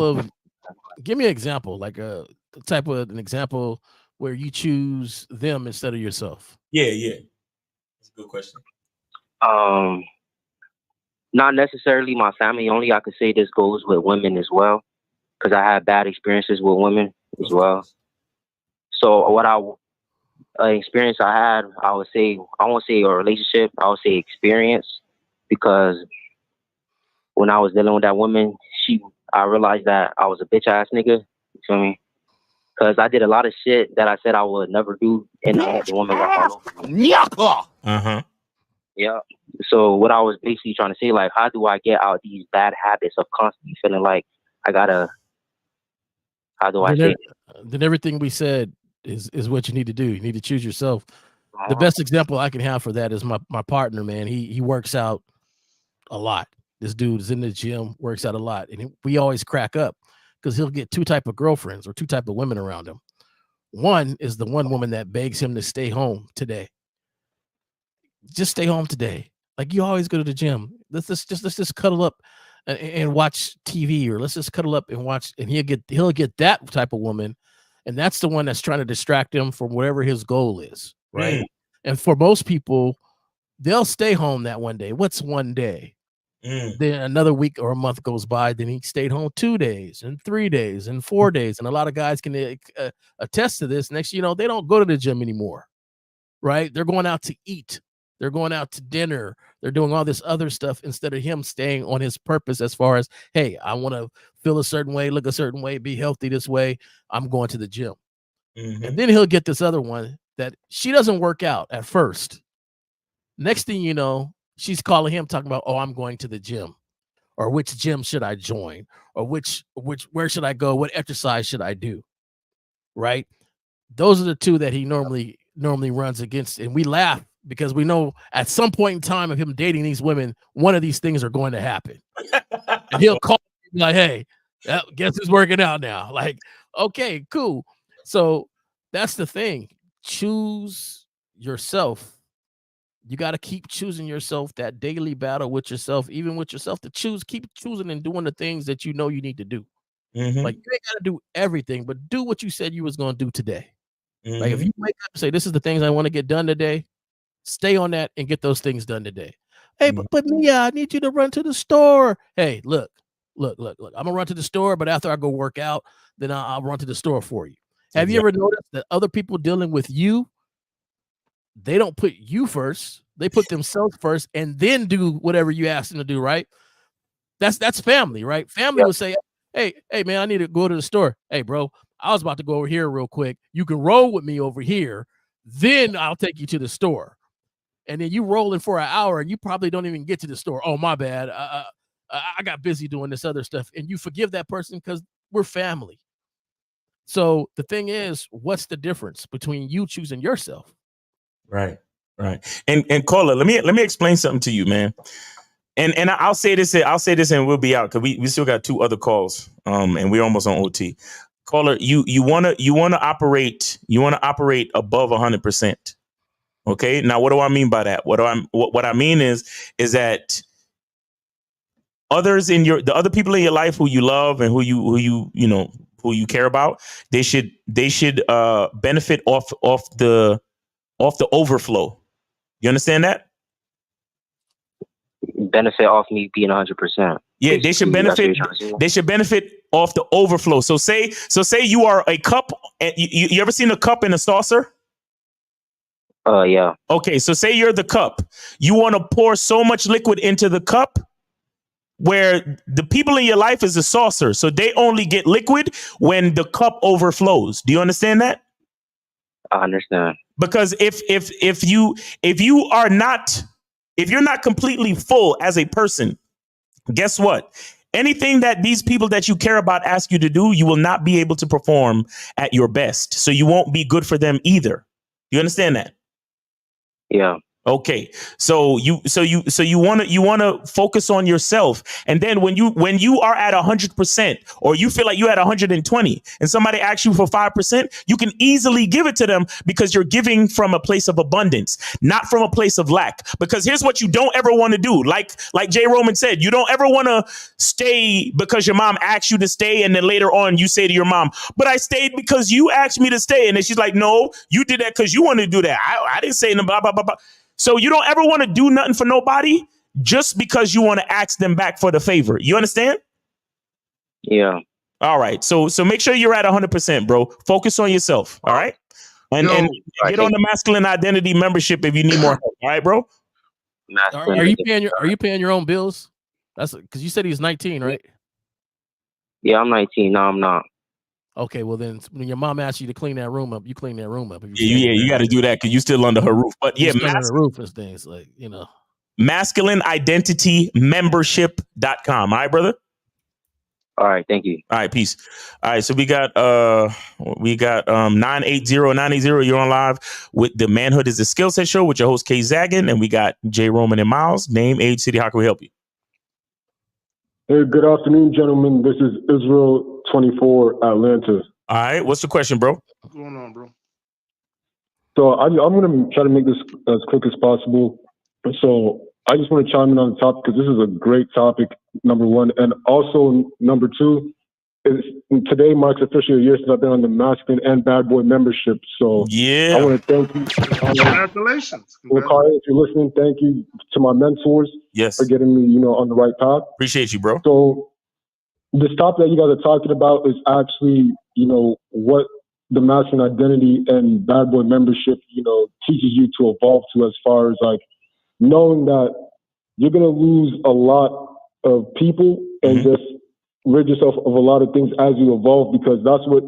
H: like a type of an example where you choose them instead of yourself.
B: Yeah. That's a good question.
O: Not necessarily my family. Only I could say this goes with women as well, because I had bad experiences with women as well. So what experience I had, I won't say a relationship, I would say experience, because when I was dealing with that woman, I realized that I was a bitch ass nigga. You feel me? Because I did a lot of shit that I said I would never do, and I had the woman walk all over me. Yeah. So what I was basically trying to say, like, how do I get out these bad habits of constantly feeling like I gotta? How do I say?
H: Then everything we said is what you need to do. You need to choose yourself. The best example I can have for that is my partner, man. He works out a lot. This dude is in the gym, works out a lot. And we always crack up because he'll get two type of girlfriends or two type of women around him. One is the one woman that begs him to stay home today. Just stay home today. Like, you always go to the gym. Let's just cuddle up and watch TV, or let's just cuddle up and watch. And he'll get that type of woman, and that's the one that's trying to distract him from whatever his goal is, right? And for most people, they'll stay home that one day. What's one day? Then another week or a month goes by. Then he stayed home 2 days and 3 days and 4 days. And a lot of guys can attest to this. Next, they don't go to the gym anymore, right? They're going out to eat. They're going out to dinner. They're doing all this other stuff instead of him staying on his purpose as far as, hey, I want to feel a certain way, look a certain way, be healthy this way. I'm going to the gym. And then he'll get this other one that she doesn't work out at first. Next thing you know, she's calling him talking about, oh, I'm going to the gym, or which gym should I join, or where should I go? What exercise should I do? Right. Those are the two that he normally runs against. And we laugh because we know at some point in time of him dating these women, one of these things are going to happen. And he'll call me like, hey, guess who's working out now? Like, okay, cool. So that's the thing. Choose yourself. You got to keep choosing yourself, that daily battle with yourself, even with yourself, to keep choosing and doing the things that you know you need to do. Like, you ain't got to do everything, but do what you said you was going to do today. Like, if you wake up and say, this is the things I want to get done today, stay on that and get those things done today. Hey, but Mia, I need you to run to the store. Hey, look. I'm going to run to the store, but after I go work out, then I'll run to the store for you. Have you ever noticed that other people dealing with you, they don't put you first. They put themselves first and then do whatever you ask them to do, right? That's family, right? Family will say, hey, man, I need to go to the store. Hey, bro, I was about to go over here real quick. You can roll with me over here. Then I'll take you to the store. And then you rolling for an hour and you probably don't even get to the store. Oh, my bad. I got busy doing this other stuff. And you forgive that person because we're family. So the thing is, what's the difference between you choosing yourself?
B: Right. And caller, let me explain something to you, man. And I'll say this and we'll be out because we still got 2 other calls. And we're almost on OT. Caller, you wanna operate above 100%. Okay. Now, what do I mean by that? What I mean is that the other people in your life who you love and who you care about, they should benefit off the overflow. You understand that?
O: Benefit off me being 100%.
B: Yeah, they should benefit. They should benefit off the overflow. So say you are a cup. And you ever seen a cup and a saucer?
O: Yeah.
B: Okay, so say you're the cup. You want to pour so much liquid into the cup where the people in your life is a saucer. So they only get liquid when the cup overflows. Do you understand that?
O: I understand.
B: Because if you're not completely full as a person, guess what? Anything that these people that you care about ask you to do, you will not be able to perform at your best. So you won't be good for them either. You understand that?
O: Yeah.
B: Okay. So you want to focus on yourself. And then when you are at 100% or you feel like you're at 120 and somebody asks you for 5%, you can easily give it to them because you're giving from a place of abundance, not from a place of lack. Because here's what you don't ever want to do. Like Jay Roman said, you don't ever want to stay because your mom asked you to stay. And then later on you say to your mom, but I stayed because you asked me to stay. And then she's like, no, you did that because you wanted to do that. I didn't say no blah, blah, blah, blah. So you don't ever want to do nothing for nobody just because you want to ask them back for the favor. You understand?
O: Yeah.
B: All right. So make sure you're at 100%, bro. Focus on yourself. All right. And get on the masculine identity membership if you need more help. All right, bro.
H: Are you paying your own bills? That's because you said he's 19, right?
O: Yeah, I'm 19. No, I'm not.
H: Okay, well then, when your mom asks you to clean that room up, you clean that room up.
B: You got to do that because you're still under her roof. But yeah,
H: under her roof and things like
B: masculine identity membership.com. All right, brother.
O: All right, thank you.
B: All right, peace. All right, so we got 980. You're on live with the Manhood is the Skill Set Show with your host Kay Zaggin, and we got Jay Roman and Miles. Name, age, city. How can we help you?
P: Hey, good afternoon, gentlemen. This is Israel 24 Atlanta.
B: All right, what's the question, bro?
G: What's going on, bro?
P: So I'm going to try to make this as quick as possible. So I just want to chime in on the topic because this is a great topic, number one. And also, number two, is today marks officially a year since I've been on the Masculine and Bad Boy membership. So
B: yeah,
P: I want to thank you.
G: Congratulations.
P: Wakari, if you're listening, thank you to my mentors for getting me, on the right path.
B: Appreciate you, bro.
P: So this topic that you guys are talking about is actually, what the masculine identity and Bad Boy membership, teaches you to evolve to, as far as like knowing that you're going to lose a lot of people and just rid yourself of a lot of things as you evolve, because that's what,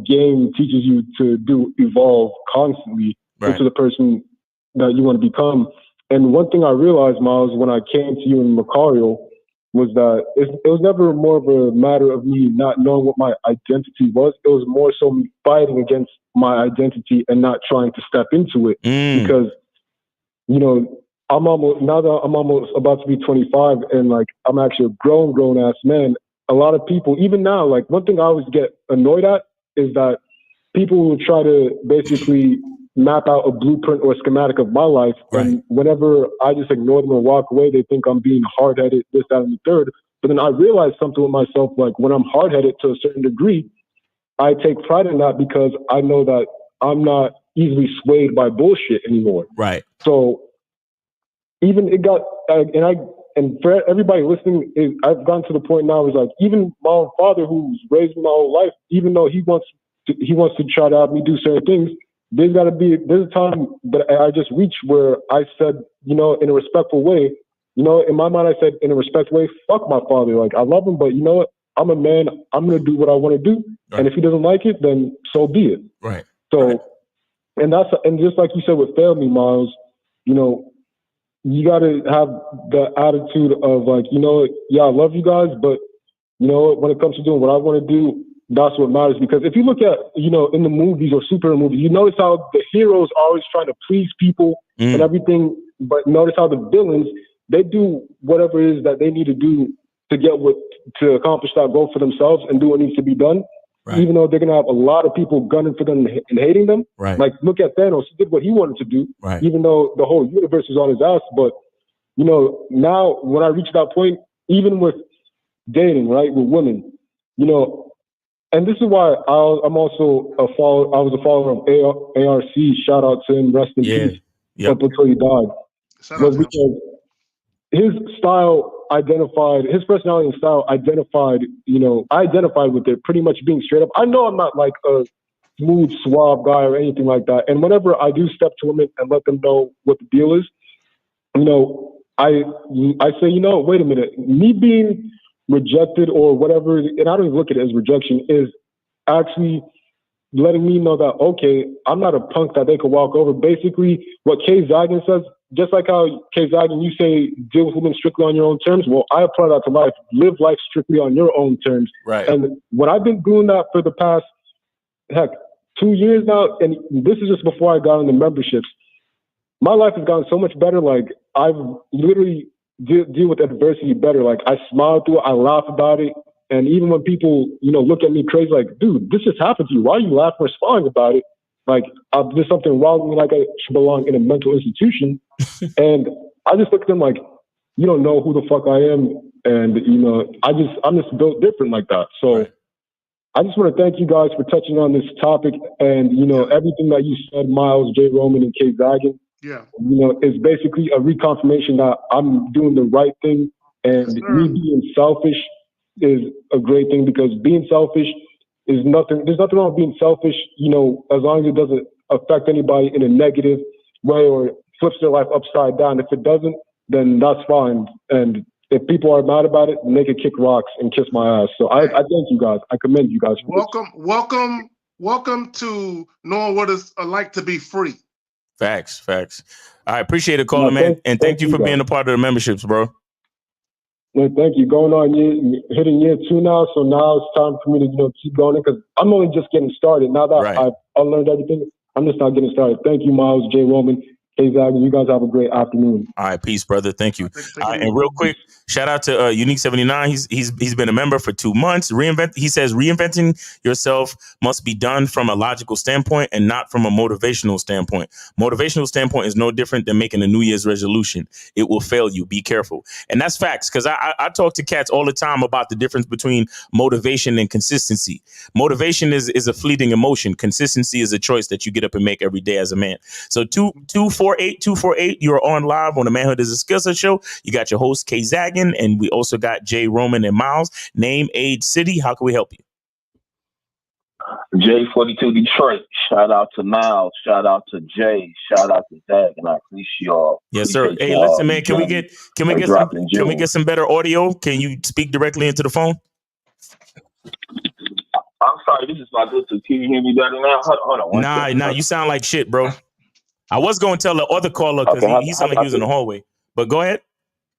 P: game teaches you to do, evolve constantly into the person that you want to become. And one thing I realized, Miles, when I came to you in Macario, was that it was never more of a matter of me not knowing what my identity was. It was more so me fighting against my identity and not trying to step into it. Because, I'm almost about to be 25 and like, I'm actually a grown ass man. A lot of people, even now, like one thing I always get annoyed at is that people will try to basically map out a blueprint or a schematic of my life. And whenever I just ignore them or walk away, they think I'm being hard-headed, this, that, and the third. But then I realize something with myself, like when I'm hard-headed to a certain degree, I take pride in that because I know that I'm not easily swayed by bullshit anymore.
B: Right.
P: So even it got, and for everybody listening, I've gotten to the point now is like, even my own father who's raised me my whole life, even though he wants to try to have me do certain things, there's a time that I just reached where I said, in a respectful way, in my mind, I said in a respectful way, fuck my father. Like, I love him, but you know what? I'm a man. I'm going to do what I want to do. Right. And if he doesn't like it, then so be it.
B: Right.
P: So, and just like you said with family, Miles, you got to have the attitude of like, yeah, I love you guys, but when it comes to doing what I want to do, that's what matters. Because if you look at, in the movies or superhero movies, you notice how the heroes are always trying to please people and everything. But notice how the villains, they do whatever it is that they need to do to to accomplish that goal for themselves and do what needs to be done. Right. Even though they're going to have a lot of people gunning for them and hating them.
B: Right.
P: Like, look at Thanos. He did what he wanted to do,
B: right.
P: Even though the whole universe was on his ass. But, now when I reach that point, even with dating, right, with women, and this is why I'm also I was a follower of ARC. Shout out to him. Rest in peace. Up until he died. Was because his personality and style identified, I identified with it pretty much being straight up. I know I'm not like a smooth, suave guy or anything like that. And whenever I do step to women and let them know what the deal is, I say, wait a minute, me being rejected or whatever, and I don't even look at it as rejection, is actually letting me know that, okay, I'm not a punk that they could walk over. Basically, what Kay Zaggin says, just like how Kay Zaggin, you say deal with women strictly on your own terms. Well, I apply that to life. Live life strictly on your own terms.
B: Right.
P: And when I've been doing that for the past, 2 years now, and this is just before I got into memberships, my life has gotten so much better. Like, I've literally deal with adversity better. Like, I smile through it, I laugh about it. And even when people, look at me crazy, like, dude, this just happened to you. Why are you laughing or smiling about it? Like, there's something wrong with me, like I should belong in a mental institution. And I just look at them like, you don't know who the fuck I am. And, I'm just built different like that. So I just want to thank you guys for touching on this topic. And, everything that you said, Miles, J. Roman, and Kay Zaggin, is basically a reconfirmation that I'm doing the right thing. And me being selfish is a great thing, because being selfish is nothing. There's nothing wrong with being selfish, as long as it doesn't affect anybody in a negative way or flips their life upside down. If it doesn't, then that's fine. And if people are mad about it, they can kick rocks and kiss my ass. So I thank you guys. I commend you guys.
G: Welcome to knowing what it's like to be free.
B: Facts. I appreciate it, caller, man. And thank you for being a part of the memberships, bro.
P: No, thank you. Going on hitting year 2 now, so now it's time for me to keep going because I'm only just getting started. Now that I've learned everything, I'm just not getting started. Thank you, Miles, J. Roman, K-Zag. You guys have a great afternoon.
B: All right, peace, brother. Thank you. And real quick, shout out to Unique 79. He's been a member for 2 months. He says reinventing yourself must be done from a logical standpoint and not from a motivational standpoint. Motivational standpoint is no different than making a New Year's resolution. It will fail you. Be careful. And that's facts, because I talk to cats all the time about the difference between motivation and consistency. Motivation is a fleeting emotion. Consistency is a choice that you get up and make every day as a man. So 248, you're on live on the Manhood is a Skill Set show. You got your host, K Zaggin, and we also got Jay Roman and Miles. Name, age, city. How can we help you?
Q: J42 Detroit. Shout out to Miles. Shout out to Jay. Shout out to Zach. And I appreciate y'all.
B: Yes, sir. Hey, listen, man. Can we get some better audio? Can you speak directly into the phone?
Q: I'm sorry. This is my Bluetooth. Can you hear me better now? Hold on.
B: Nah. You sound like shit, bro. I was going to tell the other caller because he sounded like he was in the hallway. But go ahead.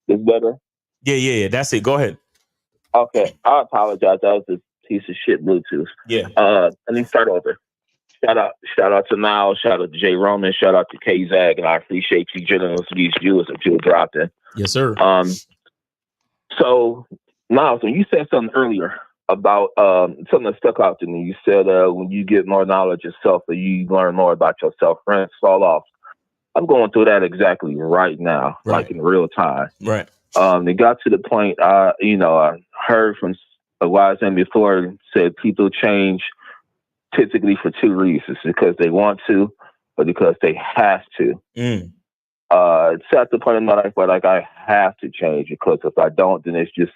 Q: It's better?
B: Yeah. That's it. Go ahead.
Q: Okay. I apologize. That was a piece of shit Bluetooth.
B: Yeah.
Q: Let me start over. Shout out to Miles. Shout out to Jay Roman. Shout out to K-Zag. And I appreciate you gentlemen for these viewers that you dropped in.
B: Yes, sir.
Q: So, Miles, when you said something earlier about something that stuck out to me, you said when you get more knowledge yourself or you learn more about yourself, friends fall off. I'm going through that exactly right now, like in real time.
B: Right.
Q: It got to the point, I heard from a wise man before said people change typically for 2 reasons: because they want to, or because they have to. It's at the point in my life where I have to change, because if I don't, then it's just,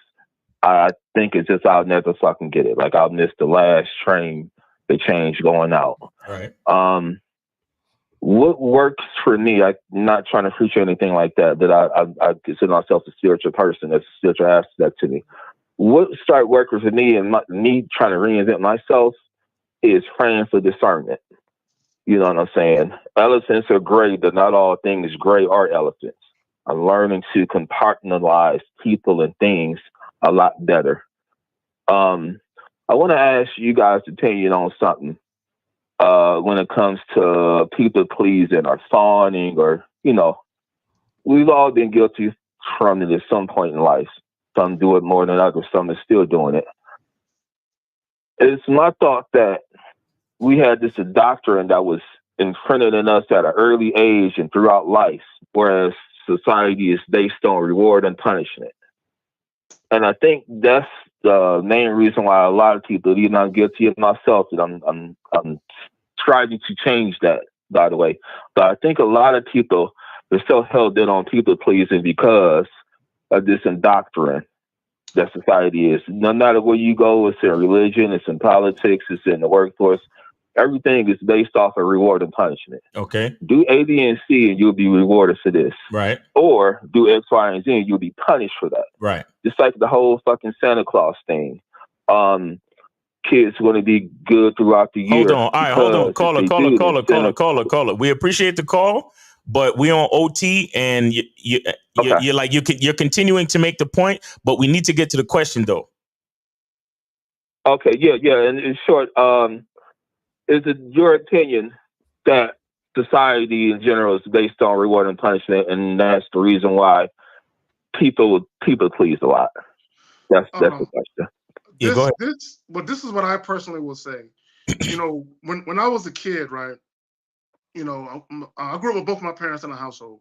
Q: I think it's just I'll never fucking get it. Like I'll miss the last train, the change going out.
B: Right.
Q: What works for me, I'm not trying to preach or anything like that, but I consider myself a spiritual person. That's a spiritual aspect to me. What started working for me and me trying to reinvent myself is praying for discernment. You know what I'm saying? Elephants are gray, but not all things gray are elephants. I'm learning to compartmentalize people and things a lot better. I want to ask you guys' opinion on something when it comes to people pleasing or fawning, or, we've all been guilty from it at some point in life. Some do it more than others. Some are still doing it. It's my thought that we had this doctrine that was imprinted in us at an early age and throughout life, whereas society is based on reward and punishment. And I think that's the main reason why a lot of people, even I'm guilty of myself, that I'm striving to change that, by the way. But I think a lot of people are so held in on people pleasing because of this doctrine that society is. No matter where you go, it's in religion, it's in politics, it's in the workforce. Everything is based off of reward and punishment.
B: Okay.
Q: Do A, B, and C, and you'll be rewarded for this.
B: Right.
Q: Or do X, Y, and Z, and you'll be punished for that.
B: Right.
Q: Just like the whole fucking Santa Claus thing. Kids want to be good throughout the year.
B: Hold on. All right, hold on. Caller. We appreciate the call, but we on OT, and you're continuing to make the point, but we need to get to the question though.
Q: Okay. Yeah. And in short, is it your opinion that society in general is based on reward and punishment, and that's the reason why people please a lot? That's the question.
B: Yeah, go ahead.
G: This is what I personally will say. When I was a kid, right? I grew up with both my parents in the household.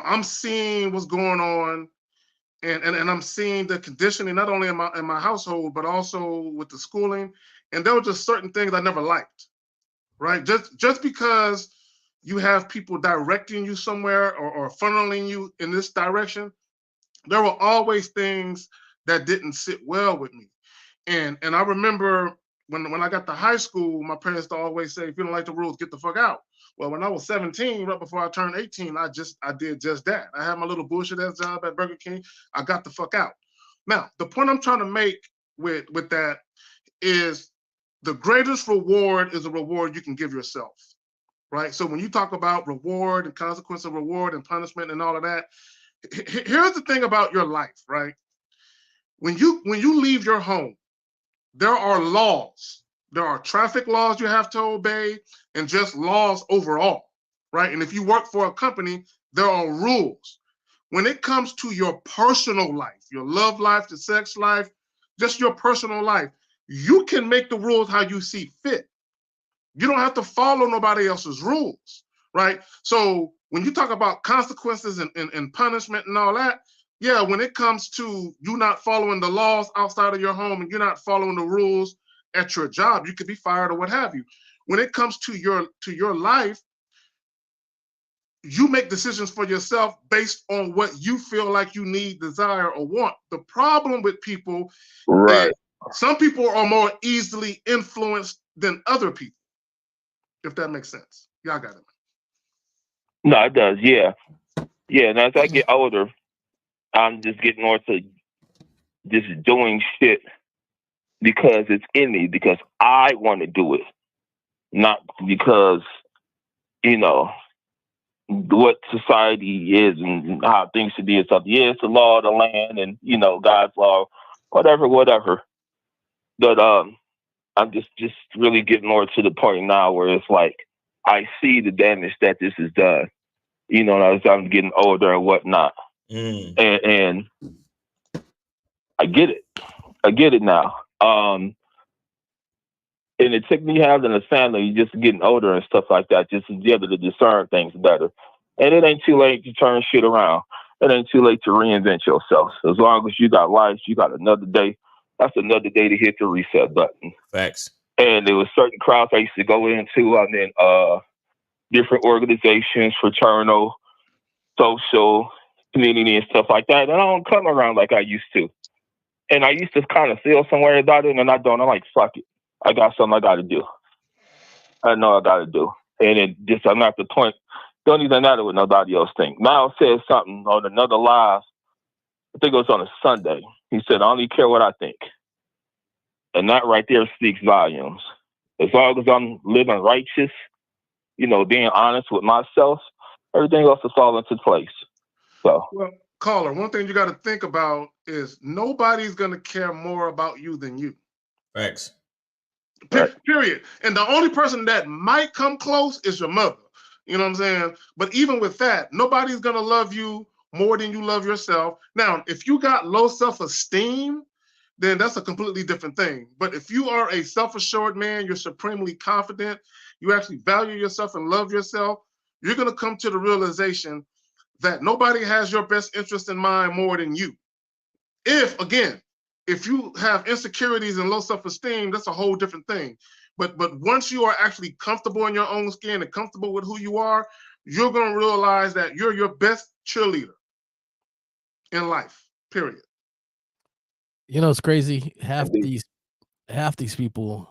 G: I'm seeing what's going on, and I'm seeing the conditioning not only in my household, but also with the schooling. And there were just certain things I never liked, right? Just because you have people directing you somewhere or funneling you in this direction, there were always things that didn't sit well with me. And I remember when I got to high school, my parents always say, if you don't like the rules, get the fuck out. Well, when I was 17, right before I turned 18, I did just that. I had my little bullshit ass job at Burger King. I got the fuck out. Now, the point I'm trying to make with that is the greatest reward is a reward you can give yourself, right? So when you talk about reward and consequence of reward and punishment and all of that, Here's the thing about your life, right? When you leave your home, there are laws. There are traffic laws you have to obey and just laws overall, right? And if you work for a company, there are rules. When it comes to your personal life, your love life, the sex life, just your personal life, you can make the rules how you see fit. You don't have to follow nobody else's rules, right? So when you talk about consequences and punishment and all that, yeah, when it comes to you not following the laws outside of your home and you're not following the rules at your job, you could be fired or what have you. When it comes to your life, you make decisions for yourself based on what you feel like you need, desire, or want. The problem with people
L: Right.
G: is some people are more easily influenced than other people, if that makes sense. Y'all got it.
L: No, it does. Yeah. Yeah. And as I get older, I'm just getting more to just doing shit because it's in me, because I want to do it, not because, you know, what society is and how things should be and stuff. Yeah, it's the law of the land and, you know, God's law, whatever. But I'm just really getting more to the point now where it's like I see the damage that this has done, you know, as I'm getting older and whatnot. And I get it. I get it now. And it took me having a family, just getting older and stuff like that, just to be able to discern things better. And it ain't too late to turn shit around. It ain't too late to reinvent yourself. As long as you got life, you got another day. That's another day to hit the reset button.
B: Facts.
L: And there was certain crowds I used to go into. I'm in different organizations, fraternal, social, community, and stuff like that. And I don't come around like I used to. And I used to kind of feel somewhere about it, and I don't. I'm like, fuck it. I got something I got to do. I know I got to do. And it just, I'm at the point, don't even matter what nobody else thinks. Miles said something on another live, I think it was on a Sunday. He said, I only care what I think. And that right there speaks volumes. As long as I'm living righteous, you know, being honest with myself, everything else will fall into place. So,
G: well, caller, one thing you got to think about is nobody's going to care more about you than you.
B: Facts.
G: Period. And the only person that might come close is your mother. You know what I'm saying? But even with that, nobody's going to love you more than you love yourself. Now, if you got low self-esteem, then that's a completely different thing. But if you are a self-assured man, you're supremely confident, you actually value yourself and love yourself, you're going to come to the realization that nobody has your best interest in mind more than you. If you have insecurities and low self-esteem, that's a whole different thing. But once you are actually comfortable in your own skin and comfortable with who you are, you're going to realize that you're your best cheerleader in life, period.
H: You know, it's crazy. Half these people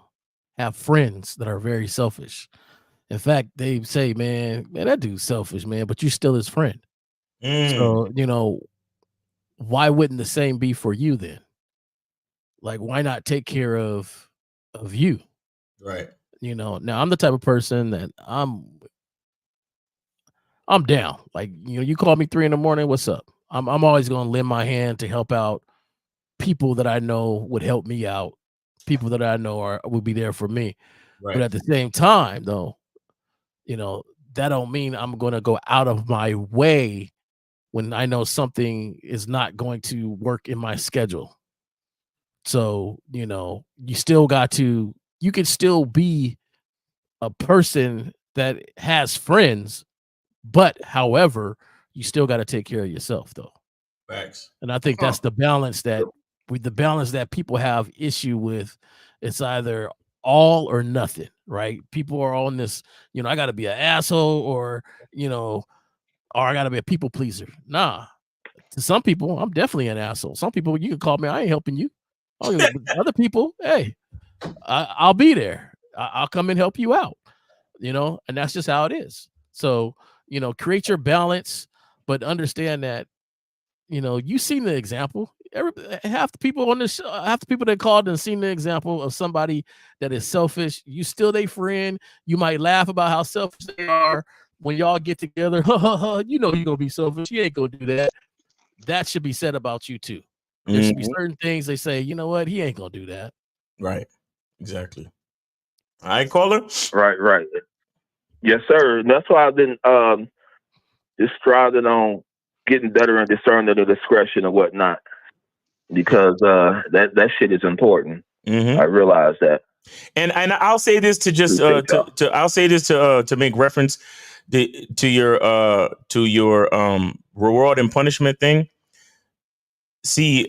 H: have friends that are very selfish. In fact, they say, man, that dude's selfish, man, but you're still his friend. So, you know, why wouldn't the same be for you then? Like, why not take care of you?
B: Right.
H: You know, now I'm the type of person that I'm down. Like, you know, you call me 3 a.m, what's up? I'm always going to lend my hand to help out people that I know would help me out, people that I know would be there for me.
B: Right.
H: But at the same time, though, you know, that don't mean I'm going to go out of my way when I know something is not going to work in my schedule. So, you know, you can still be a person that has friends, but however, you still got to take care of yourself though.
B: Facts.
H: And I think that's the balance that people have issue with. It's either all or nothing, right? People are on this, you know, I got to be an asshole or, you know, or I got to be a people pleaser. Nah, to some people, I'm definitely an asshole. Some people, you can call me, I ain't helping you. Other people, hey, I'll be there. I'll come and help you out, you know, and that's just how it is. So, you know, create your balance, but understand that, you know, you've seen the example. Half the people on this, half the people that called and seen the example of somebody that is selfish. You still their friend. You might laugh about how selfish they are when y'all get together. You know you're gonna be selfish. You ain't gonna do that. that should be said about you too. There should be certain things they say, you know what, he ain't gonna do that.
B: Right. Exactly. All right, caller.
L: Right. Yes, sir. And that's why I've been just striving on getting better and discerning the discretion and whatnot, because that shit is important. I realize that.
B: And I'll say this to just I'll say this to make reference to your reward and punishment thing. See,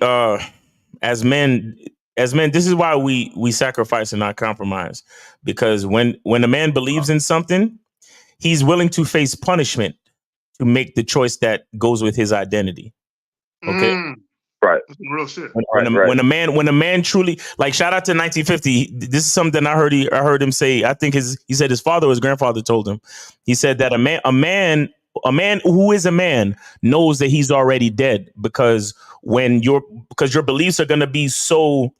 B: as men, this is why we sacrifice and not compromise, because when a man believes in something, he's willing to face punishment to make the choice that goes with his identity. Okay.
L: Right.
G: Real shit.
B: When a man truly, like, shout out to 1950. This is something I heard him say. I think he said his father or his grandfather told him. He said that a man who is a man knows that he's already dead, because your beliefs are going to be so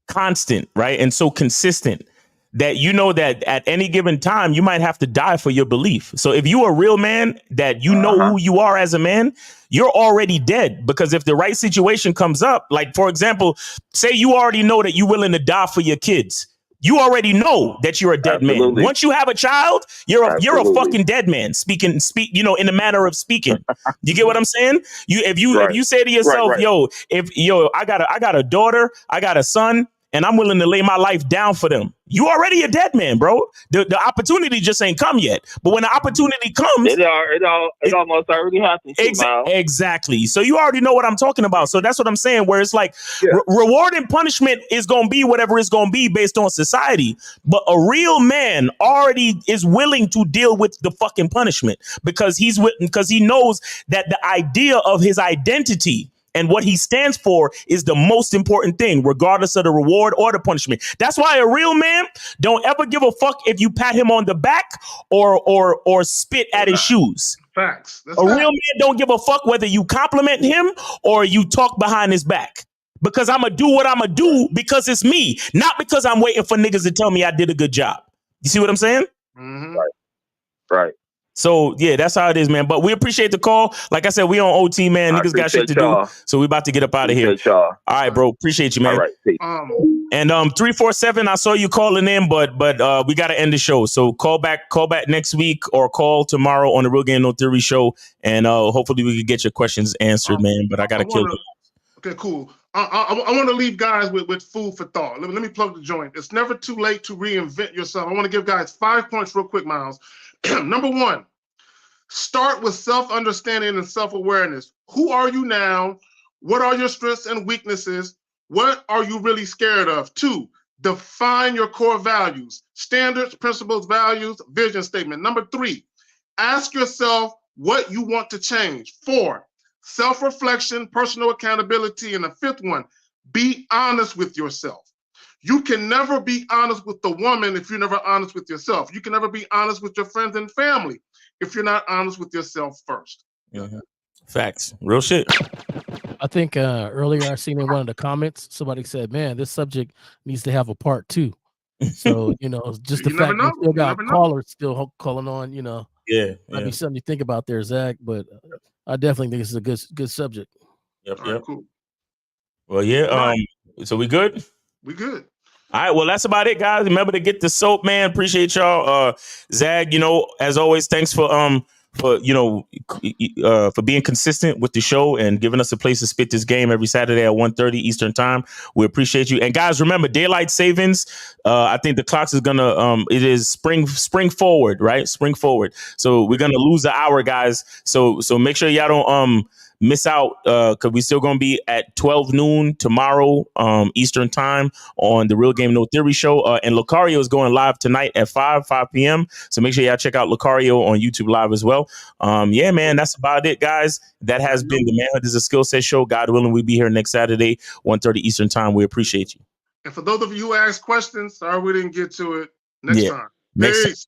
B: constant, right? And so consistent that you know that at any given time you might have to die for your belief. So if you're a real man, that you know who you are as a man, you're already dead. Because if the right situation comes up, like, for example, say you already know that you're willing to die for your kids. You already know that you're a dead man. Once you have a child, you're a fucking dead man. Speak, in the manner of speaking. You get what I'm saying? If you say to yourself, I got a daughter, I got a son, and I'm willing to lay my life down for them, you already a dead man, bro. The opportunity just ain't come yet. But when the opportunity comes,
L: it almost already happened.
B: Exactly. So you already know what I'm talking about. So that's what I'm saying, where it's like reward and punishment is going to be whatever it's going to be based on society. But a real man already is willing to deal with the fucking punishment, because he knows that the idea of his identity and what he stands for is the most important thing, regardless of the reward or the punishment. That's why a real man don't ever give a fuck if you pat him on the back or spit at his shoes.
G: Facts.
B: A real man don't give a fuck whether you compliment him or you talk behind his back. Because I'm going to do what I'm going to do because it's me, not because I'm waiting for niggas to tell me I did a good job. You see what I'm saying?
L: Right.
B: So, yeah, that's how it is, man. But we appreciate the call. Like I said, we on OT, man. Niggas got shit to do. So we about to get up out of here. All right, bro. Appreciate you, man.
L: All right.
B: And 347, I saw you calling in, but we got to end the show. So call back next week or call tomorrow on the Real Game No Theory show. And hopefully we can get your questions answered, man. But I got to kill them.
G: Okay, cool. I want to leave guys with food for thought. Let me plug the joint. It's never too late to reinvent yourself. I want to give guys 5 points real quick, Miles. Number one, start with self-understanding and self-awareness. Who are you now? What are your strengths and weaknesses? What are you really scared of? 2, define your core values, standards, principles, values, vision statement. Number 3, ask yourself what you want to change. 4, self-reflection, personal accountability. And the 5th one, be honest with yourself. You can never be honest with the woman if you're never honest with yourself. You can never be honest with your friends and family if you're not honest with yourself first.
B: Facts. Real shit.
H: I think earlier I seen in one of the comments, somebody said, man, this subject needs to have a part 2. So, just the fact that we still got callers still calling on, might be something you think about there, Zach, but I definitely think this is a good subject.
B: Yep.
G: Right, cool.
B: Well, yeah. So we good?
G: We good.
B: All right, well, that's about it, guys. Remember to get the soap, man. Appreciate y'all. Zag, as always, thanks for being consistent with the show and giving us a place to spit this game every Saturday at 1:30 Eastern time. We appreciate you. And guys, remember, daylight savings. I think the clocks is gonna it is spring forward, right? Spring forward. So we're gonna lose an hour, guys. So make sure y'all don't miss out, because we still gonna be at 12 noon tomorrow Eastern time on the Real Game No Theory show, and Lucario is going live tonight at 5 p.m. So make sure y'all check out Lucario on YouTube live as well. Yeah, man, that's about it, guys. That has been the Manhood is a Skill Set show. God willing, we'll be here next Saturday 1:30 Eastern time. We appreciate you.
G: And for those of you who asked questions, sorry we didn't get to it. Next time. Peace.